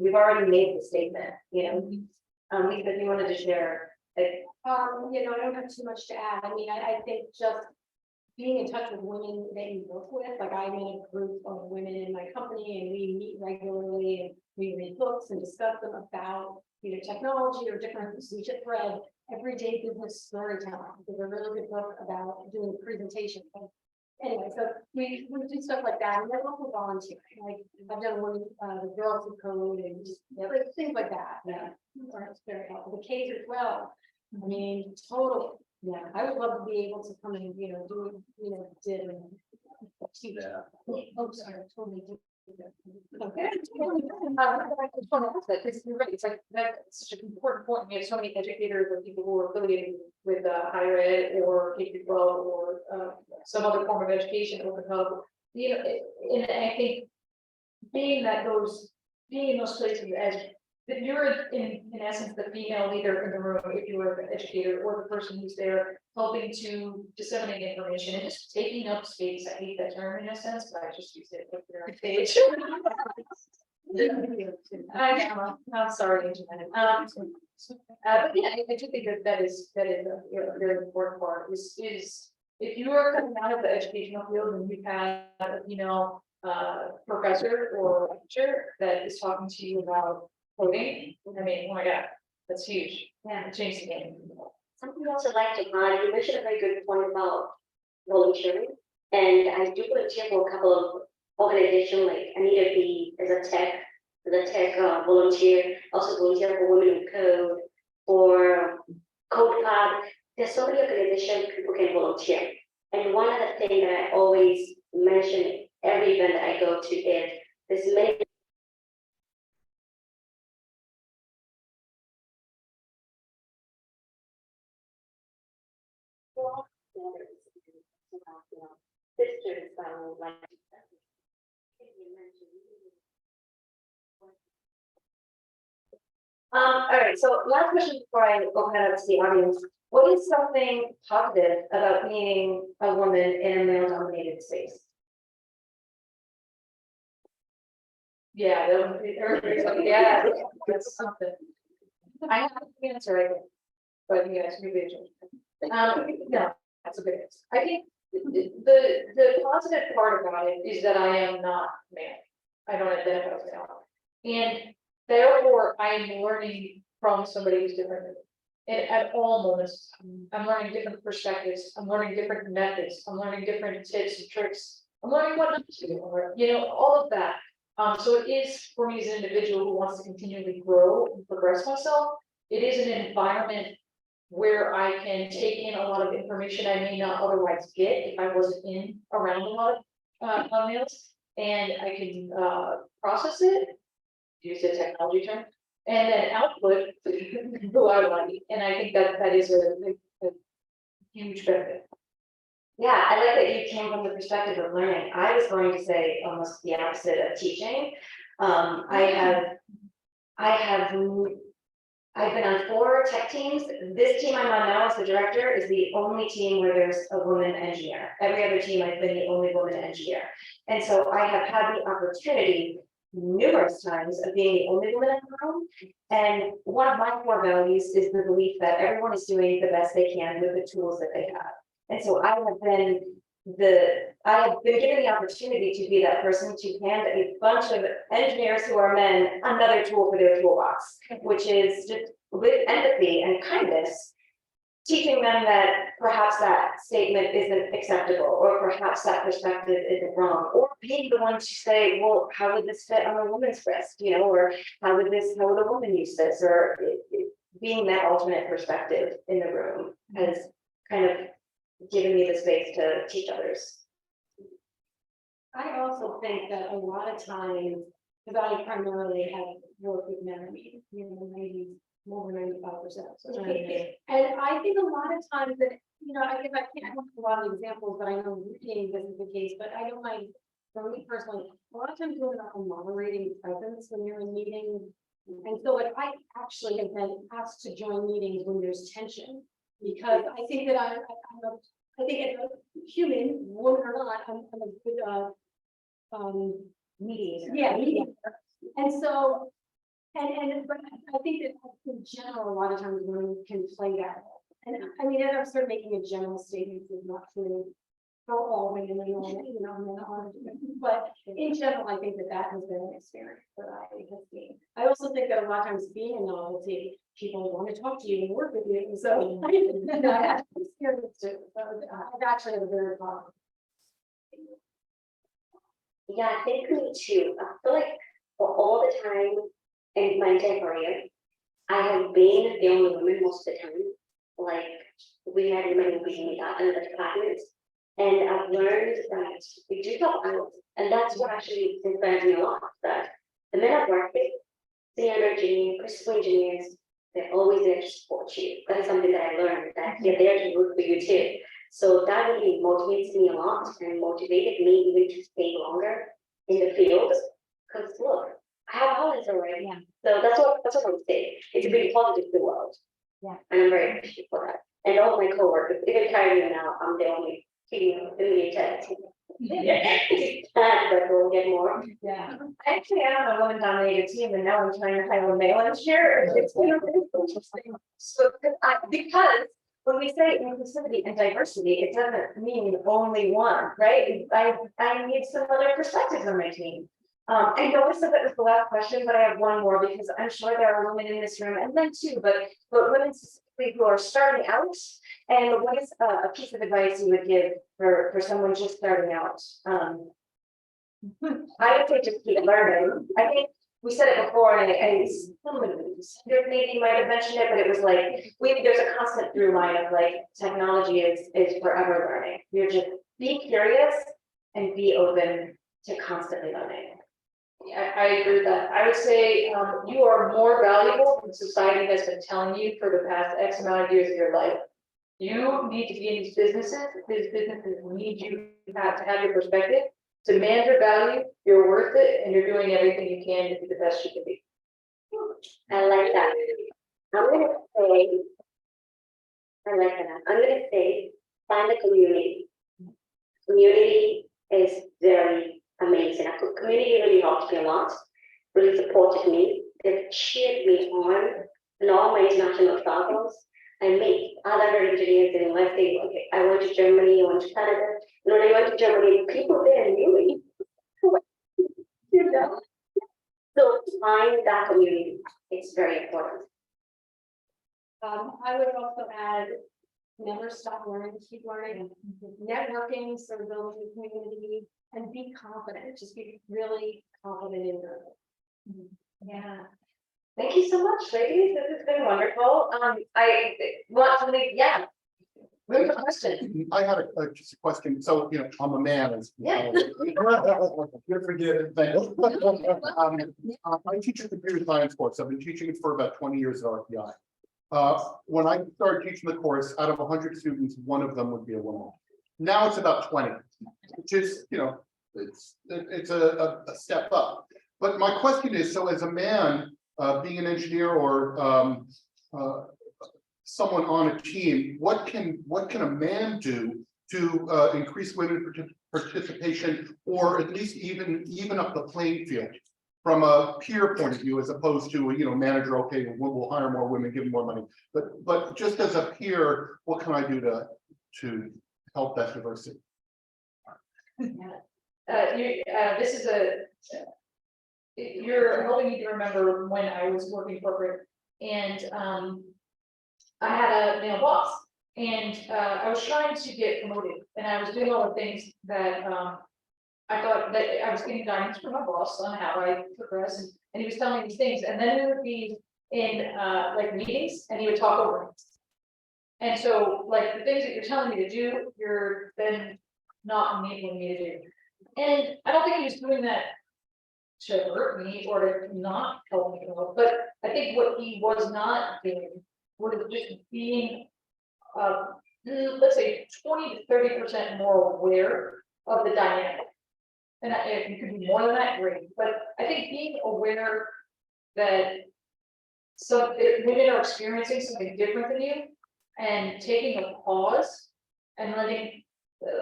made the statement, Lisa, if you wanted to share. I don't have too much to add. I mean, I think just being in touch with women that you work with, like I'm in a group of women in my company and we meet regularly and we read books and discuss them about either technology or different, we just read Everyday Business Storytelling. There's a really good book about doing presentation. Anyway, so we do stuff like that, and then also volunteering. Like I've done one the Girls Who Code and just things like that. Yeah, it's very helpful. The K through 12. I mean, totally. Yeah, I would love to be able to come and do did and teach. Oh, sorry, totally. Okay. Because you're right, it's like that's such an important point. We have so many educators or people who are affiliated with higher ed or K-12 or some other form of education, open hub. And I think being in those places as that you're in essence the female leader in the room, if you were an educator or the person who's there helping to disseminate information and just taking up space. I hate that term in a sense, but I just used it with their page. I'm sorry, but yeah, I do think that is a very important part is if you are coming out of the educational field and you've had professor or lecturer that is talking to you about coding, I mean, oh my God, that's huge. Yeah, it changed the game. Something else I'd like to add, you mentioned a very good point about volunteering, and I do volunteer for a couple of organizations. Like I need to be as a tech volunteer, also volunteer for Women in Code or Code Card. There's so many organizations people can volunteer, and one of the things that I always mention every event that I go to is there's many. Sisters, like all right, so last question before I open it up to the audience. What is something positive about being a woman in a male-dominated space? Yeah, that would be everybody's like, yeah, that's something. I have the answer, I think, but you guys maybe no, that's a good answer. I think the positive part about it is that I am not male. I don't identify as male, and therefore I am learning from somebody who's different than me. And at all moments, I'm learning different perspectives. I'm learning different methods. I'm learning different tips and tricks. I'm learning what not to do, or, all of that. So it is for me as an individual who wants to continually grow and progress myself. It is an environment where I can take in a lot of information I may not otherwise get if I wasn't around a lot of males, and I can process it, use the technology term, and then output who I like. And I think that is a huge benefit. Yeah, I like that you came from the perspective of learning. I was going to say almost the opposite of teaching. I've been on 4 tech teams. This team I'm on now as the director is the only team where there's a woman engineer. Every other team, I've been the only woman engineer. And so I have had the opportunity numerous times of being the only woman in the room. And one of my core values is the belief that everyone is doing the best they can with the tools that they have. And so I have been given the opportunity to be that person to hand a bunch of engineers who are men another tool for their toolbox, which is just with empathy and kindness, teaching them that perhaps that statement isn't acceptable, or perhaps that perspective isn't wrong, or being the one to say, well, how would this fit on a woman's wrist, or how would a woman use this, or being that alternate perspective in the room has kind of given me the space to teach others. I also think that a lot of times, because I primarily have worked with men, maybe more than 95%. And I think a lot of times that, I can't have a lot of examples, but I know reading this is the case, but I don't mind, for me personally, a lot of times you're not a moderating presence when you're in meetings. And so like, I actually have been asked to join meetings when there's tension, because I think that I think as a human, woman or not, I'm a good mediator. Yeah, mediator. And so, but I think that in general, a lot of times women can play that role. And I mean, I'm sort of making a general statement, is not true for all women, but in general, I think that has been an experience that I have seen. I also think that a lot of times being a novelty, people want to talk to you and work with you, and so I have experience too. So I've actually had a very positive. Yeah, I think me too. I feel like for all the time in my entire career, I have been the only woman most of the time. Like, we had women being in the departments, and I've learned that we do help out, and that's what actually inspires me a lot. That the men I've worked with, the energy, principal engineers, they're always there to support you. That is something that I learned, that they're there to root for you too. So that really motivates me a lot, and motivated me even to stay longer in the field. Because look, I have holidays already. Yeah. So that's what I would say. It's a really positive to the world. Yeah. And I'm very appreciative for that. And all my coworkers, even carrying now, I'm the only in the test. Yeah. But we'll get more. Yeah. Actually, I have a woman-dominated team, and now I'm trying to hire a male engineer. It's really interesting. So because when we say inclusivity and diversity, it doesn't mean only one, right? I need some other perspectives on my team. I know I said that was the last question, but I have one more, because I'm sure there are women in this room, and men too, but women specifically who are starting out. And what is a piece of advice you would give for someone just starting out? I would say just keep learning. I think we said it before, and maybe you might have mentioned it, but it was like there's a constant through line of like technology is forever learning. You're just be curious and be open to constantly learning. Yeah, I agree with that. I would say you are more valuable than society has been telling you for the past X amount of years of your life. You need to be in these businesses. These businesses need you to have your perspective, demand your value, you're worth it, and you're doing everything you can to be the best you can be. I like that. I'm gonna say, find a community. Community is very amazing. Community really helped me a lot, really supported me. They've cheered me on in all my international travels. I meet other engineers, and let's say, okay, I went to Germany, I went to Canada. And when I went to Germany, people there knew me. So find that community. It's very important. I would also add, never stop learning, keep learning, networking, sort of building a community, and be confident. Just be really confident in your. Yeah. Thank you so much, ladies. This has been wonderful. I want to leave. Yeah. Really good question. I had just a question. So, I'm a man. Yeah. You're forgiven. I teach a computer science course. I've been teaching it for about 20 years at RPI. When I started teaching the course, out of 100 students, one of them would be a woman. Now it's about 20, which is, it's a step up. But my question is, so as a man, being an engineer or someone on a team, what can a man do to increase women participation, or at least even up the playing field from a peer point of view, as opposed to manager, okay, we'll hire more women, give them more money, but just as a peer, what can I do to help that diversity? This is you're helping me to remember when I was working corporate, and I had a male boss, and I was trying to get promoted, and I was doing all the things that I thought that I was getting guidance from my boss on how I progress, and he was telling me these things, and then we would be in like meetings, and he would talk over me. And so, like, the things that you're telling me to do, you're then not enabling me to do. And I don't think he was doing that to hurt me or to not help me out, but I think what he was not doing was just being, let's say 20 to 30% more aware of the dynamic. And if you could be more than that, great. But I think being aware that women are experiencing something different than you, and taking a pause and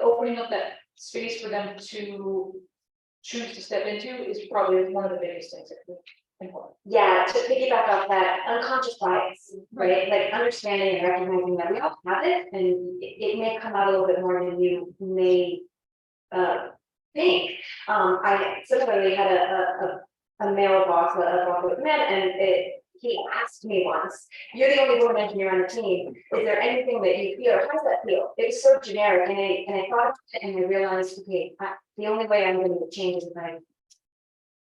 opening up that space for them to choose to step into is probably one of the biggest things that we important. Yeah, to piggyback off that, unconscious bias, right? Like understanding and recognizing that we all have it, and it may come out a little bit more than you may think. I similarly had a male boss, a boss with men, and he asked me once, "You're the only woman engineer on the team. Is there anything that you feel? How does that feel?" It was so generic, and I thought of it, and I realized, okay, the only way I'm going to change is if I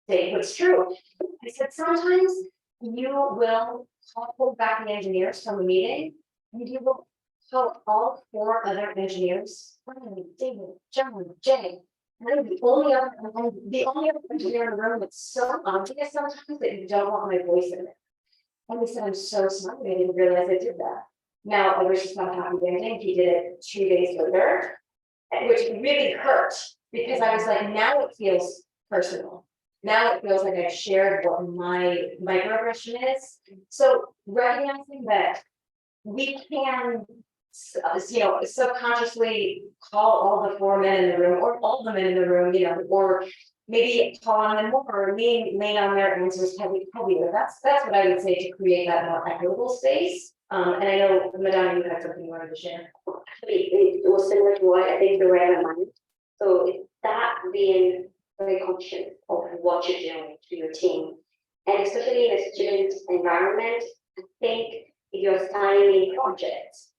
say what's true. I said, sometimes you will hold back the engineers from a meeting, and you will call all 4 other engineers, David, John, Jay. And I'm the only other engineer in the room that's so obvious sometimes that you don't want my voice in it. And he said, "I'm so sorry, I didn't realize I did that." Now I wish it's not a happy ending. He did it 2 days later, which really hurt because I was like, now it feels personal. Now it feels like I've shared what my microaggression is. So recognizing that we can, subconsciously call all the 4 men in the room, or all the men in the room, or maybe call on them more, or lean on their answers heavier. That's what I would say to create that more equitable space. And I know, Madonna, you had something you wanted to share. It was similar to what I think the way I mind. So it's that being very conscious of what you're doing to your team, and especially in a student environment, I think if you're signing projects,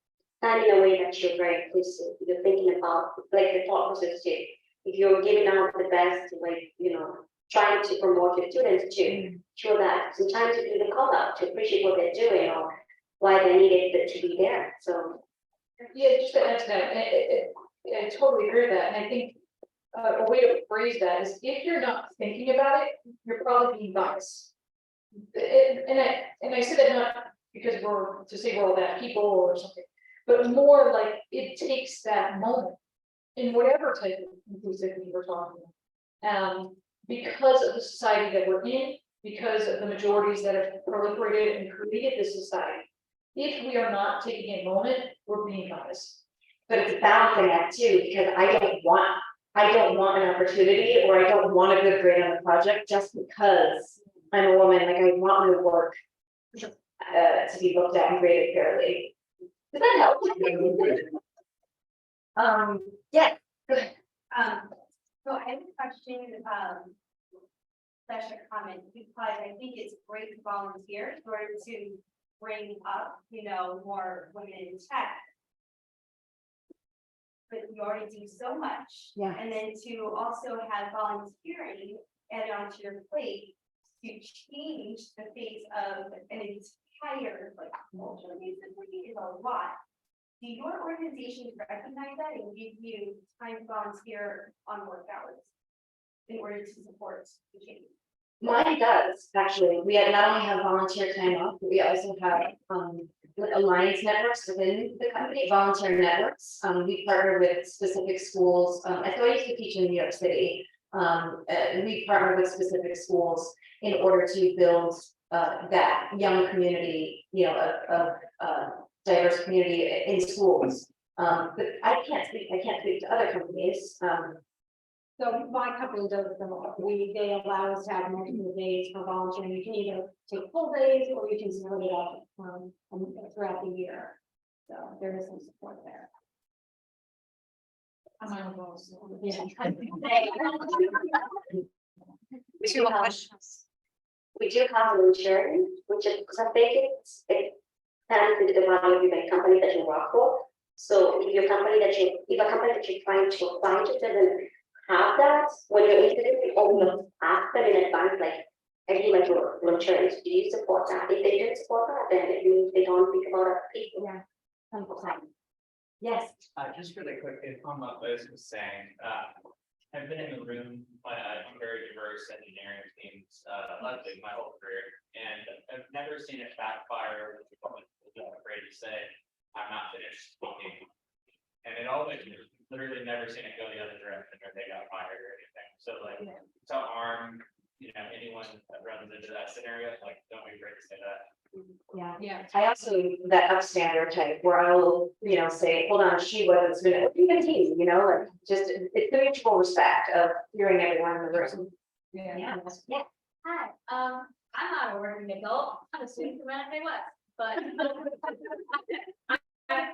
sign in a way that you're very inclusive. You're thinking about like the thought process too. If you're giving out the best, trying to promote your students to show that sometimes you do the call out to appreciate what they're doing or why they needed to be there. So yeah, just to add to that, I totally agree with that, and I think a way to phrase that is, if you're not thinking about it, you're probably being biased. And I say that not because we're all bad people or something, but more like it takes that moment in whatever type of inclusivity we're talking about. Because of the society that we're in, because of the majorities that have proliferated and created this society. If we are not taking a moment, we're being biased. but it's balancing that too, because I don't want an opportunity, or I don't want a good grade on the project just because I'm a woman. Like, I want my work to be looked at and graded fairly. Does that help? Yeah. Good. So I have a question, slash a comment, because I think it's great to volunteer in order to bring up, more women in tech. But you already do so much. Yeah. And then to also have volunteering added onto your plate to change the face of an entire culture basically is a lot. Do your organizations recognize that and give you time to volunteer on work hours in order to support the change? Mine does, actually. We not only have volunteer time off, but we also have like alliance networks within the company, volunteer networks. We partner with specific schools. I used to teach in New York City. And we partner with specific schools in order to build that young community, of diverse community in schools. But I can't speak to other companies. So my company does them all. They allow us to have multiple days for volunteering. You can either take full days or you can split it up throughout the year. So there is some support there. I'm on a roll, so, yeah. Two questions. We do have an insurance, which is something it depends on the amount of the company that you work for. So if a company that you're trying to apply to doesn't have that, when you're interested, you always ask them in advance, like, I do like your insurance, do you support that? If they don't support that, then it means they don't think about other people. Yeah. 100%. Yes. Just really quickly, on what Liz was saying, I've been in the room by very diverse engineering teams, largely my whole career, and I've never seen it backfire with the public afraid to say, I'm not finished speaking. And it always, literally never seen it go the other direction or they got fired or anything. So like, to arm, anyone that runs into that scenario, like, don't be afraid to say that. Yeah. I also that upstander type where I will, say, hold on, she wasn't even team, like just it's the mutual respect of hearing everyone in the room. Yeah. Hi, I'm not a working adult. I'm a student from NFA West, but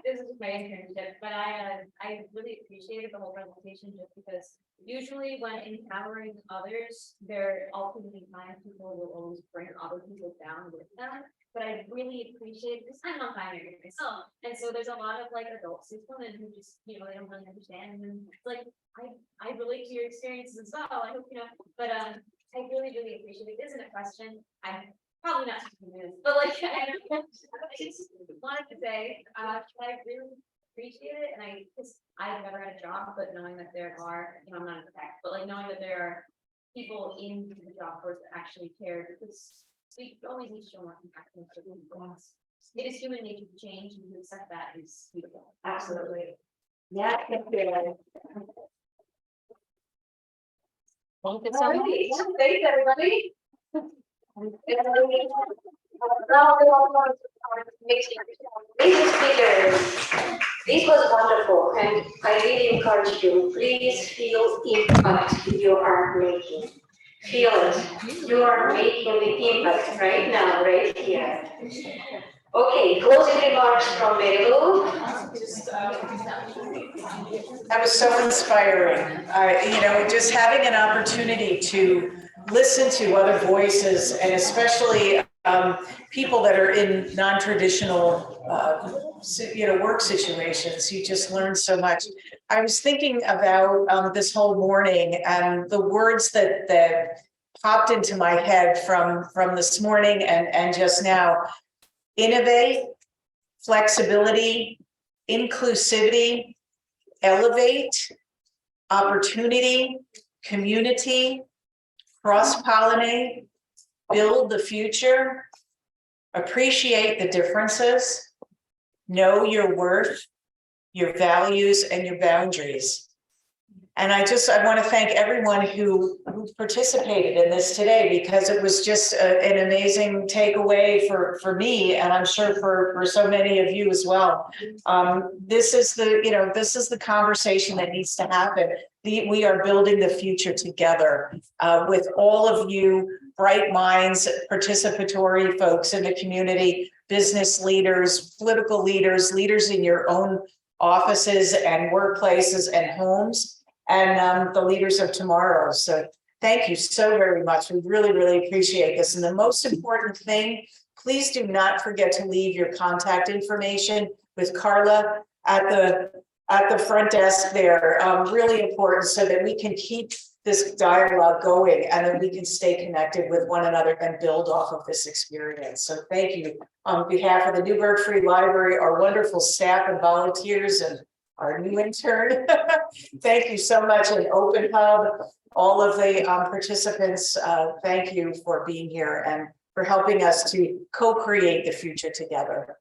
this is my internship, but I really appreciated the whole presentation just because usually when empowering others, there ultimately times people will always bring other people down with them. But I really appreciate this. I'm not binary myself. And so there's a lot of like adults who come in who just, they don't really understand. And it's like, I relate to your experiences as well. I hope, but I really, really appreciate it. It isn't a question. I'm probably not convinced, but like, I just wanted to say, I really appreciate it. And I've never had a job, but knowing that there are, I'm not in tech, but like knowing that there are people in the job force that actually care, because we always need to show more compassion. It is human nature to change, and to accept that is beautiful. Absolutely. Yeah. Thank you. Thanks, everybody. This was wonderful, and I really encourage you, please feel impact you are making. Feel it. You are making the impact right now, right here. Okay, closing remarks from Mary Lou. That was so inspiring. Just having an opportunity to listen to other voices, and especially people that are in non-traditional, work situations. You just learn so much. I was thinking about this whole morning and the words that popped into my head from this morning and just now. Innovate, flexibility, inclusivity, elevate, opportunity, community, cross-pollinate, build the future, appreciate the differences, know your worth, your values, and your boundaries. And I want to thank everyone who participated in this today, because it was just an amazing takeaway for me, and I'm sure for so many of you as well. This is the conversation that needs to happen. We are building the future together with all of you bright minds, participatory folks in the community, business leaders, political leaders, leaders in your own offices and workplaces and homes, and the leaders of tomorrow. So thank you so very much. We really, really appreciate this. And the most important thing, please do not forget to leave your contact information with Carla at the front desk there. Really important, so that we can keep this dialogue going and then we can stay connected with one another and build off of this experience. So thank you on behalf of the Newburgh Free Library, our wonderful staff and volunteers, and our new intern. Thank you so much. And Open Hub, all of the participants, thank you for being here and for helping us to co-create the future together.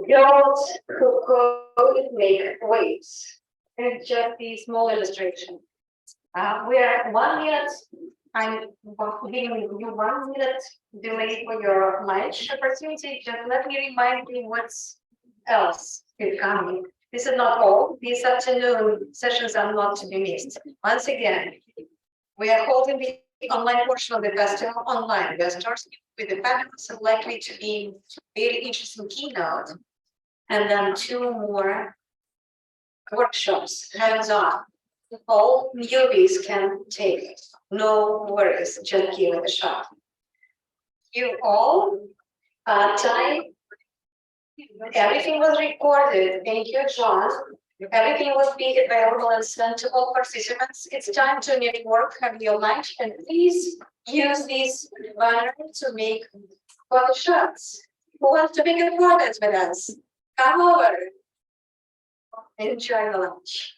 Girls who could make waves. And just the small illustration. We are 1 minute, I'm giving you 1 minute delay for your lunch opportunity. Just let me remind you what's else is coming. This is not all. These afternoon sessions are not to be missed. Once again, we are holding the online portion of the festival online investors with the fabulous and likely to be very interesting keynote. And then 2 more workshops, hands-on. All newbies can take it. No worries, just give it a shot. You all, time. Everything was recorded. Thank you, John. Everything will be available and sent to all participants. It's time to network, have your lunch, and please use this banner to make photo shots. Who wants to make a photos with us? Come over. Enjoy the lunch.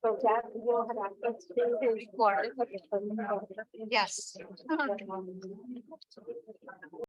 So that will have access to the recording. Yes.